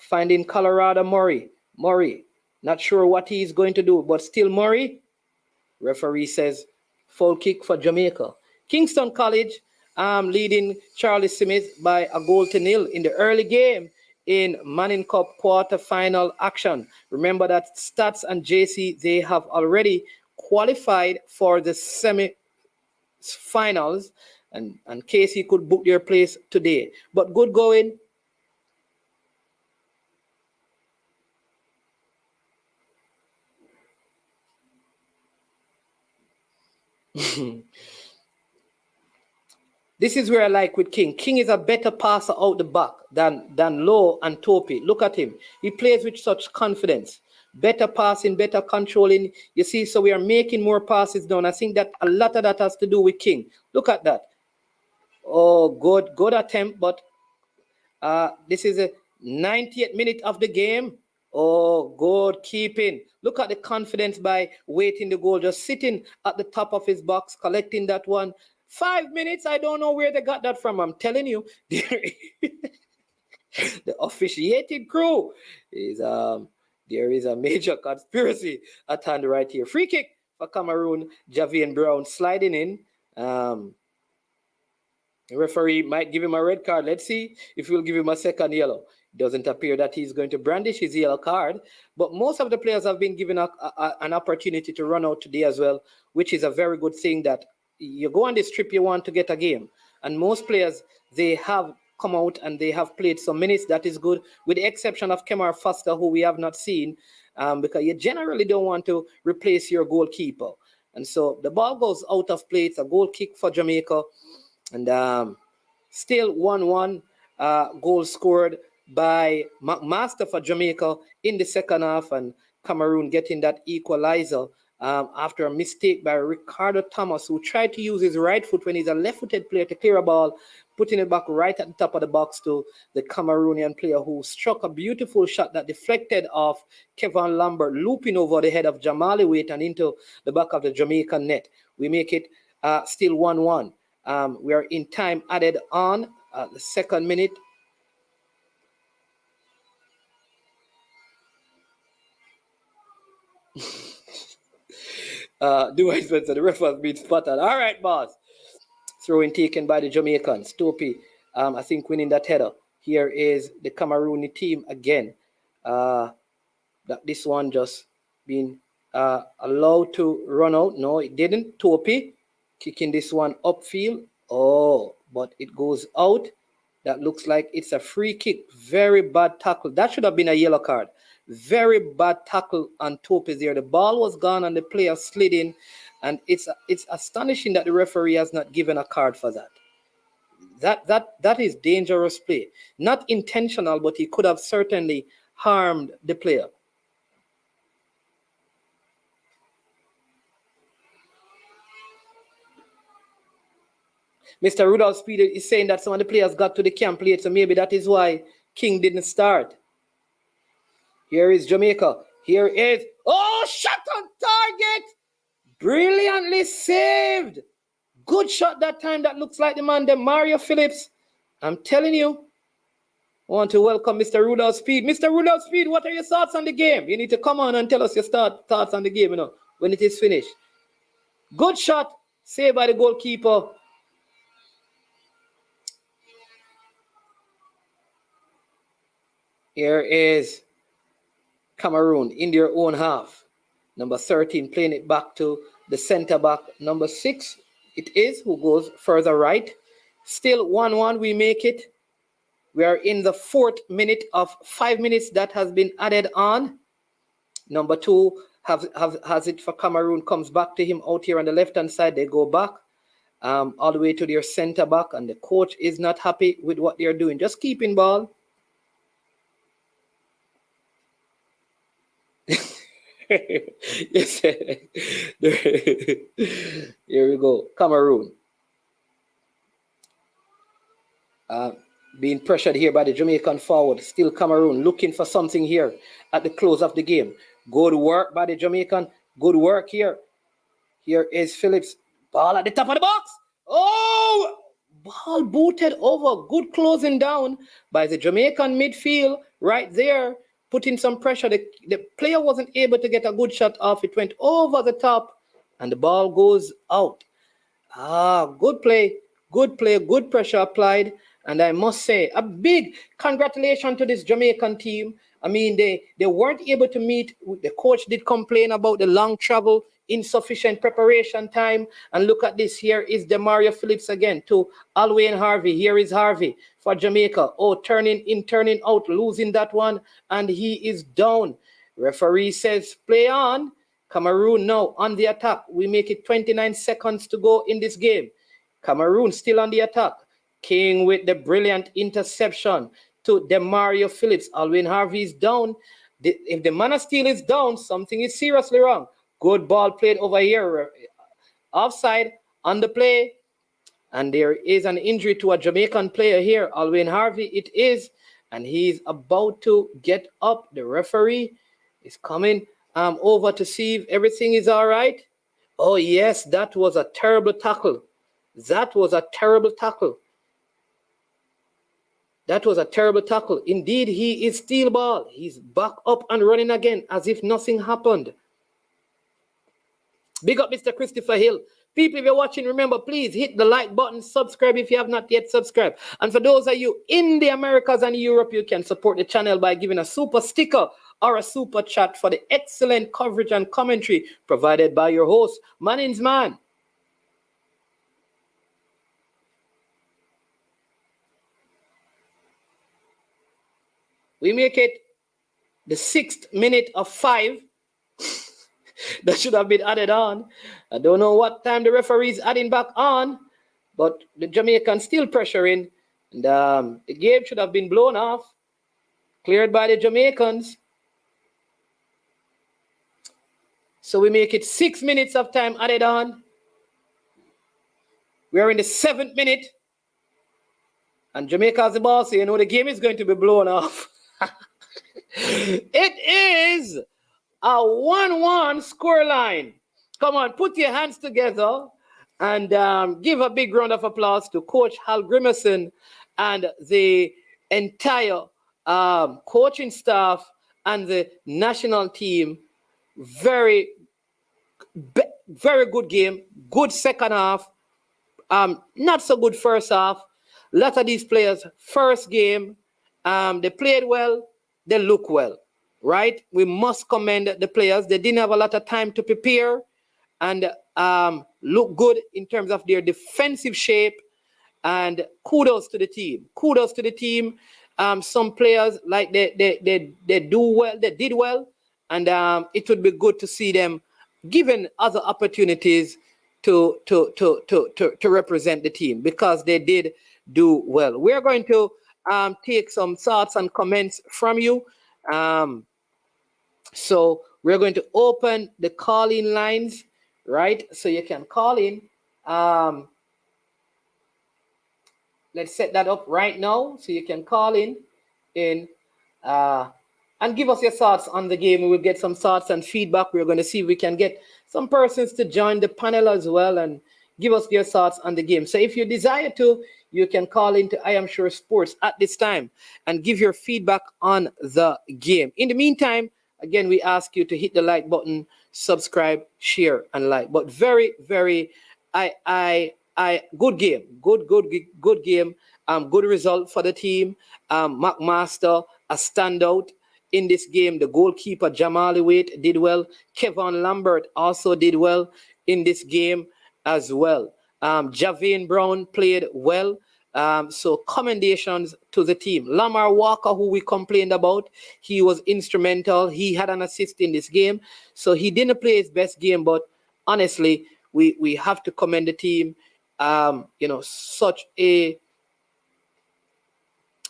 Finding Colorado Murray. Murray, not sure what he's going to do, but still Murray. Referee says foul kick for Jamaica. Kingston College leading Charlie Smith by a 0-0 in the early game in Manning Cup quarter-final action. Remember that Stats and JC, they have already qualified for the semi-finals, and KC could book their place today. But good going. This is where I like with King. King is a better passer out the back than Lowe and Topi. Look at him. He plays with such confidence. Better passing, better controlling. You see, so we are making more passes down. I think that a lot of that has to do with King. Look at that. Oh, good attempt, but this is a 90th minute of the game. Oh, good keeping. Look at the confidence by waiting the goal, just sitting at the top of his box, collecting that one. 5 minutes, I don't know where they got that from. I'm telling you, the officiating crew is there is a major conspiracy at hand right here. Free kick for Cameroon. Javian Brown sliding in. The referee might give him a red card. Let's see if we'll give him a second yellow. It doesn't appear that he's going to brandish his yellow card, but most of the players have been given an opportunity to run out today as well, which is a very good thing. That you go on this trip, you want to get a game, and most players, they have come out and they have played some minutes. That is good, with the exception of Kemar Foster, who we have not seen, because you generally don't want to replace your goalkeeper. And so the ball goes out of play. It's a goal kick for Jamaica, and still 1-1. Goal scored by McMaster for Jamaica in the second half, and Cameroon getting that equalizer after a mistake by Ricardo Thomas, who tried to use his right foot when he's a left-footed player to clear a ball, putting it back right at the top of the box to the Cameroonian player, who struck a beautiful shot that deflected off Kevin Lambert, looping over the head of Jamali Waite and into the back of the Jamaican net. We make it still 1-1. We are in time added on the second minute. Dwight Spencer, the ref has been spotted. All right, boss. Throw-in taken by the Jamaicans. Topi, I think, winning that header. Here is the Cameroon team again. That this one just been allowed to run out. No, it didn't. Topi kicking this one upfield. Oh, but it goes out. That looks like it's a free kick. Very bad tackle. That should have been a yellow card. Very bad tackle on Topi there. The ball was gone and the player slid in. And it's astonishing that the referee has not given a card for that. That is dangerous play. Not intentional, but he could have certainly harmed the player. Mr. Rudolph Speed is saying that some of the players got to the camp late, so maybe that is why King didn't start. Here is Jamaica. Here is... Oh, shot on target! Brilliantly saved. Good shot that time. That looks like the man, Mario Phillips. I'm telling you. I want to welcome Mr. Rudolph Speed. Mr. Rudolph Speed, what are your thoughts on the game? You need to come on and tell us your thoughts on the game, when it is finished. Good shot. Saved by the goalkeeper. Here is Cameroon in their own half. Number 13 playing it back to the centre back. Number 6 it is who goes further right. Still 1-1, we make it. We are in the 4th minute of 5 minutes that has been added on. Number 2 has it for Cameroon, comes back to him out here on the left-hand side. They go back all the way to their centre back, and the coach is not happy with what they're doing. Just keeping ball. Yes. Here we go. Cameroon. Being pressured here by the Jamaican forward. Still Cameroon looking for something here at the close of the game. Good work by the Jamaican. Good work here. Here is Phillips. Ball at the top of the box. Oh! Ball booted over. Good closing down by the Jamaican midfield right there. Putting some pressure. The player wasn't able to get a good shot off. It went over the top and the ball goes out. Good play. Good play. Good pressure applied. And I must say, a big congratulations to this Jamaican team. I mean, they weren't able to meet. The coach did complain about the long travel, insufficient preparation time. And look at this. Here is Mario Phillips again to Alwyn Harvey. Here is Harvey for Jamaica. Oh, turning in, turning out, losing that one. And he is down. Referee says, play on. Cameroon now on the attack. We make it 29 seconds to go in this game. Cameroon still on the attack. King with the brilliant interception to Mario Phillips. Alwyn Harvey is down. If the man of steel is down, something is seriously wrong. Good ball played over here. Offside on the play. And there is an injury to a Jamaican player here. Alwyn Harvey it is. And he's about to get up. The referee is coming over to see if everything is all right. Oh, yes, that was a terrible tackle. That was a terrible tackle. That was a terrible tackle. Indeed, he is still ball. He's back up and running again as if nothing happened. Big up Mr. Christopher Hill. People, if you're watching, remember, please hit the like button, subscribe if you have not yet subscribed. And for those of you in the Americas and Europe, you can support the channel by giving a super sticker or a super chat for the excellent coverage and commentary provided by your host, Manning's Man. We make it the 6th minute of 5. That should have been added on. I don't know what time the referee is adding back on, but the Jamaican still pressuring. And the game should have been blown off, cleared by the Jamaicans. So we make it 6 minutes of time added on. We're in the 7th minute. And Jamaica has the ball, so you know the game is going to be blown off. It is a 1-1 scoreline. Come on, put your hands together and give a big round of applause to Coach Hal Grimmerson and the entire coaching staff and the national team. Very very good game, good second half, not so good first half. A lot of these players, first game, they played well, they look well, right? We must commend the players. They didn't have a lot of time to prepare and look good in terms of their defensive shape. And kudos to the team. Kudos to the team. Some players like they do well, they did well, and it would be good to see them given other opportunities to represent the team because they did do well. We're going to take some thoughts and comments from you. So we're going to open the call-in lines, right? So you can call in. Let's set that up right now so you can call in and give us your thoughts on the game. We will get some thoughts and feedback. We're going to see if we can get some persons to join the panel as well and give us their thoughts on the game. So if you desire to, you can call into I Am Sure Sports at this time and give your feedback on the game. In the meantime, again, we ask you to hit the like button, subscribe, share, and like. But very, very, good game, good game. Good result for the team. McMaster, a standout in this game. The goalkeeper Jamali Wait did well. Kevin Lambert also did well in this game as well. Javane Brown played well. So commendations to the team. Lamar Walker, who we complained about, he was instrumental. He had an assist in this game. So he didn't play his best game, but honestly, we have to commend the team. Such a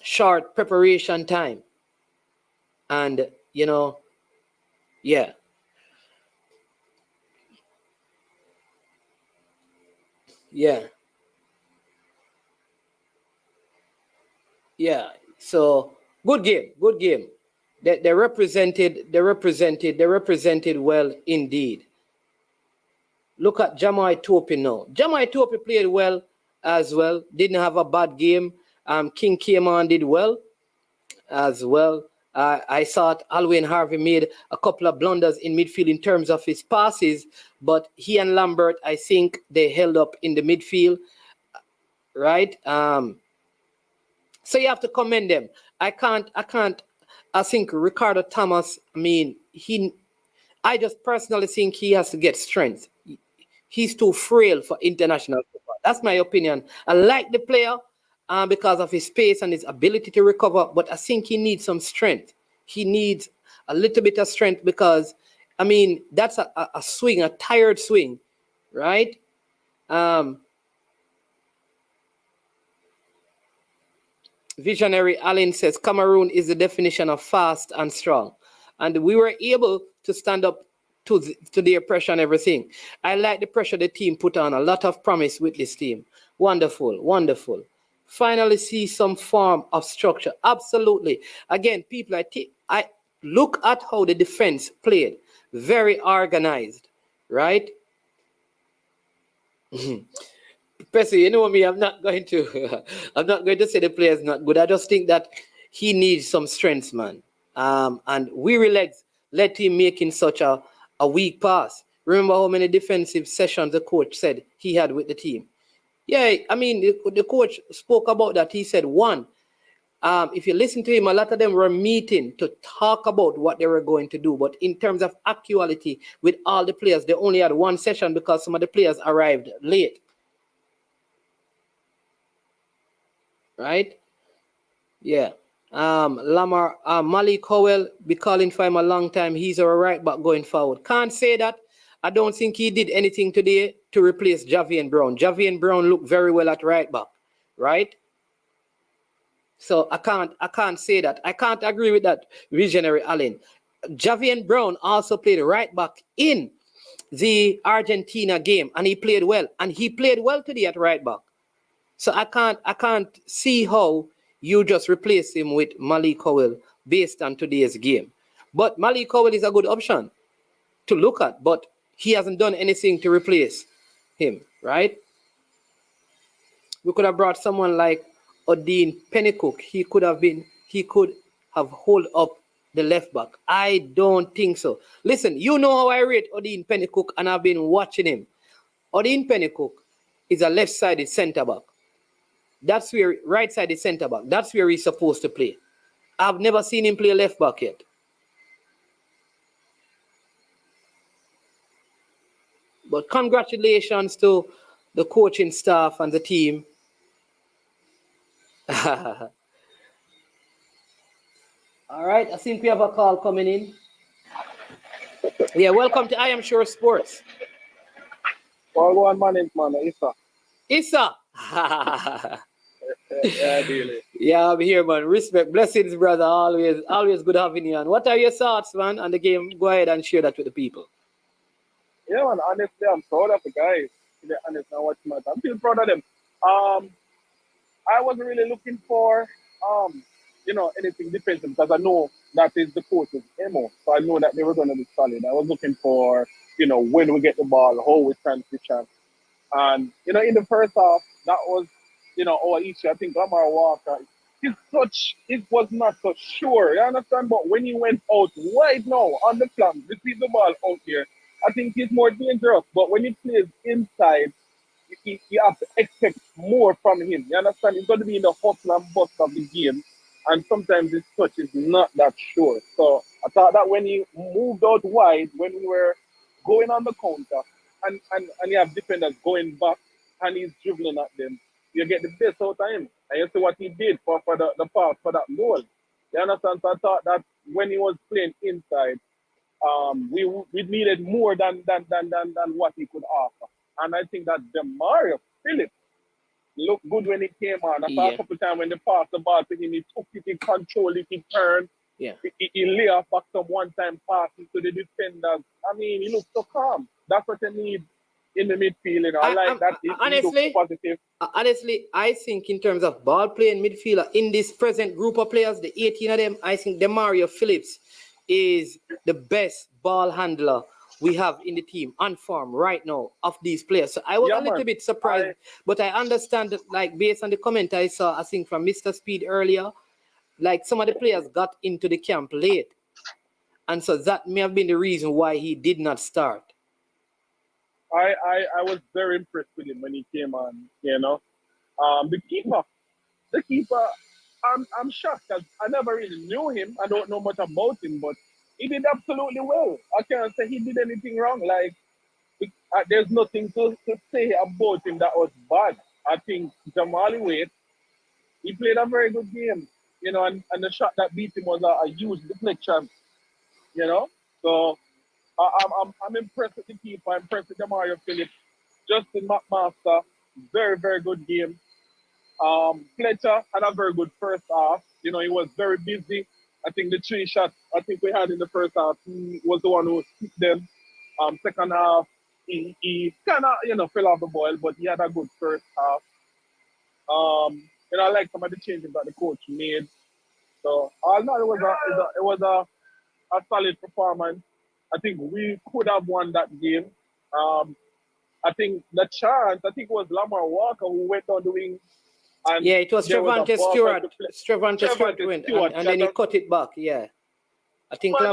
short preparation time. And, yeah. So good game. They represented well indeed. Look at Jamai Topi now. Jamai Topi played well as well. Didn't have a bad game. King Cayman did well as well. I thought Alwyn Harvey made a couple of blunders in midfield in terms of his passes, but he and Lambert, I think they held up in the midfield, right? So you have to commend them. I think Ricardo Thomas, I just personally think he has to get strength. He's too frail for international football. That's my opinion. I like the player because of his pace and his ability to recover, but I think he needs some strength. He needs a little bit of strength because, that's a swing, a tired swing, right? Visionary Allen says Cameroon is the definition of fast and strong. And we were able to stand up to their pressure and everything. I like the pressure the team put on. A lot of promise with this team. Wonderful. Finally see some form of structure. Absolutely. Again, people, I look at how the defense played. Very organized, right? Percy, you know me, I'm not going to say the player is not good. I just think that he needs some strength, man. And we let him making such a weak pass. Remember how many defensive sessions the coach said he had with the team? Yeah, the coach spoke about that. He said, one, if you listen to him, a lot of them were meeting to talk about what they were going to do. But in terms of actuality, with all the players, they only had one session because some of the players arrived late. Right? Yeah. Lamar Malik Howell be calling for him a long time. He's all right, but going forward. Can't say that. I don't think he did anything today to replace Javane Brown. Javane Brown looked very well at right back, right? So I can't say that. I can't agree with that, Visionary Allen. Javane Brown also played right back in the Argentina game, and he played well. And he played well today at right back. So I can't see how you just replace him with Malik Howell based on today's game. But Malik Howell is a good option to look at, but he hasn't done anything to replace him, right? We could have brought someone like Odin Pennycook. He could have held up the left back. I don't think so. Listen, you know how I rate Odin Pennycook, and I've been watching him. Odin Pennycook is a left-sided centre back. That's where right-sided centre back. That's where he's supposed to play. I've never seen him play left back yet. But congratulations to the coaching staff and the team. All right, I think we have a call coming in. Yeah, welcome to I Am Sure Sports. Well, one man is man, Issa. Issa. Yeah, really. Yeah, I'm here, man. Respect, blessings, brother. Always good having you on. What are your thoughts, man, on the game? Go ahead and share that with the people. Yeah, man, honestly, I'm proud of the guys. To be honest, now what's matter. I'm still proud of them. I wasn't really looking for, anything defensive because I know that is the coach's MO. So I know that they were going to be solid. I was looking for, when we get the ball, how we transition. And, in the first half, that was, our issue. I think Lamar Walker, it was not so sure, you understand? But when he went out wide now on the flank, receive the ball out here, I think he's more dangerous. But when he plays inside, you have to expect more from him. You understand? He's going to be in the hustle and bustle of the game. And sometimes his touch is not that sure. So I thought that when he moved out wide, when we were going on the counter, and you have defenders going back and he's dribbling at them, you get the best out of him. And you see what he did for the pass for that goal. You understand? So I thought that when he was playing inside, we needed more than what he could offer. And I think that Demario Phillips looked good when he came on. I saw a couple of times when they passed the ball to him, he took it, he controlled it, he turned. Yeah. He lay off back some one-time passes to the defenders. I mean, he looked so calm. That's what you need in the midfield. I like that. Honestly, positive. Honestly, I think in terms of ball playing midfielder, in this present group of players, the 18 of them, I think Demario Phillips is the best ball handler we have in the team on form right now of these players. So I was a little bit surprised, but I understand that, like, based on the comment I saw, I think from Mr. Speed earlier, like some of the players got into the camp late. And so that may have been the reason why he did not start. I was very impressed with him when he came on, The keeper, I'm shocked because I never really knew him. I don't know much about him, but he did absolutely well. I can't say he did anything wrong. Like, there's nothing to say about him that was bad. I think Jamali Wade, he played a very good game, and the shot that beat him was a huge deflection, So I'm impressed with the keeper. I'm impressed with Demario Phillips. Justin McMaster, very, very good game. Fletcher had a very good first half. He was very busy. I think the 3 shots I think we had in the first half, he was the one who hit them. Second half, he kind of fell off the boil, but he had a good first half. I like some of the changes that the coach made. So all in all, it was a solid performance. I think we could have won that game. I think the chance, it was Lamar Walker who went on the wing. And yeah, it was Trevante Stewart. Trevante Stewart went, and then he cut it back. Yeah, I think. I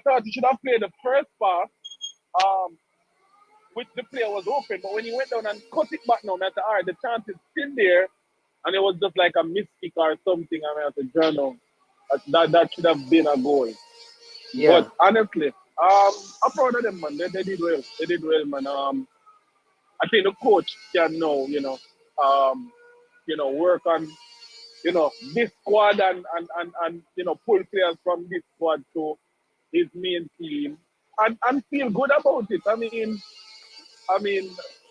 thought he should have played the first pass, which the player was open. But when he went down and cut it back now, I thought, all right, the chance is still there, and it was just like a mistake or something. I have to journal. That should have been a goal. Yeah. But honestly, I'm proud of them, man. They did well. They did well, man. I think the coach can now, work on, this squad and pull players from this squad to his main team and feel good about it. I mean,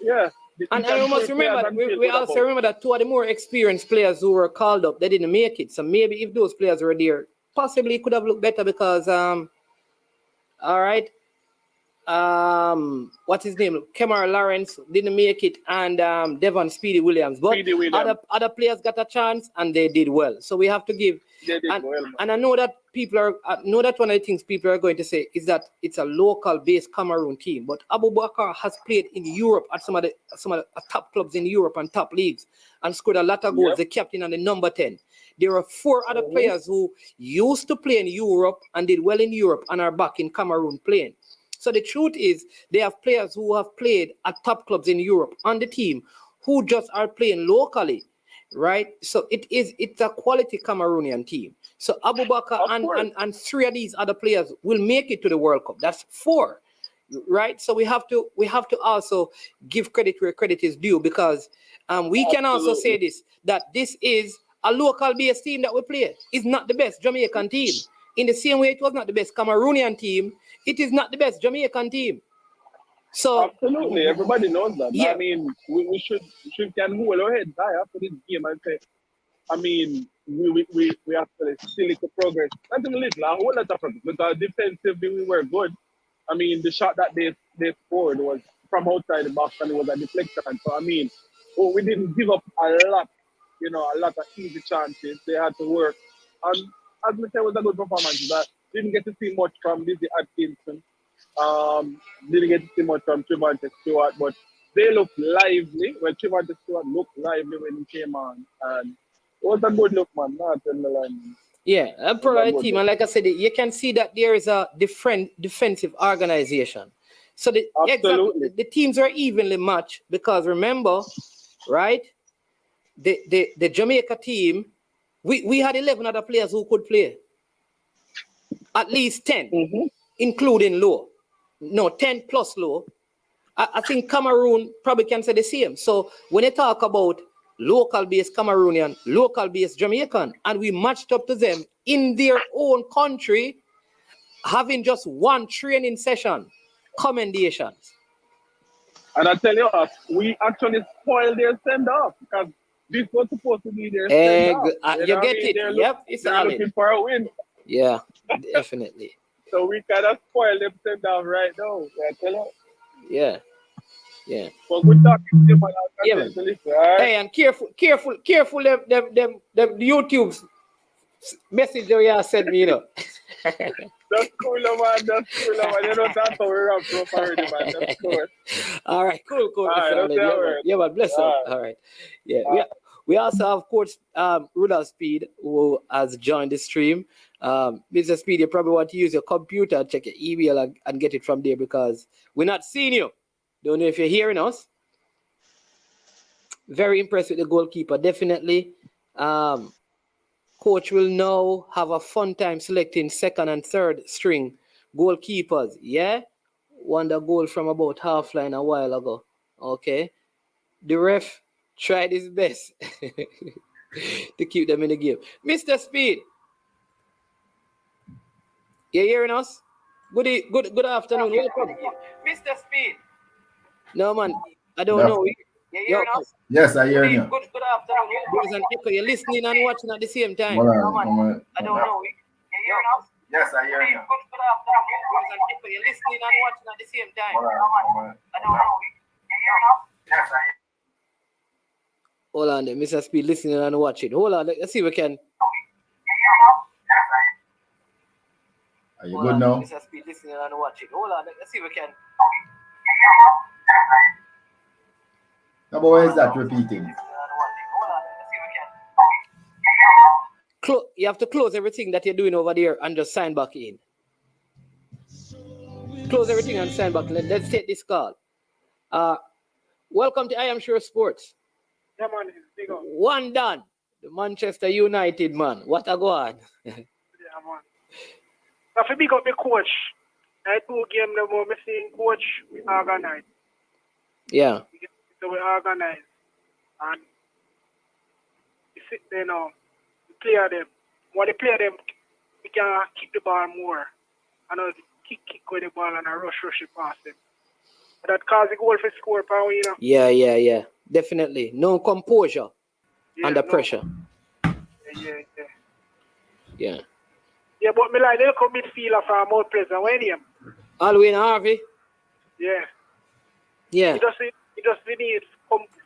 yeah. And we must remember, we also remember that 2 of the more experienced players who were called up, they didn't make it. So maybe if those players were there, possibly it could have looked better because, all right, what's his name? Kemar Lawrence didn't make it, and Devon Speedy Williams. But Speedy Williams. other players got a chance and they did well. So we have to give. They did well, man. And I know that I know that one of the things people are going to say is that it's a local-based Cameroon team. But Abu Bakr has played in Europe at some of the top clubs in Europe and top leagues and scored a lot of goals. The captain and the number 10. There are 4 other players who used to play in Europe and did well in Europe and are back in Cameroon playing. So the truth is, they have players who have played at top clubs in Europe on the team who just are playing locally, right? So it's a quality Cameroonian team. So Abu Bakr and 3 of these other players will make it to the World Cup. That's 4, right? So we have to also give credit where credit is due, because we can also say that this is a local-based team that we play. It's not the best Jamaican team. In the same way, it was not the best Cameroonian team. It is not the best Jamaican team. So absolutely, everybody knows that. Yeah. I mean, we should can hold our heads high after this game and say, I mean, we actually still need to progress. Not even little, a whole lot of progress. Because defensively we were good. I mean, the shot that they scored was from outside the box and it was a deflection. So I mean, we didn't give up a lot of easy chances. They had to work. And as we said, it was a good performance. But didn't get to see much from Lizzie Atkinson. Didn't get to see much from Trevante Stewart, but they looked lively. Well, Trevante Stewart looked lively when he came on. And it was a good look, man. Not in the line. Yeah, a pro team. And like I said, you can see that there is a different defensive organization. So the teams are evenly matched because remember, right? The Jamaica team, we had 11 other players who could play. At least 10, including Low. No, 10 plus Low. I think Cameroon probably can say the same. So when you talk about local-based Cameroonian, local-based Jamaican, and we matched up to them in their own country, having just 1 training session, commendations. And I tell you what, we actually spoiled their send-off because this was supposed to be their send-off. You get it. They're looking for a win. Yeah, definitely. So we kind of spoil them send-off right now. I tell you. Yeah. But good talking to you, man. Right? Hey, and careful them YouTube's message that you sent me, That's cool, man. You don't have to worry about already, man. That's cool. All right, cool. All right, yeah, man, bless up. All right. Yeah. We also have Coach Rudolph Speed, who has joined the stream. Mr. Speed, you probably want to use your computer, check your email, and get it from there because we're not seeing you. Don't know if you're hearing us. Very impressed with the goalkeeper, definitely. Coach will now have a fun time selecting 2nd and 3rd string goalkeepers. Yeah? Won the goal from about half line a while ago. Okay. The ref tried his best to keep them in the game. Mr. Speed. You hearing us? Good afternoon. Welcome. Mr. Speed. No, man. I don't know. You hearing us? Yes, I hear you. Good afternoon. There's an echo. You're listening and watching at the same time. No, man. I don't know. You hearing us? Yes, I hear you. Good afternoon. There's an echo. You're listening and watching at the same time. I don't know. You hearing us? Yes, I hear you. Hold on there. Mr. Speed listening and watching. Hold on. Let's see if we can. Are you good now? Mr. Speed listening and watching. Hold on. Let's see if we can. Now, but where is that repeating? You have to close everything that you're doing over there and just sign back in. Close everything and sign back. Let's take this call. Welcome to I Am Sure Sports. Yeah, man. Big up. One done. The Manchester United, man. What a go on. Yeah, man. So if you big up the coach, I 2 games the more missing coach, we organize. Yeah. So we organize. And we sit there now. We clear them. When they clear them, we can kick the ball more. And kick with the ball and rush it past them. But that causes the goal for score power, you know. Yeah. Definitely. No composure under pressure. Yeah, but me like they come midfielder from Mount Pleasant. When him? Alwyn Harvey. Yeah. Yeah. He just need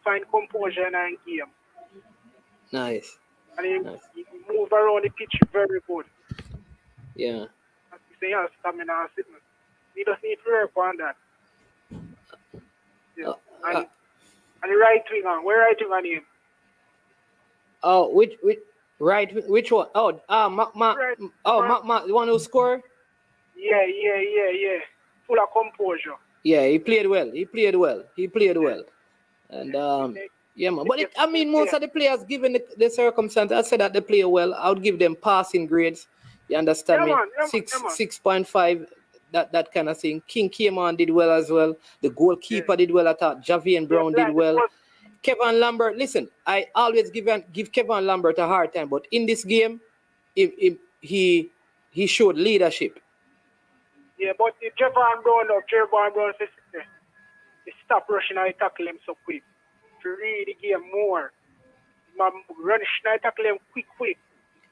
find composure in a game. Nice. And he Nice. move around the pitch very good. Yeah. As you say, he has stamina and fitness. He just need to work on that. Yeah. And the right winger, where right winger name? Oh, which which one? Oh, the one who scored? Yeah. Full of composure. Yeah, he played well. And yeah, man. But most of the players, given the circumstance, I said that they play well. I would give them passing grades. You understand me? 6.5. That kind of thing. King came on, did well as well. The goalkeeper did well. I thought Javian Brown did well. Kevin Lambert, listen, I always give Kevin Lambert a hard time, but in this game, he showed leadership. Yeah, but if Javon Brown says, stop rushing and tackle him so quick. To read the game more. Run and tackle him quick.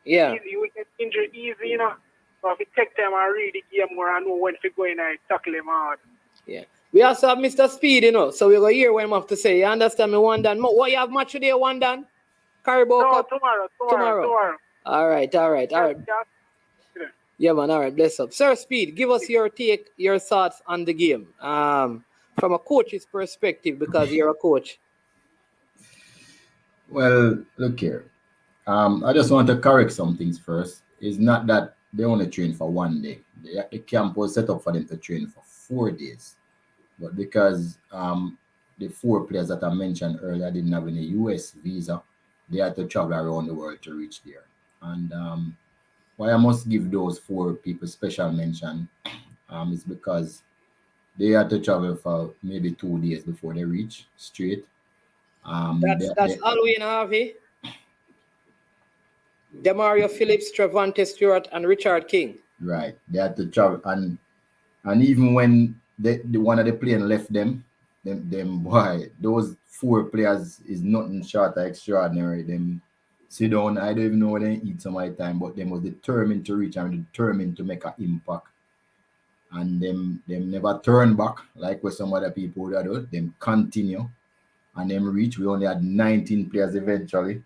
Yeah. Easy, we get injured easy, you know. But if we take time and read the game more and know when to go in and tackle him hard. Yeah. We also have Mr. Speed, you know, so we're going to hear what I have to say. You understand me, one Dan? What you have match today, one Dan? Carabao Cup? Tomorrow. All right. Yeah, man, all right, bless up. Sir Speed, give us your thoughts on the game from a coach's perspective, because you're a coach. Well, look here. I just want to correct some things first. It's not that they only train for 1 day. The camp was set up for them to train for 4 days. But because the 4 players that I mentioned earlier didn't have any US visa, they had to travel around the world to reach there. And why I must give those 4 people special mention is because they had to travel for maybe 2 days before they reach straight. That's Alwyn Harvey, Demario Phillips, Trevante Stewart, and Richard King. Right. They had to travel, and even when the one of the plane left them boy, those 4 players is nothing short of extraordinary. Them sit down, I don't even know when they eat some of the time, but them was determined to reach and determined to make an impact. And them never turn back like what some other people would do. Them continue and them reach. We only had 19 players eventually.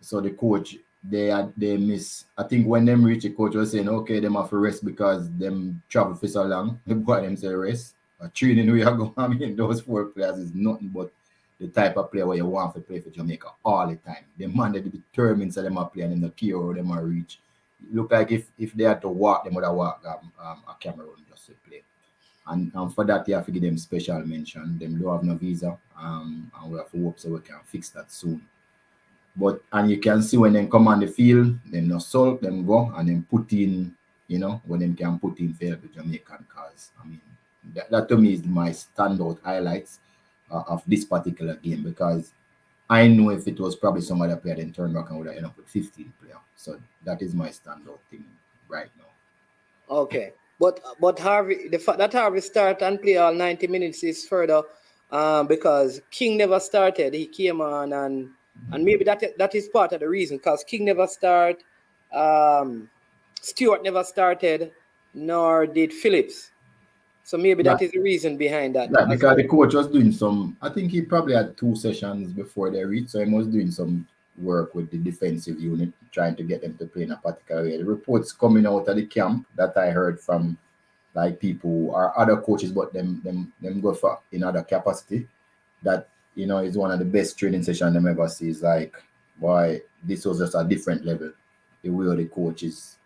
So the coach, they miss. I think when them reach, the coach was saying, okay, them have to rest because them travel for so long. The boy them say rest. A training we are going. I mean, those 4 players is nothing but the type of player where you want to play for Jamaica all the time. The man that determined so them are playing in the key or them are reach. Look like if they had to walk, they would have walked a Cameroon just to play. And for that, you have to give them special mention. Them don't have no visa, and we have to hope so we can fix that soon. And you can see when they come on the field, them no sulk, them go and then put in, when them can put in for the Jamaican cause. I mean, that to me is my standout highlights of this particular game, because I know if it was probably some other player, then turn back and would have ended up with 15 players. So that is my standout thing right now. Okay. But Harvey, the fact that Harvey start and play all 90 minutes is further because King never started. He came on and maybe that is part of the reason, because King never started, Stewart never started, nor did Phillips. So maybe that is the reason behind that. Right, because the coach was doing I think he probably had 2 sessions before they reached, so he was doing some work with the defensive unit, trying to get them to play in a particular way. The reports coming out of the camp that I heard from like people who are other coaches, but them go for in other capacity, that is one of the best training sessions them ever see. Is like, boy, this was just a different level. The way the coaches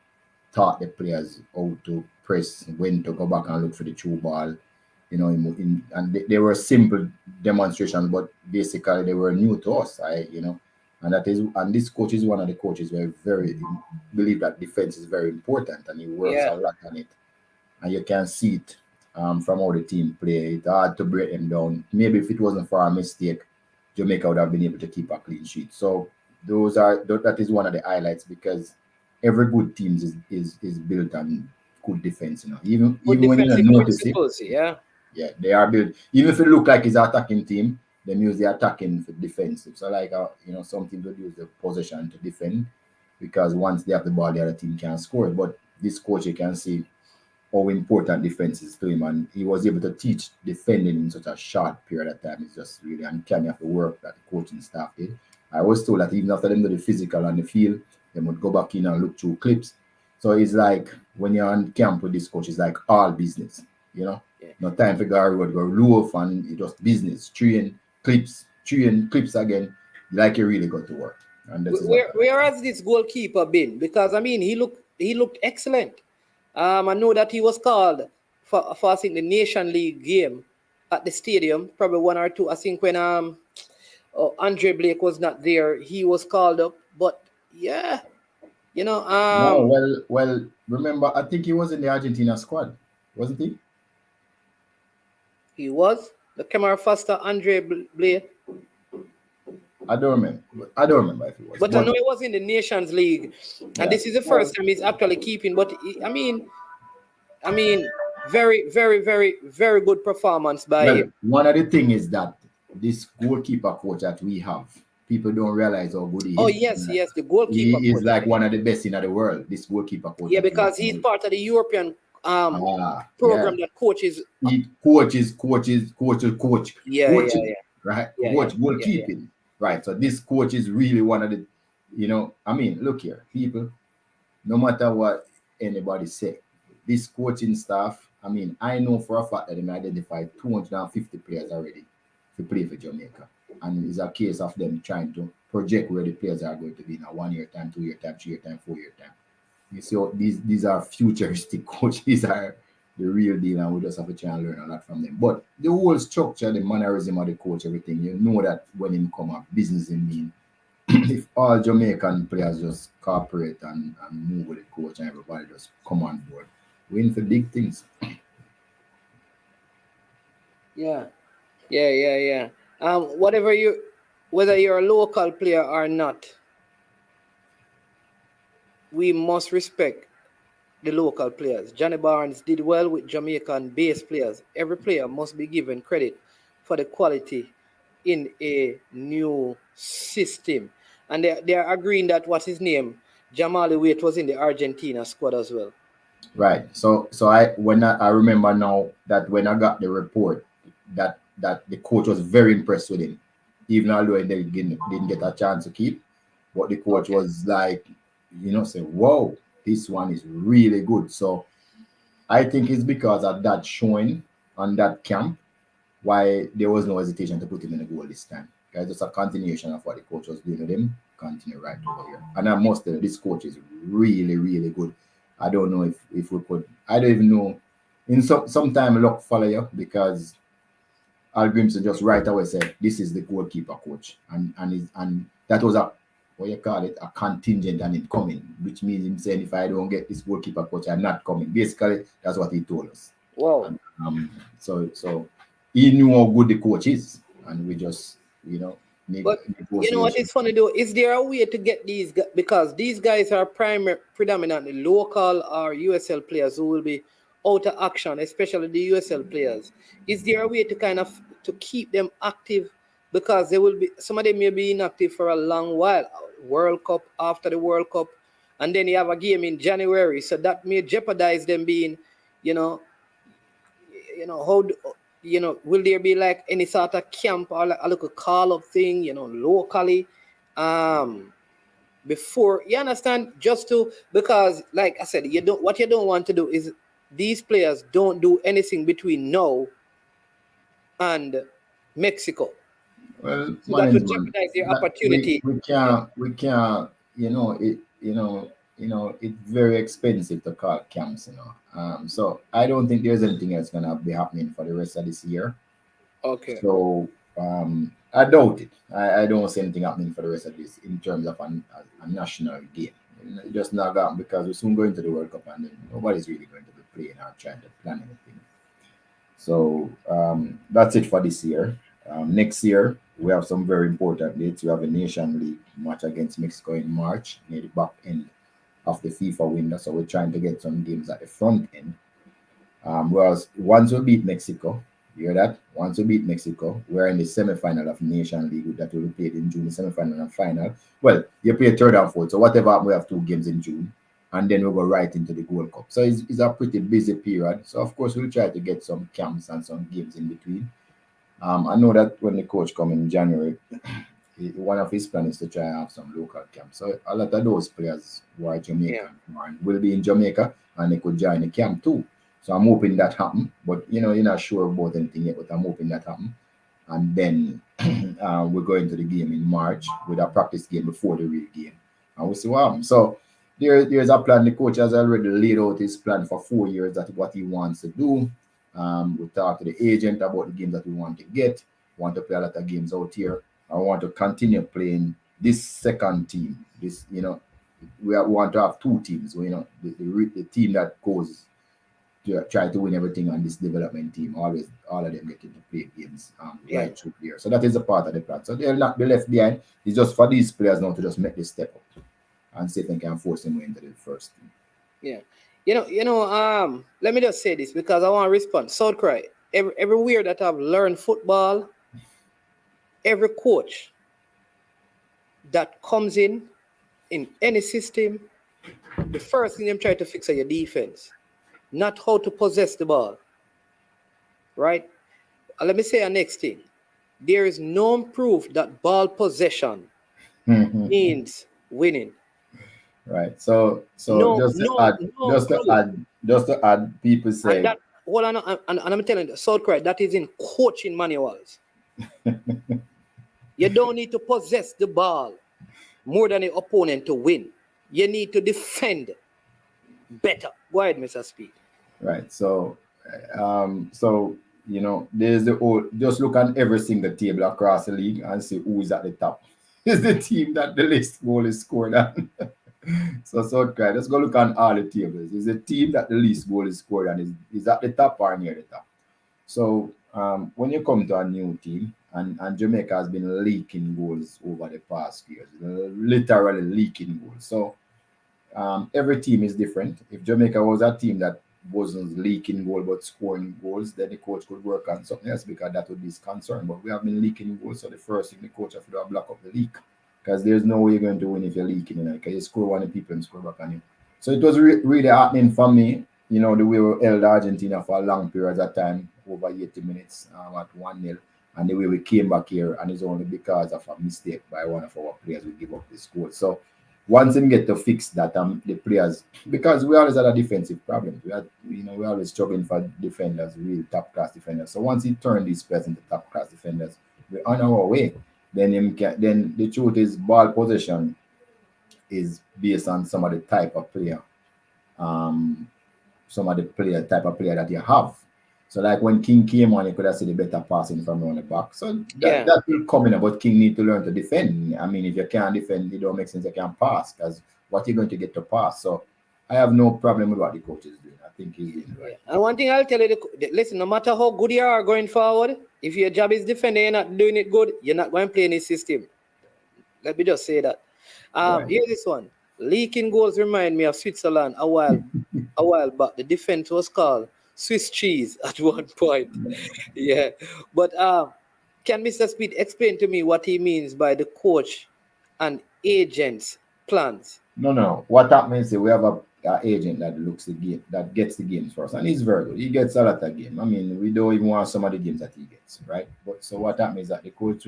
taught the players how to press, when to go back and look for the true ball, and they were simple demonstrations, but basically they were new to us. And this coach is one of the coaches who very believe that defense is very important, and he works a lot on it. And you can see it from how the team play. It's hard to break them down. Maybe if it wasn't for a mistake, Jamaica would have been able to keep a clean sheet. So that is one of the highlights, because every good team is built on good defense. Even when you don't notice it, they are built. Even if it look like it's an attacking team, they use the attacking for defensive. So like some teams would use the possession to defend, because once they have the ball, the other team can score. But this coach, you can see how important defense is to him, and he was able to teach defending in such a short period of time. It's just really uncanny of the work that the coaching staff did. I was told that even after them do the physical on the field, they would go back in and look through clips. So it's like when you're on camp with this coach, it's like all business, you know. Yeah. No time for Gary would go low and it just business, train clips again, like you really got to work. And this is Where has this goalkeeper been? Because I mean, he looked excellent. I know that he was called for I think the Nation League game at the stadium, probably one or two. I think when Andre Blake was not there, he was called up. But yeah, you know, no, well, remember, I think he was in the Argentina squad, wasn't he? he was the Cameroon faster Andre Blake. I don't remember if he was. But I know he was in the Nations League, and this is the first time he's actually keeping. But I mean, very, very, very, very good performance by him. One of the things is that this goalkeeper coach that we have, people don't realize how good he is. Oh yes, the goalkeeper. He is like one of the best in the world. This goalkeeper coach. Yeah, because he's part of the European program that coaches. He coaches. Yeah. Right. Coach goalkeeping. Yeah. Right. So this coach is really one of the, I mean, look here, people, no matter what anybody say, this coaching staff, I mean, I know for a fact that they identified 250 players already to play for Jamaica. And it's a case of them trying to project where the players are going to be in a 1 year time, 2 year time, 3 year time, 4 year time. You see, these are futuristic coaches. These are the real deal, and we just have to try and learn a lot from them. But the whole structure, the mannerism of the coach, everything, you know that when him come up, business in mean. If all Jamaican players just cooperate and move with the coach and everybody just come on board, we in for big things. Yeah. Whether you're a local player or not, we must respect the local players. Johnny Barnes did well with Jamaican base players. Every player must be given credit for the quality in a new system. And they are agreeing that what's his name, Jamali Waite, was in the Argentina squad as well. Right. So I remember now that when I got the report that the coach was very impressed with him, even although they didn't get a chance to keep, but the coach was like, say, whoa, this one is really good. So I think it's because of that showing on that camp why there was no hesitation to put him in the goal this time. It's just a continuation of what the coach was doing with him. Continue right over here. And I must tell you, this coach is really, really good. I don't know if we could. I don't even know. In sometime luck follow you, because Al Grimson just right away said this is the goalkeeper coach, and that was a contingent and it coming, which means him saying if I don't get this goalkeeper coach, I'm not coming. Basically, that's what he told us. Wow. And, so he knew how good the coach is, and we just But you know what is funny though? Is there a way to get these, because these guys are predominantly local or USL players who will be out of action, especially the USL players? Is there a way to kind of to keep them active, because they will be, some of them may be inactive for a long while, World Cup, after the World Cup, and then you have a game in January, so that may jeopardize them being, will there be like any sort of camp or like a little call-up thing, locally, before, you understand, just to, because like I said, what you don't want to do is these players don't do anything between now and Mexico. Well, so that would jeopardize their opportunity. We can't, it's very expensive to call camps, so I don't think there's anything else gonna be happening for the rest of this year. Okay. So I doubt it. I don't see anything happening for the rest of this in terms of a national game. It just not going, because we're soon going to the World Cup and then nobody's really going to be playing or trying to plan anything. So that's it for this year. Next year, we have some very important dates. We have a Nation League match against Mexico in March, near the back end of the FIFA window. So we're trying to get some games at the front end. Whereas once we beat Mexico, you hear that? Once we beat Mexico, we're in the semi-final of Nation League that will be played in June, the semi-final and final. Well, you play third and fourth. So whatever, we have 2 games in June. and then we'll go right into the Gold Cup. So it's a pretty busy period. So of course we'll try to get some camps and some games in between. I know that when the coach come in January, one of his plans is to try and have some local camps. So a lot of those players who are Jamaican will be in Jamaica and they could join the camp too. So I'm hoping that happen. But you're not sure about anything yet, but I'm hoping that happen. And then we're going to the game in March with a practice game before the real game. And we'll see what happens. So there's a plan. The coach has already laid out his plan for 4 years, that what he wants to do. We talk to the agent about the games that we want to get. We want to play a lot of games out here. I want to continue playing this second team. We want to have 2 teams. The team that goes to try to win everything on this development team. Always, all of them getting to play games right through there. So that is a part of the plan. So they'll not be left behind. It's just for these players now to just make this step up and see if they can force them into the first team. Yeah. Let me just say this because I want to respond. South Cry, everywhere that I've learned football, every coach that comes in any system, the first thing them try to fix is your defense, not how to possess the ball. Right? Let me say a next thing. There is no proof that ball possession means winning. Right. So just to add, people say. And I'm telling you, South Korea, that is in coaching manuals. You don't need to possess the ball more than the opponent to win. You need to defend better. Go ahead, Mr. Speed. Right. So there's the old. Just look on every single table across the league and see who is at the top. Is the team that the least goal is scored on. So South Korea, let's go look on all the tables. Is the team that the least goal is scored and is at the top or near the top. So when you come to a new team, and Jamaica has been leaking goals over the past years, literally leaking goals. So every team is different. If Jamaica was a team that wasn't leaking goals but scoring goals, then the coach could work on something else because that would be his concern. But we have been leaking goals, so the first thing the coach has to do is block up the leak. Because there's no way you're going to win if you're leaking, because you score one of the people and score back on you. So it was really happening for me, the way we held Argentina for a long period of time, over 80 minutes at 1-0, and the way we came back here, and it's only because of a mistake by one of our players we give up the score. So once we get to fix that, the players, because we always had a defensive problem. We always struggling for defenders, real top-class defenders. So once he turned these players into top-class defenders, we're on our way. Then the truth is ball possession is based on some of the type of player, type of player that you have. So like when King came on, you could have seen the better passing from around the back. So that will come in, but King need to learn to defend. I mean, if you can't defend, it don't make sense you can't pass, because what you're going to get to pass. So I have no problem with what the coach is doing. I think he's doing right. And one thing I'll tell you, listen, no matter how good you are going forward, if your job is defending, you're not doing it good, you're not going to play in this system. Let me just say that. Here's this one. Leaking goals remind me of Switzerland a while back. The defense was called Swiss cheese at one point. Yeah. But can Mr. Speed explain to me what he means by the coach and agent's plans? No. What that means is we have an agent that looks the game, that gets the games for us, and he's very good. He gets a lot of games. I mean, we don't even want some of the games that he gets, right? But so what that means is that the coach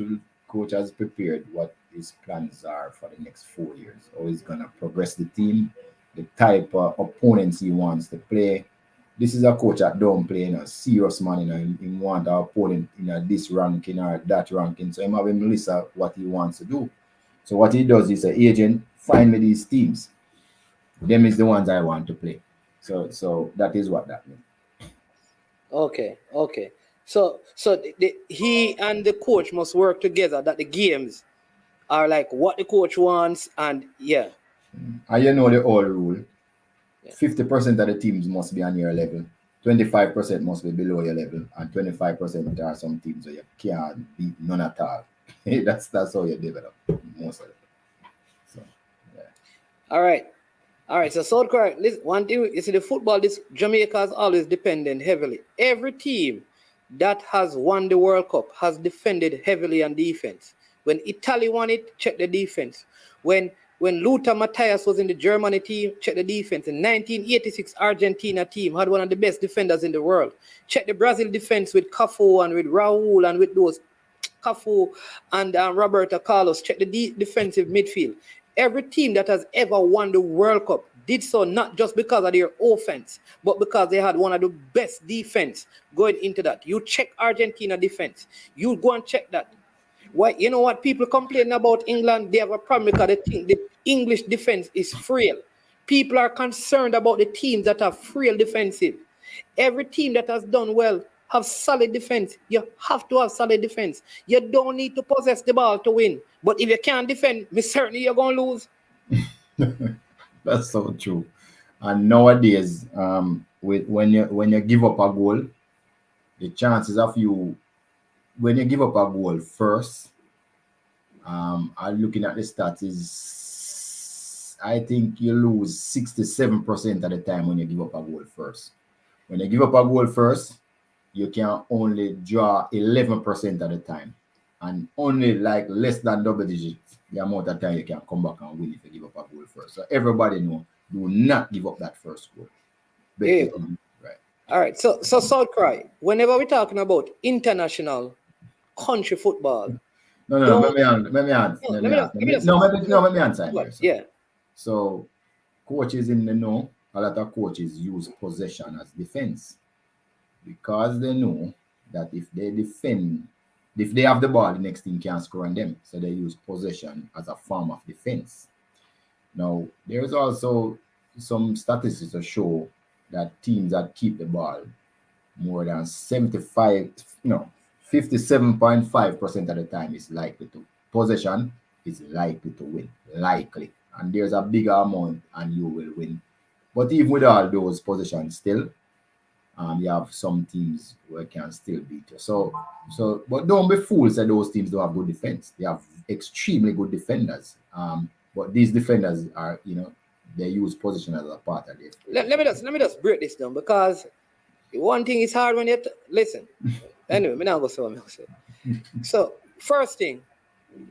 has prepared what his plans are for the next 4 years. How he's gonna progress the team, the type of opponents he wants to play. This is a coach that don't play in a serious man. He want our opponent in this ranking or that ranking. So he have him list of what he wants to do. So what he does is an agent, find me these teams. Them is the ones I want to play. So that is what that means. Okay. So he and the coach must work together, that the games are like what the coach wants, and And the old rule. 50% of the teams must be on your level, 25% must be below your level, and 25% there are some teams where you can't beat none at all. that's how you develop most of it. So All right. So South Korea, listen, one thing you see, the football, this Jamaica has always depended heavily. Every team that has won the World Cup has defended heavily on defense. When Italy won it, check the defense. When When Lothar Matthäus was in the Germany team, check the defense. The 1986 Argentina team had one of the best defenders in the world. Check the Brazil defense with Cafu and with Raul and with those Cafu and Roberto Carlos. Check the defensive midfield. Every team that has ever won the World Cup did so not just because of their offense, but because they had one of the best defense going into that. You check Argentina defense. You go and check that. Why? You know what? People complain about England. They have a problem because they think the English defense is frail. People are concerned about the teams that have frail defensive. Every team that has done well have solid defense. You have to have solid defense. You don't need to possess the ball to win. But if you can't defend, certainly you're going to lose. That's so true. And nowadays, when you give up a goal, the chances of you, when you give up a goal first, I'm looking at the stats, is I think you lose 67% of the time when you give up a goal first. When you give up a goal first, you can only draw 11% of the time, and only like less than double digits the amount of time you can come back and win if you give up a goal first. So everybody know, do not give up that first goal. Yeah. Right. All right. So South Cry, whenever we're talking about international country football. No, let me answer. Yeah. So coaches in the know, a lot of coaches use possession as defense, because they know that if they defend, if they have the ball, the next team can't score on them. So they use possession as a form of defense. Now, there's also some statistics to show that teams that keep the ball more than 57.5% of the time is likely to. Possession is likely to win. Likely. And there's a bigger amount and you will win. But even with all those possessions still, you have some teams where can still beat you. So, but don't be fooled that those teams don't have good defense. They have extremely good defenders. But these defenders are, they use position as a part of it. Let me just break this down, because one thing is hard when you listen. Anyway, me now go say what I'm say. So first thing,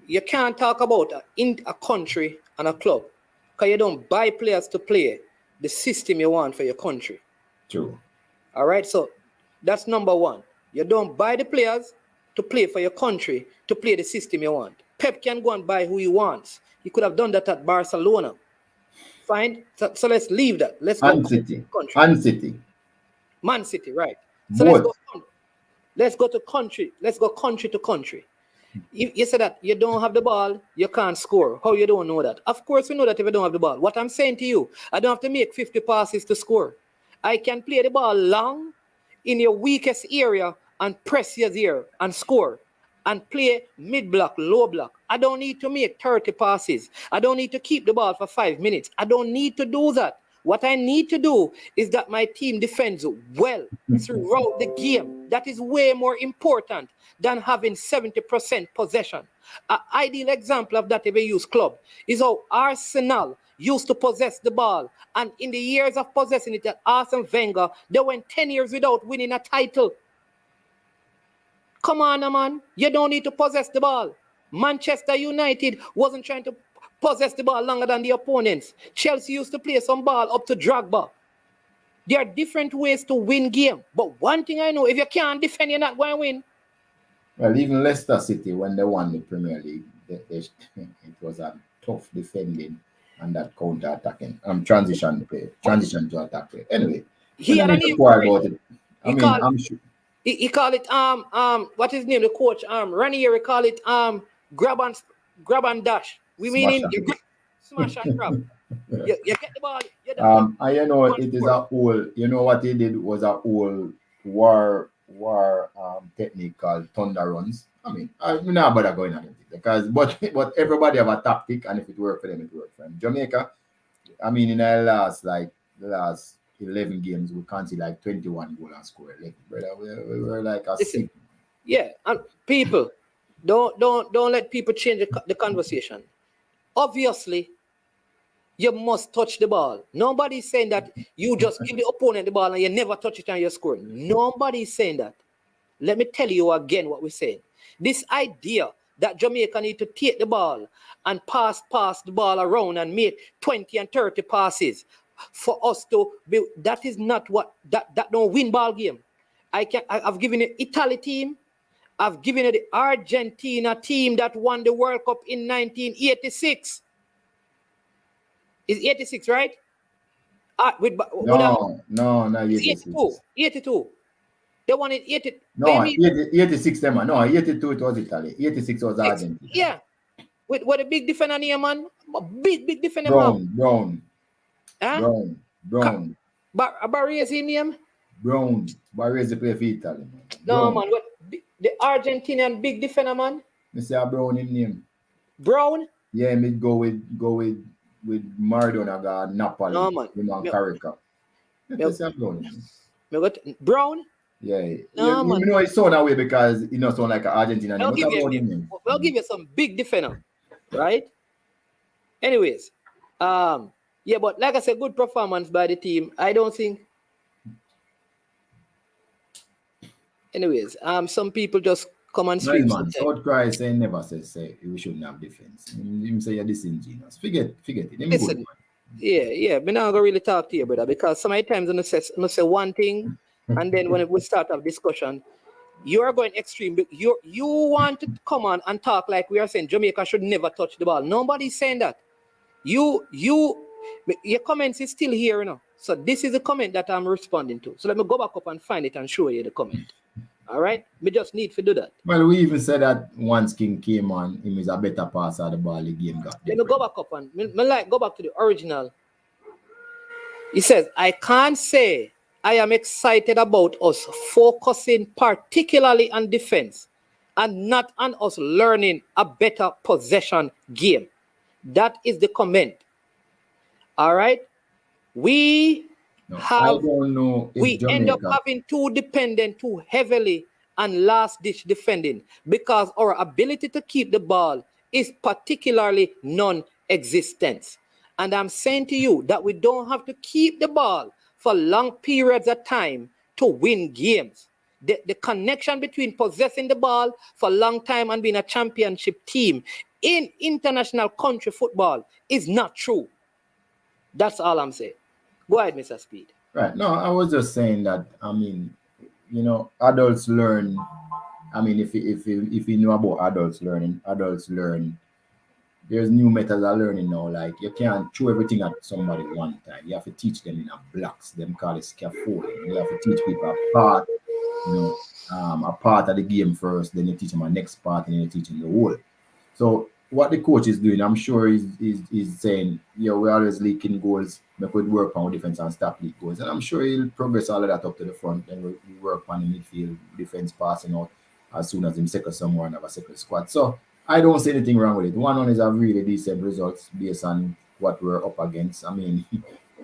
you can't talk about a country and a club because you don't buy players to play the system you want for your country. True. All right, so that's number one. You don't buy the players to play for your country, to play the system you want. Pep can go and buy who he wants. He could have done that at Barcelona. Fine. So let's leave that. Let's go City. Country. Man City, right. So let's go to country. Let's go country to country. You say that you don't have the ball, you can't score. How you don't know that? Of course we know that if you don't have the ball. What I'm saying to you, I don't have to make 50 passes to score. I can play the ball long in your weakest area and press your ear and score, and play mid-block, low block. I don't need to make 30 passes. I don't need to keep the ball for 5 minutes. I don't need to do that. What I need to do is that my team defends well throughout the game. That is way more important than having 70% possession. An ideal example of that, if we use club, is how Arsenal used to possess the ball. And in the years of possessing it at Arsene Wenger, they went 10 years without winning a title. Come on, man. You don't need to possess the ball. Manchester United wasn't trying to possess the ball longer than the opponents. Chelsea used to play some ball up to Drogba. There are different ways to win game. But one thing I know, if you can't defend, you're not going to win. Well, even Leicester City, when they won the Premier League, it was a tough defending and that counter-attacking. Transition to attack play. Anyway, he had a name for it. I'm sure. He call it what is his name? The coach Ranieri call it grab and dash. We mean smash and grab. You get the ball. It is a whole. You know what he did was a whole war technique called thunder runs. I'm not bother going at it because but everybody have a tactic, and if it works for them, it works for them. Jamaica, in the last 11 games, we can't see like 21 goals and score 11. Brother, we were like a sick. Yeah, and people, don't let people change the conversation. Obviously, you must touch the ball. Nobody's saying that you just give the opponent the ball and you never touch it and you score. Nobody's saying that. Let me tell you again what we're saying. This idea that Jamaica need to take the ball and pass the ball around and make 20 and 30 passes for us to be. That is not what that don't win ball game. I've given you Italy team. I've given you the Argentina team that won the World Cup in 1986. Is 86, right? No, not 86. 82. They won in 80. No, 86 them. No, 82 it was Italy. 86 was Argentina. Yeah. With what a big defender here, man. Big defender, man. Brown. Huh? Brown. Barry is his name? Brown. Barry is the player for Italy. No, man. What the Argentinian big defender, man? You say a Brown in name. Brown? Yeah, me go with Maradona got Napoli. No, man. Carica. Brown? Yeah. No, man. You know it's so that way because it not sound like an Argentina name. We'll give you some big defender, right? Anyways, yeah, but like I said, good performance by the team. I don't think. Anyways, some people just come and scream. Man, South Cry say never say we shouldn't have defense. Him say you're disingenuous. Forget it. Listen, yeah. Me not gonna really talk to you, brother, because so many times I say one thing, and then when we start a discussion, you are going extreme. You want to come on and talk like we are saying Jamaica should never touch the ball. Nobody's saying that. Your comments is still here, you know. So this is the comment that I'm responding to. So let me go back up and find it and show you the comment. All right, we just need to do that. Well, we even said that once King came on, him is a better passer of the ball the game got. Let me go back up and go back to the original. He says, I can't say I am excited about us focusing particularly on defense and not on us learning a better possession game. That is the comment. All right. We end up having too heavily on last-ditch defending because our ability to keep the ball is particularly non-existent. And I'm saying to you that we don't have to keep the ball for long periods of time to win games. The connection between possessing the ball for a long time and being a championship team in international country football is not true. That's all I'm saying. Go ahead, Mr. Speed. Right. No, I was just saying that, I mean, you know, adults learn. I mean, if you know about adults learn. There's new methods of learning now. Like, you can't throw everything at somebody one time. You have to teach them in a blocks. Them call it scaffolding. You have to teach people a part of the game first, then you teach them a next part, and then you teach them the whole. So what the coach is doing, I'm sure he's saying, we're always leaking goals, make we work on defense and stop leak goals. And I'm sure he'll progress all of that up to the front, and we work on the midfield, defense passing out as soon as him second somewhere and have a second squad. So I don't see anything wrong with it. One is a really decent results based on what we're up against. I mean,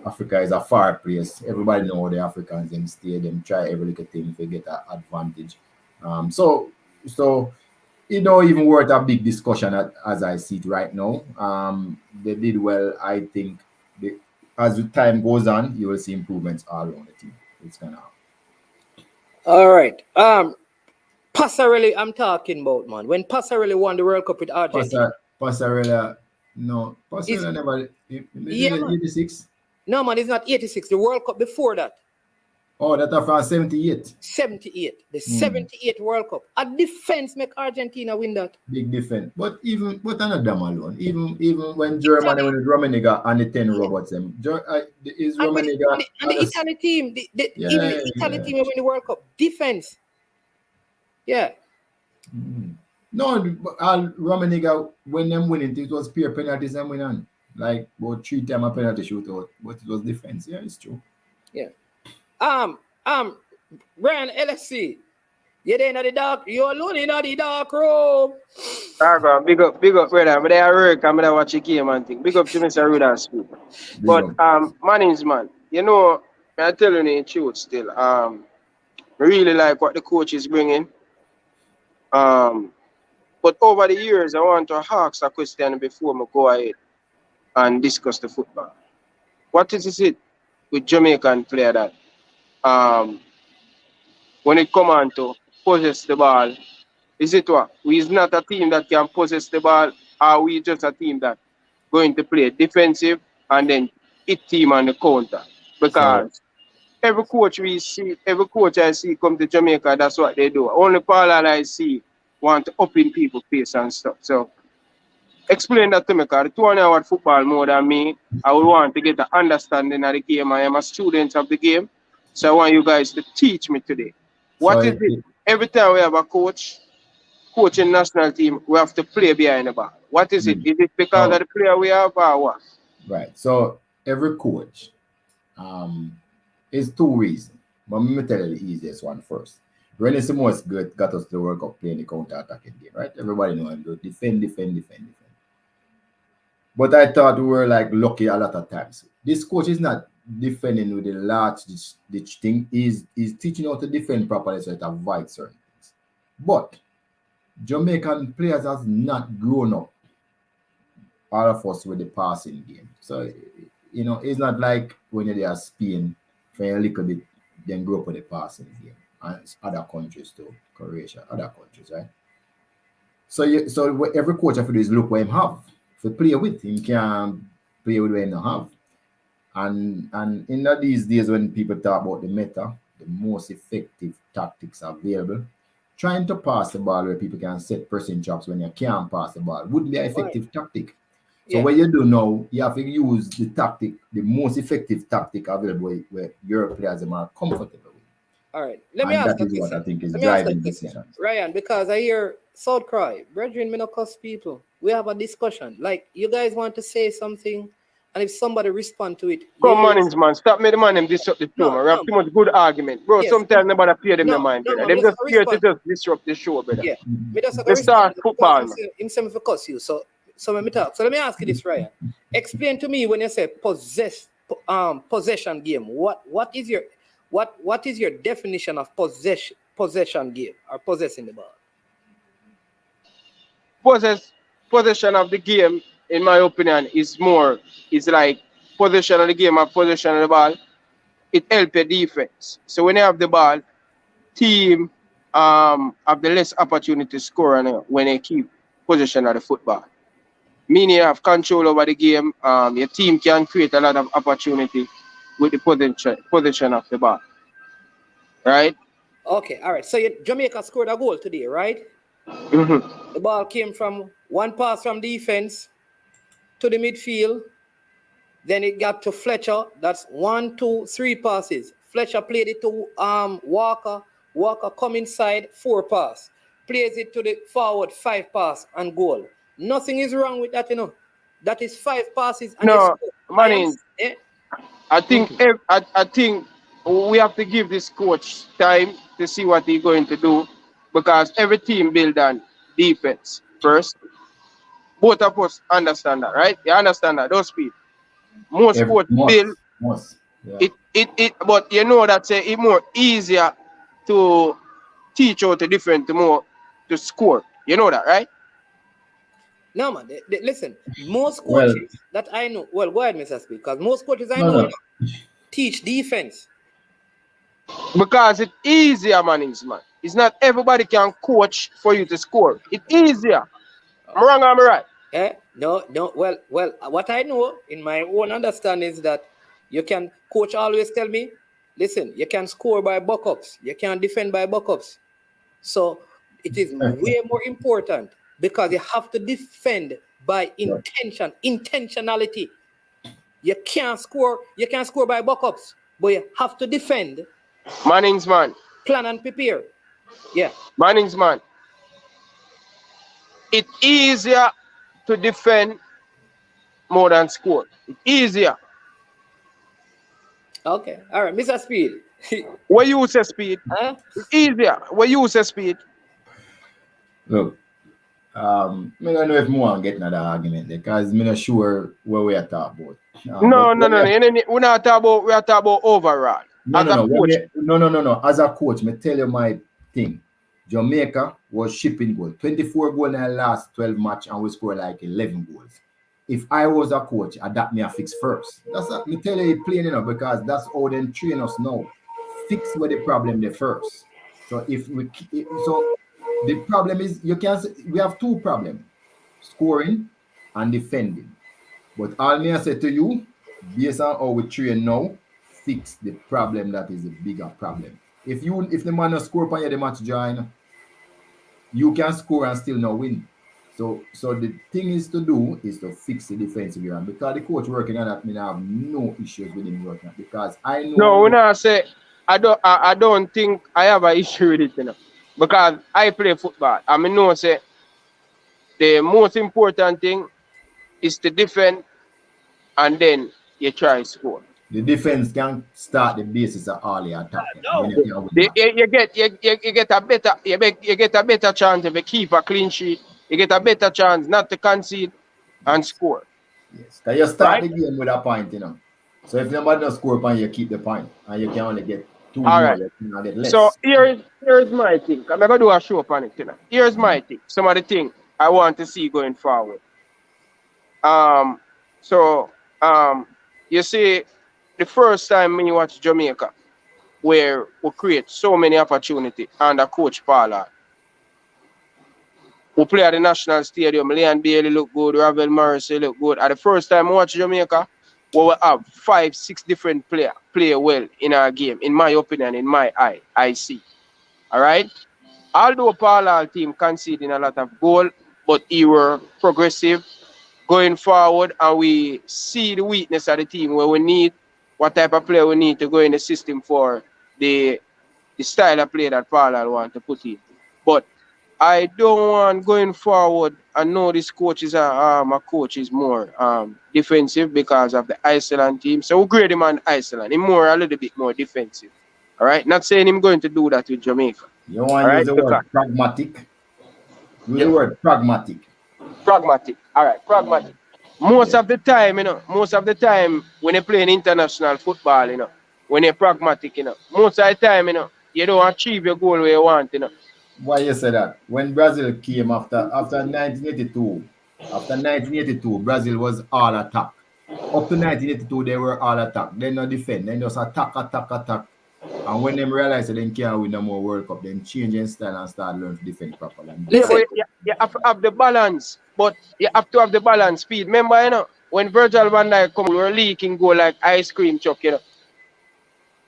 Africa is a far place. Everybody know the Africans, them stay, them try every little thing to get an advantage. So it don't even worth a big discussion as I see it right now. They did well. I think as the time goes on, you will see improvements all around the team. It's gonna happen. All right. Passarelli, I'm talking about, man. When Passarelli won the World Cup with Argentina. Passarelli never. 86? No, man, it's not 86. The World Cup before that. Oh, that's from 78. 78. The 78 World Cup. A defense make Argentina win that. Big defense. But another them alone. Even when Germany when Romaniga and the 10 robots them. Is Romaniga and the Italy team. The Italy team win the World Cup. Defense. Yeah. No, Romaniga when them winning, it was pure penalties and winning. Like about 3 times a penalty shootout. But it was defense. Yeah, it's true. Yeah. Brian LSC, you're in the dark. You're alone in the dark room. Big up, brother. But I work. I'm gonna watch a game and think. Big up to Mr. Ruda Speed. But my name's man. You know, I tell you the truth still. I really like what the coach is bringing. But over the years, I want to ask a question before I go ahead and discuss the football. What is it with Jamaican player that when it comes on to possess the ball Is it what? We is not a team that can possess the ball, or we just a team that going to play defensive and then hit team on the counter? So Because every coach I see come to Jamaica, that's what they do. Only Paul and I see want to open people's face and stuff. So explain that to me, because the two of you watch football more than me. I would want to get an understanding of the game. I am a student of the game. So I want you guys to teach me today. so What is it? Every time we have a coaching national team, we have to play behind the ball. What is it? Is it because of the player we have or what? right. So every coach is two reasons. But let me tell you the easiest one first. Rennie Simons got us to work up playing the counter-attacking game, right? Everybody know him to defend. But I thought we were like lucky a lot of times. This coach is not defending with the large ditch thing. He's teaching how to defend properly so it avoids certain things. But Jamaican players has not grown up, all of us, with the passing game. So, it's not like when you're there Spain for a little bit, then grow up with the passing game. And it's other countries too, Croatia, other countries, right? So what every coach have to do is look what him have. If you play with him, can play with what him not have. And in these days when people talk about the meta, the most effective tactics available, trying to pass the ball where people can set pressing traps when you can't pass the ball would be an effective tactic. So what you do now, you have to use the most effective tactic available where your players are comfortable with. All right, let me ask that is you what I think is Let me ask driving you decisions. Ryan, because I hear South Cry, brethren, me no cuss people. We have a discussion. Like, you guys want to say something, and if somebody respond to it, Come on, man. Stop me the man them disrupt the show, man. We have too much good argument. Bro, Yes. sometimes nobody pay them the mind, brother. man, Them just let's here to respond. just disrupt the show, brother. Yeah, me just Let's start football, man. him say me for cuss you. So let me talk. So let me ask you this, Ryan. Explain to me when you say possession game. What is your definition of possession game or possessing the ball? Possession of the game, in my opinion, is like possession of the game and possession of the ball. It helps your defense. So when you have the ball, team have the less opportunity to score on it when they keep possession of the football. Meaning you have control over the game. Your team can create a lot of opportunity with the possession of the ball. Right? Okay, all right. So Jamaica scored a goal today, right? Mm-hmm. The ball came from one pass from defense to the midfield. Then it got to Fletcher. That's 1, 2, 3 passes. Fletcher played it to Walker. Walker come inside, 4 pass. Plays it to the forward, 5 pass and goal. Nothing is wrong with that, That is 5 passes. And no, man. I think we have to give this coach time to see what he's going to do, because every team build on defense first. Both of us understand that, right? You understand that, those people. Most coach build but you know that it's more easier to teach how to defend to score. You know that, right? No, man. Listen, most coaches that I know, well, go ahead, Mr. Speed, because most coaches I know teach defense. Because it's easier, man. It's not everybody can coach for you to score. It's easier. I'm wrong, I'm right. No. Well, what I know in my own understanding is that you can, coach always tell me, listen, you can score by buck-ups. You can defend by buck-ups. So it is way more important, because you have to defend by intentionality. You can't score by buck-ups, but you have to defend. Mannings, man. Plan and prepare. Yeah. Mannings, man. It's easier to defend more than score. It's easier. Okay. All right, Mr. Speed. What you say, Speed? It's easier. What you say, Speed? Look, I don't know if more get another argument because I'm not sure where we are talking about. No. We're not talking about overall. No. As a coach, me tell you my thing. Jamaica was shipping goals. 24 goals in the last 12 matches, and we scored like 11 goals. If I was a coach, adapt me a fix first. That's what me tell you plain enough, because that's how they train us now. Fix where the problem there first. So the problem is you can say we have two problems: scoring and defending. But all me I say to you, based on how we train now, fix the problem that is the bigger problem. If the man no score upon you the match join, you can score and still not win. So the thing is to do is to fix the defensive ground, because the coach working on that, me have no issues with him working on, because I know. No, when I say I don't think I have an issue with it, you know, because I play football. I mean, no, say the most important thing is to defend, and then you try and score. The defense can start the basis of all the attack. You get a better chance if you keep a clean sheet. You get a better chance not to concede and score. Yes, because you start the game with a point, you know. So if nobody does score point, you keep the point, and you can only get two more. Right. You can get less. So here's my thing. I'm gonna do a show upon it, you know. Here's my thing. Some of the things I want to see going forward. You see, the first time when you watch Jamaica, where we create so many opportunities under Coach Pollard. We play at the National Stadium. Leon Bailey look good. Ravel Morrissey look good. At the first time I watch Jamaica, we will have 5-6 different players play well in our game. In my opinion, in my eye, I see. All right? Although Pollard team conceding a lot of goals, but he were progressive going forward, and we see the weakness of the team where we need what type of player we need to go in the system for the style of play that Pollard want to put in. But I don't want going forward. I know this coach is my coach is more defensive because of the Iceland team. So we grade him on Iceland. He's a little bit more defensive. All right. Not saying him going to do that with Jamaica. You want to use the word pragmatic? Use the word pragmatic. Pragmatic. All right. Pragmatic. Most of the time, when you play in international football, you know, when you're pragmatic, you know, most of the time, you know, you don't achieve your goal where you want, you know. Why you say that? When Brazil came after 1982, Brazil was all attack. Up to 1982, they were all attack. They no defend. They just attack. And when they realize that they can't win no more World Cup, then change their style and start learning to defend properly. You have to have the balance, but you have to have the balance speed. Remember, you know, when Virgil van Dijk come, we were leaking goal like ice cream truck, you know.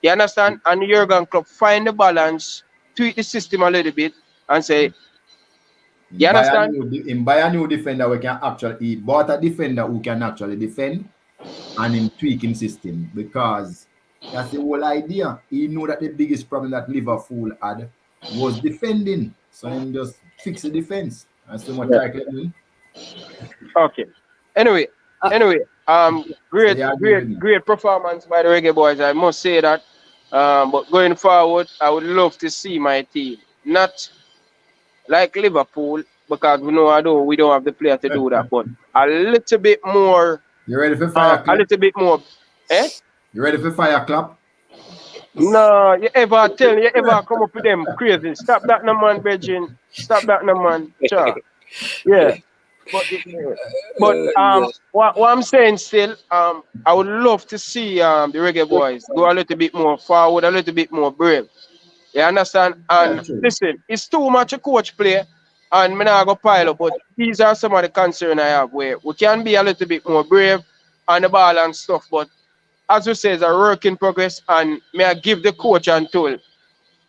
You understand? And Jurgen Klopp find the balance, tweak the system a little bit, and say, you understand? Buy a new defender we can actually, he bought a defender who can actually defend, and him tweaking system, because that's the whole idea. He knew that the biggest problem that Liverpool had was defending, so him just fix the defense. That's too much like it. Okay. Anyway, great performance by the Reggae Boys. I must say that. But going forward, I would love to see my team not like Liverpool, because we know we don't have the player to do that, but a little bit more. You ready for fire clap? A little bit more. Eh? You ready for fire clap? No, you ever come up with them crazy? Stop that, no man, Virgin. Stop that, no man. Sure. Yeah. But what I'm saying still, I would love to see the Reggae Boys go a little bit more forward, a little bit more brave. You understand? And listen, it's too much a coach play, and I'm not going to pile up, but these are some of the concerns I have, where we can be a little bit more brave on the ball and stuff, but as we say, it's a work in progress, and may I give the coach until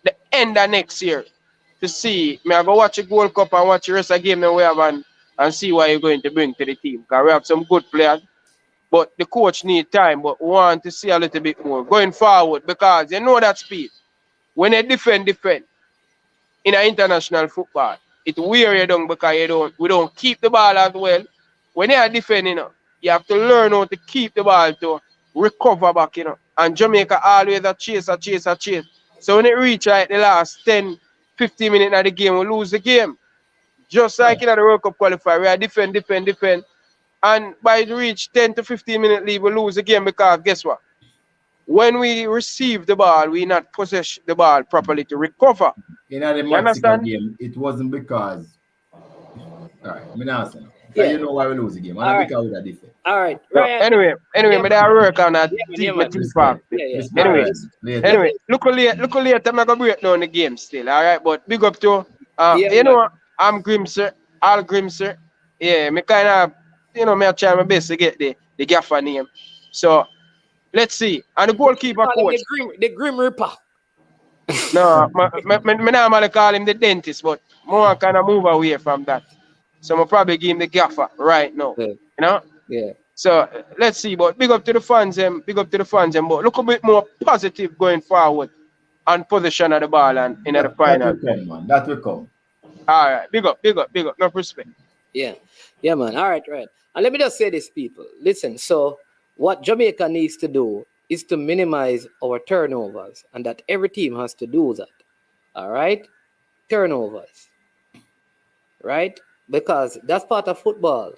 the end of next year to see. May I go watch the Gold Cup and watch the rest of the game that we have and see what you're going to bring to the team. Because we have some good players, but the coach needs time, but we want to see a little bit more going forward, because you know that speed. When they defend in an international football, it wear you down because we don't keep the ball as well. When they are defending, you have to learn how to keep the ball to recover back, you know. And Jamaica always a chase. So when it reach like the last 10, 15 minutes of the game, we lose the game. Just like in the World Cup qualifier, we are defend. And by the reach 10 to 15 minute leave, we lose the game, because guess what? When we receive the ball, we not possess the ball properly to recover. In the Mexico game, it wasn't because. All right, I'm not saying. Yeah. You know why we lose the game. All right. Because we are different. All right. So, anyway, me I work on that team part. Anyway, look later, I'm gonna break down the game still. All right, but big up to Yeah, You man. know, I'm Grimser, Al Grimser. Yeah, me kind of, me I try my best to get the gaffer name. So let's see. And the goalkeeper Call him coach. the Grim Reaper. No, me normally call him the dentist, but more kind of move away from that. So I'm probably give him the gaffer right now. Yeah. You know? Yeah. So let's see. But big up to the fans, big up to the fans, but look a bit more positive going forward on position of the ball and in the That final. will come, man. That will come. All right, big up, big up, big up. No respect. Yeah. Yeah, man. All right, right. And let me just say this, people. Listen, so what Jamaica needs to do is to minimize our turnovers, and that every team has to do that. All right? Turnovers. Right? Because that's part of football.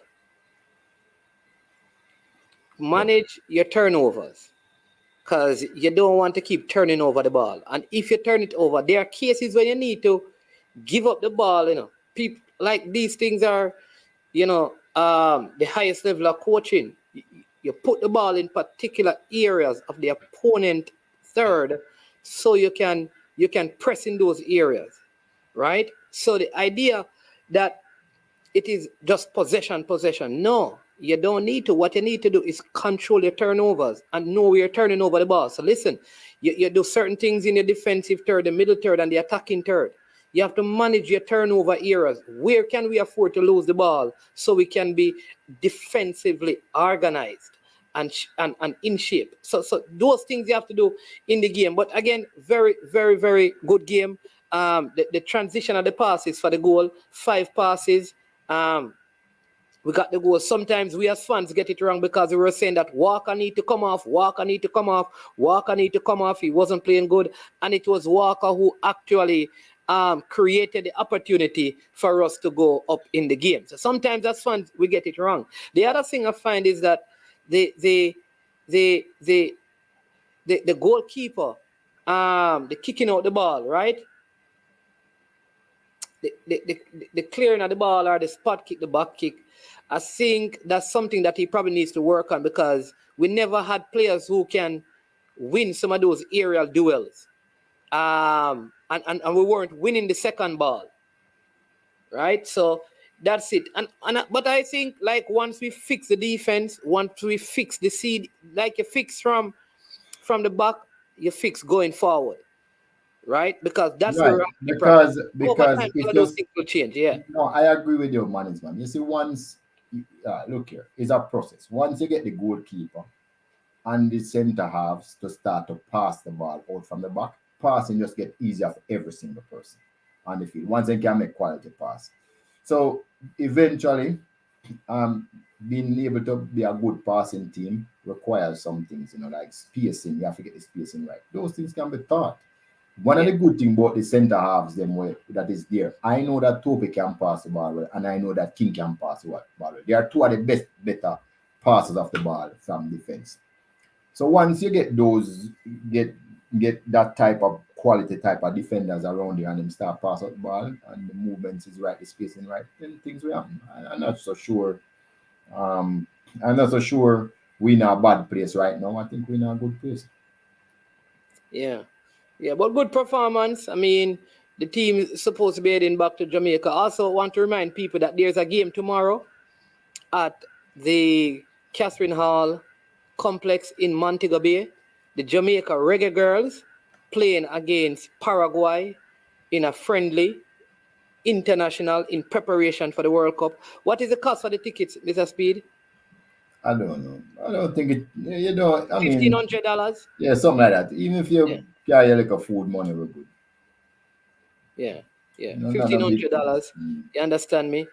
Manage your turnovers. Because you don't want to keep turning over the ball. And if you turn it over, there are cases where you need to give up the ball. People like these things are, the highest level of coaching. You put the ball in particular areas of the opponent third, so you can press in those areas, right? So the idea that it is just possession. No, you don't need to. What you need to do is control your turnovers and know where you're turning over the ball. So listen, you do certain things in your defensive third, the middle third, and the attacking third. You have to manage your turnover areas. Where can we afford to lose the ball so we can be defensively organized and in shape? So those things you have to do in the game. But again, very, very, very good game. The transition of the passes for the goal, 5 passes. We got the goal. Sometimes we as fans get it wrong because we were saying that Walker need to come off, Walker need to come off, Walker need to come off. He wasn't playing good. And it was Walker who actually created the opportunity for us to go up in the game. So sometimes as fans, we get it wrong. The other thing I find is that the goalkeeper, the kicking out the ball, right? The clearing of the ball or the spot kick, the back kick, I think that's something that he probably needs to work on, because we never had players who can win some of those aerial duels. And we weren't winning the second ball, right? So that's it. But I think, like, once we fix the defense, once we fix the seed, like you fix from the back, you fix going forward. Right, because that's Right. where Because over time if all of you those things will change. Yeah. no, I agree with your management. You see, look here, it's a process. Once you get the goalkeeper and the center halves to start to pass the ball out from the back, passing just get easier for every single person on the field. Once they can make quality pass. So eventually, being able to be a good passing team requires some things, like spacing. You have to get the spacing right. Those things can be taught. One of the good things about the center halves, that is there. I know that Tope can pass the ball well, and I know that King can pass the ball well. They are two of the better passers of the ball from defense. So once you get those, get that type of quality type of defenders around you, and them start pass out the ball, and the movements is right, the spacing right, then things will happen. I'm not so sure. I'm not so sure we're in a bad place right now. I think we're in a good place. Yeah. Yeah, but good performance. I mean, the team is supposed to be heading back to Jamaica. Also want to remind people that there's a game tomorrow at the Catherine Hall complex in Montego Bay. The Jamaica Reggae Girls playing against Paraguay in a friendly international in preparation for the World Cup. What is the cost for the tickets, Mr. Speed? I don't know. I don't think it. I mean, $1,500. yeah, something like that. Even if you carry like a food money, we're good. Yeah, Not a big $1,500. You understand me?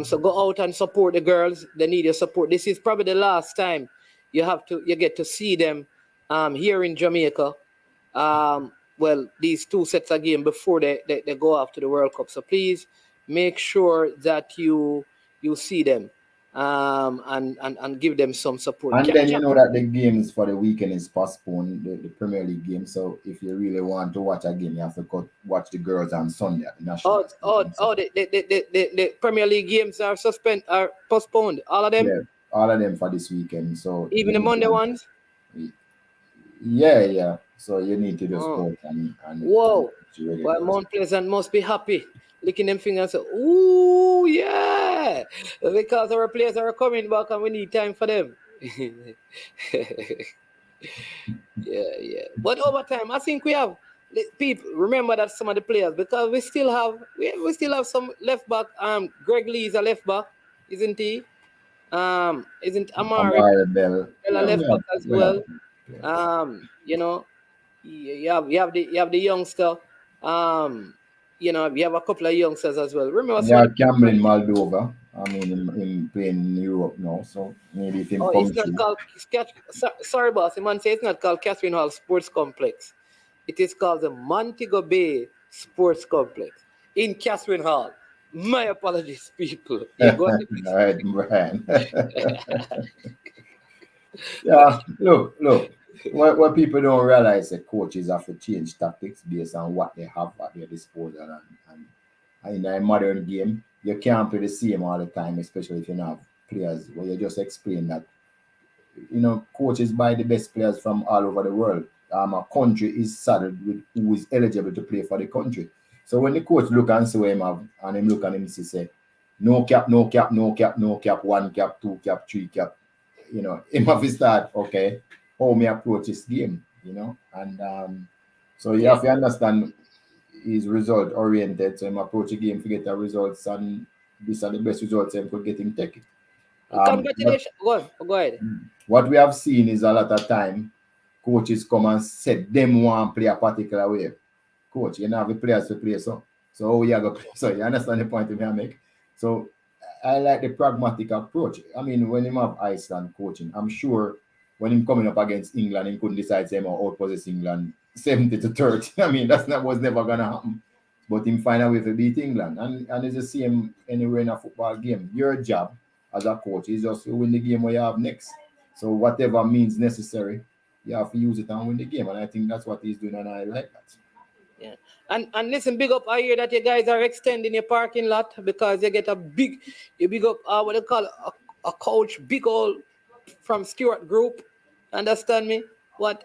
So go out and support the girls. They need your support. This is probably the last time you get to see them here in Jamaica. Well, these 2 sets of game before they go off to the World Cup. So please make sure that you see them and give them some support. And then you know that the games for the weekend is postponed, the Premier League game. So if you really want to watch a game, you have to watch the girls on Sunday at the National. The Premier League games are postponed. All of them? Yeah, all of them for this weekend. So even the Monday ones? Yeah. So you need to just go and whoa. Well, Mount Pleasant must be happy. licking them fingers. Ooh, yeah, because our players are coming back and we need time for them. Yeah. But over time, I think we have people remember that some of the players because we still have some left back. Greg Lee is a left back, isn't he? Isn't Amari Amari Bell. Bell a Yeah, left back as we have. well? You know, you have the youngster. You have a couple of youngsters as well. Remember some of Yeah, the Cameron Moldova. I mean, him playing in Europe now, so maybe if him oh, it's comes not through. called sorry, boss. The man say it's not called Catherine Hall Sports Complex. It is called the Montego Bay Sports Complex in Catherine Hall. My apologies, people. Yeah, go ahead. All right, Brian. Yeah, look. What people don't realize that coaches have to change tactics based on what they have at their disposal. And in a modern game, you can't play the same all the time, especially if you don't have players where you just explain that coaches buy the best players from all over the world. A country is saddled with who is eligible to play for the country. So when the coach look and see him have, and him look and him see say, no cap, no cap, no cap, no cap, one cap, two cap, three cap, him have to start, okay, how me approach this game, and so you have to understand he's result oriented, so him approach a game to get the results, and these are the best results him could get him take it. But Congratulations. Go ahead. what we have seen is a lot of time coaches come and set them want play a particular way. Coach, you know have the players to play so. So how you go play? So you understand the point I make? So I like the pragmatic approach. I mean, when him have Iceland coaching, I'm sure when him coming up against England, he couldn't decide say or outpossess England 70-30. I mean, was never gonna happen. But him find a way to beat England. And it's the same anywhere in a football game. Your job as a coach is just to win the game where you have next. So whatever means necessary, you have to use it and win the game. And I think that's what he's doing, and I like that. Yeah. And listen, big up. I hear that you guys are extending your parking lot because you get you big up what they call a coach, big old from Stewart Group. Understand me? What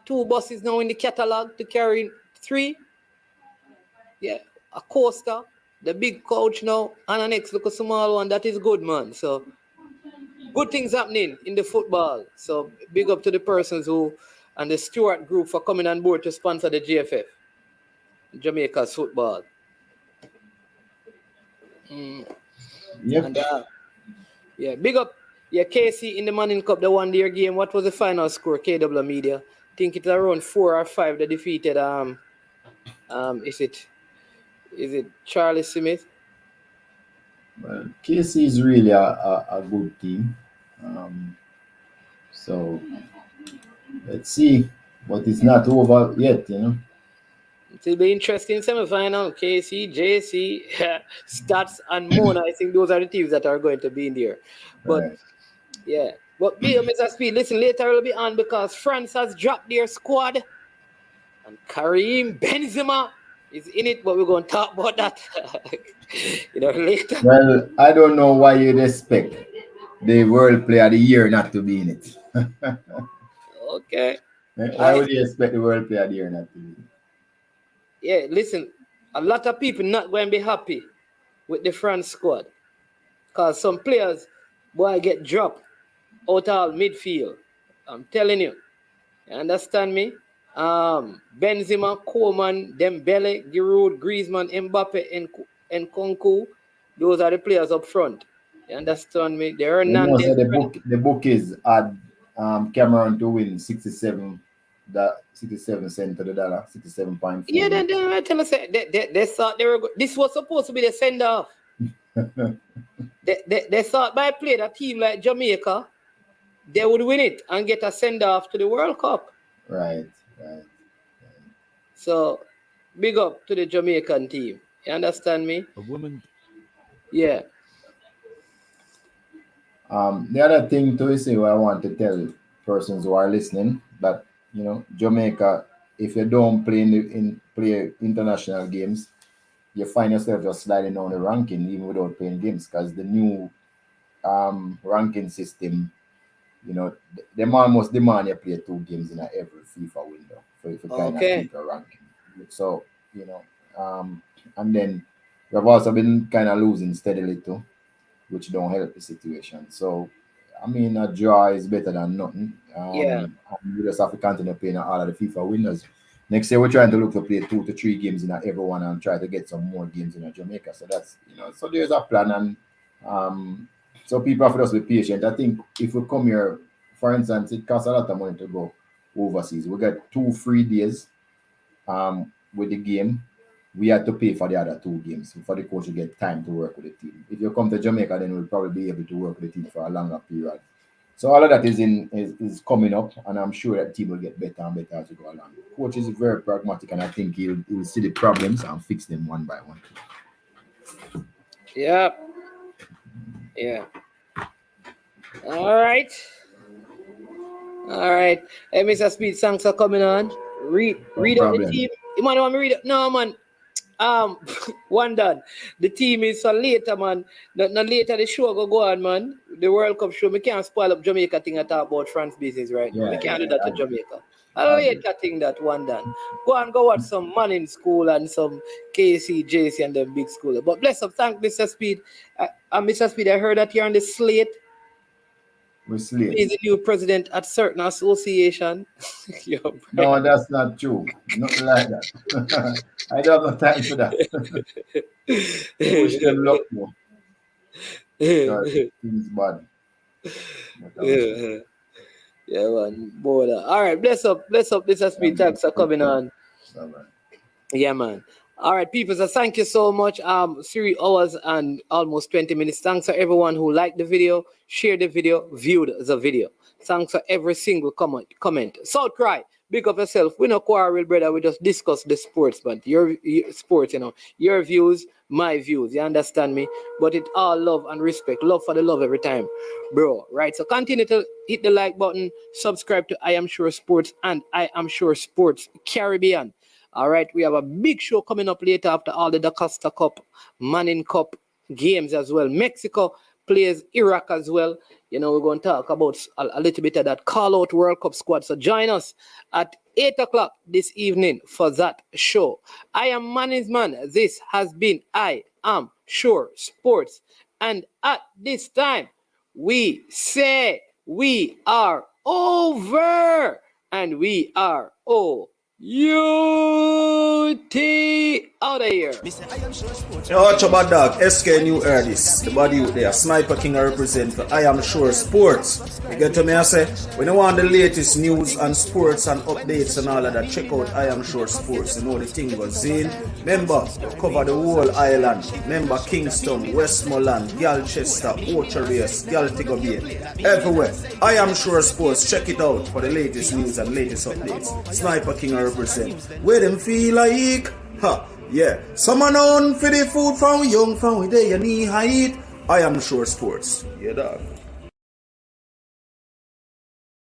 2 buses now in the catalog to carry 3? Yeah, a coaster, the big coach now, and an next look a small one. That is good, man. So good things happening in the football. So big up to the persons who and the Stewart Group for coming on board to sponsor the GFF, Jamaica's football. Yep. And yeah, big up. Yeah, KC in the Manning Cup, the 1 day game. What was the final score? KW Media. I think it's around 4 or 5. They defeated is it Charlie Smith? Well, KC is really a good team. So let's see, but it's not over yet, It'll be interesting semi-final. KC, JC, Stats, and Mona. I think those are the teams that are going to be in there. But Right. yeah. But Mr. Speed, listen, later we'll be on because France has dropped their squad. And Karim Benzema is in it, but we're going to talk about that later. Well, I don't know why you'd expect the World Player of the Year not to be in it. Okay. Why would you expect the World Player of the Year not to be in it? Yeah, listen, a lot of people not going to be happy with the France squad because some players, boy, get dropped out of midfield. I'm telling you. You understand me? Benzema, Koeman, Dembele, Giroud, Griezmann, Mbappe, and Konku. Those are the players up front. You understand me? They are not. So the book is at Cameroon to win 67 cents to the dollar, 67.4. Yeah, then I tell us they thought they were. This was supposed to be the send off. they thought by playing a team like Jamaica, they would win it and get a send off to the World Cup. Right. So, big up to the Jamaican team. You understand me? A woman. Yeah. The other thing to say what I want to tell persons who are listening that Jamaica, if you don't play international games, you find yourself just sliding down the ranking even without playing games because the new ranking system, them almost demand you play 2 games in every FIFA window for kind of keep your ranking. So and then We have also been kind of losing steadily too, which don't help the situation. So, I mean, a draw is better than nothing. Yeah. And we just have to continue playing all of the FIFA winners. Next year, we're trying to look to play 2 to 3 games in everyone and try to get some more games in Jamaica. So that's, so there's a plan. And so people have to just be patient. I think if we come here, for instance, it costs a lot of money to go overseas. We get 2 free days with the game. We had to pay for the other 2 games for the coach to get time to work with the team. If you come to Jamaica, then we'll probably be able to work with the team for a longer period. So all of that is coming up, and I'm sure that team will get better and better as we go along. Coach is very pragmatic, and I think he'll see the problems and fix them one by one. Yeah. Yeah. All right. Hey, Mr. Speed, thanks for coming on. Read out the team. You want me to read it? No, man. One done. The team is for later, man. Not later the show go on, man. The World Cup show. We can't spoil up Jamaica thing and talk about France business right now. We can't do that to Jamaica. A later thing that one done. Go watch some man in school and some KC, JC and them big school. But bless up, thank Mr. Speed. Mr. Speed, I heard that you're on the slate. Slate. He's the new president at certain association. No, that's not true. Nothing like that. I don't have time for that. Wish them luck more. Things bad. Yeah, man. Border. All right, bless up, Mr. Speed. Thanks for coming on. Yeah, man. All right, people, so thank you so much. 3 hours and almost 20 minutes. Thanks for everyone who liked the video, shared the video, viewed the video. Thanks for every single comment. South Cry, big up yourself. We no quarrel, brother. We just discuss the sports, but your sports, your views, my views. You understand me? But it all love and respect. Love for the love every time, bro. Right? So continue to hit the like button, subscribe to I Am Sure Sports and I Am Sure Sports Caribbean. All right, we have a big show coming up later after all the Da Costa Cup, Manning Cup games as well. Mexico plays Iraq as well. We're going to talk about a little bit of that call-out World Cup squad. So join us at 8 o'clock this evening for that show. I am Manning's Man. This has been I Am Sure Sports. And at this time, we say we are over. And we are UT out of here. Yo, watch about dog, SK New Erdis. The body out there, Sniper King I represent for I Am Sure Sports. You get to me, I say, when you want the latest news and sports and updates and all of that, check out I Am Sure Sports. You know the thing goes in. Remember, cover the whole island. Remember Kingston, Westmoreland, Galchester, Orchard-Race, Galtigo Bay. Everywhere. I Am Sure Sports. Check it out for the latest news and latest updates. Sniper King I represent. Where them feel like? Yeah. Someone on for the food from we young, from we day, you need height. I Am Sure Sports. Yeah, dog.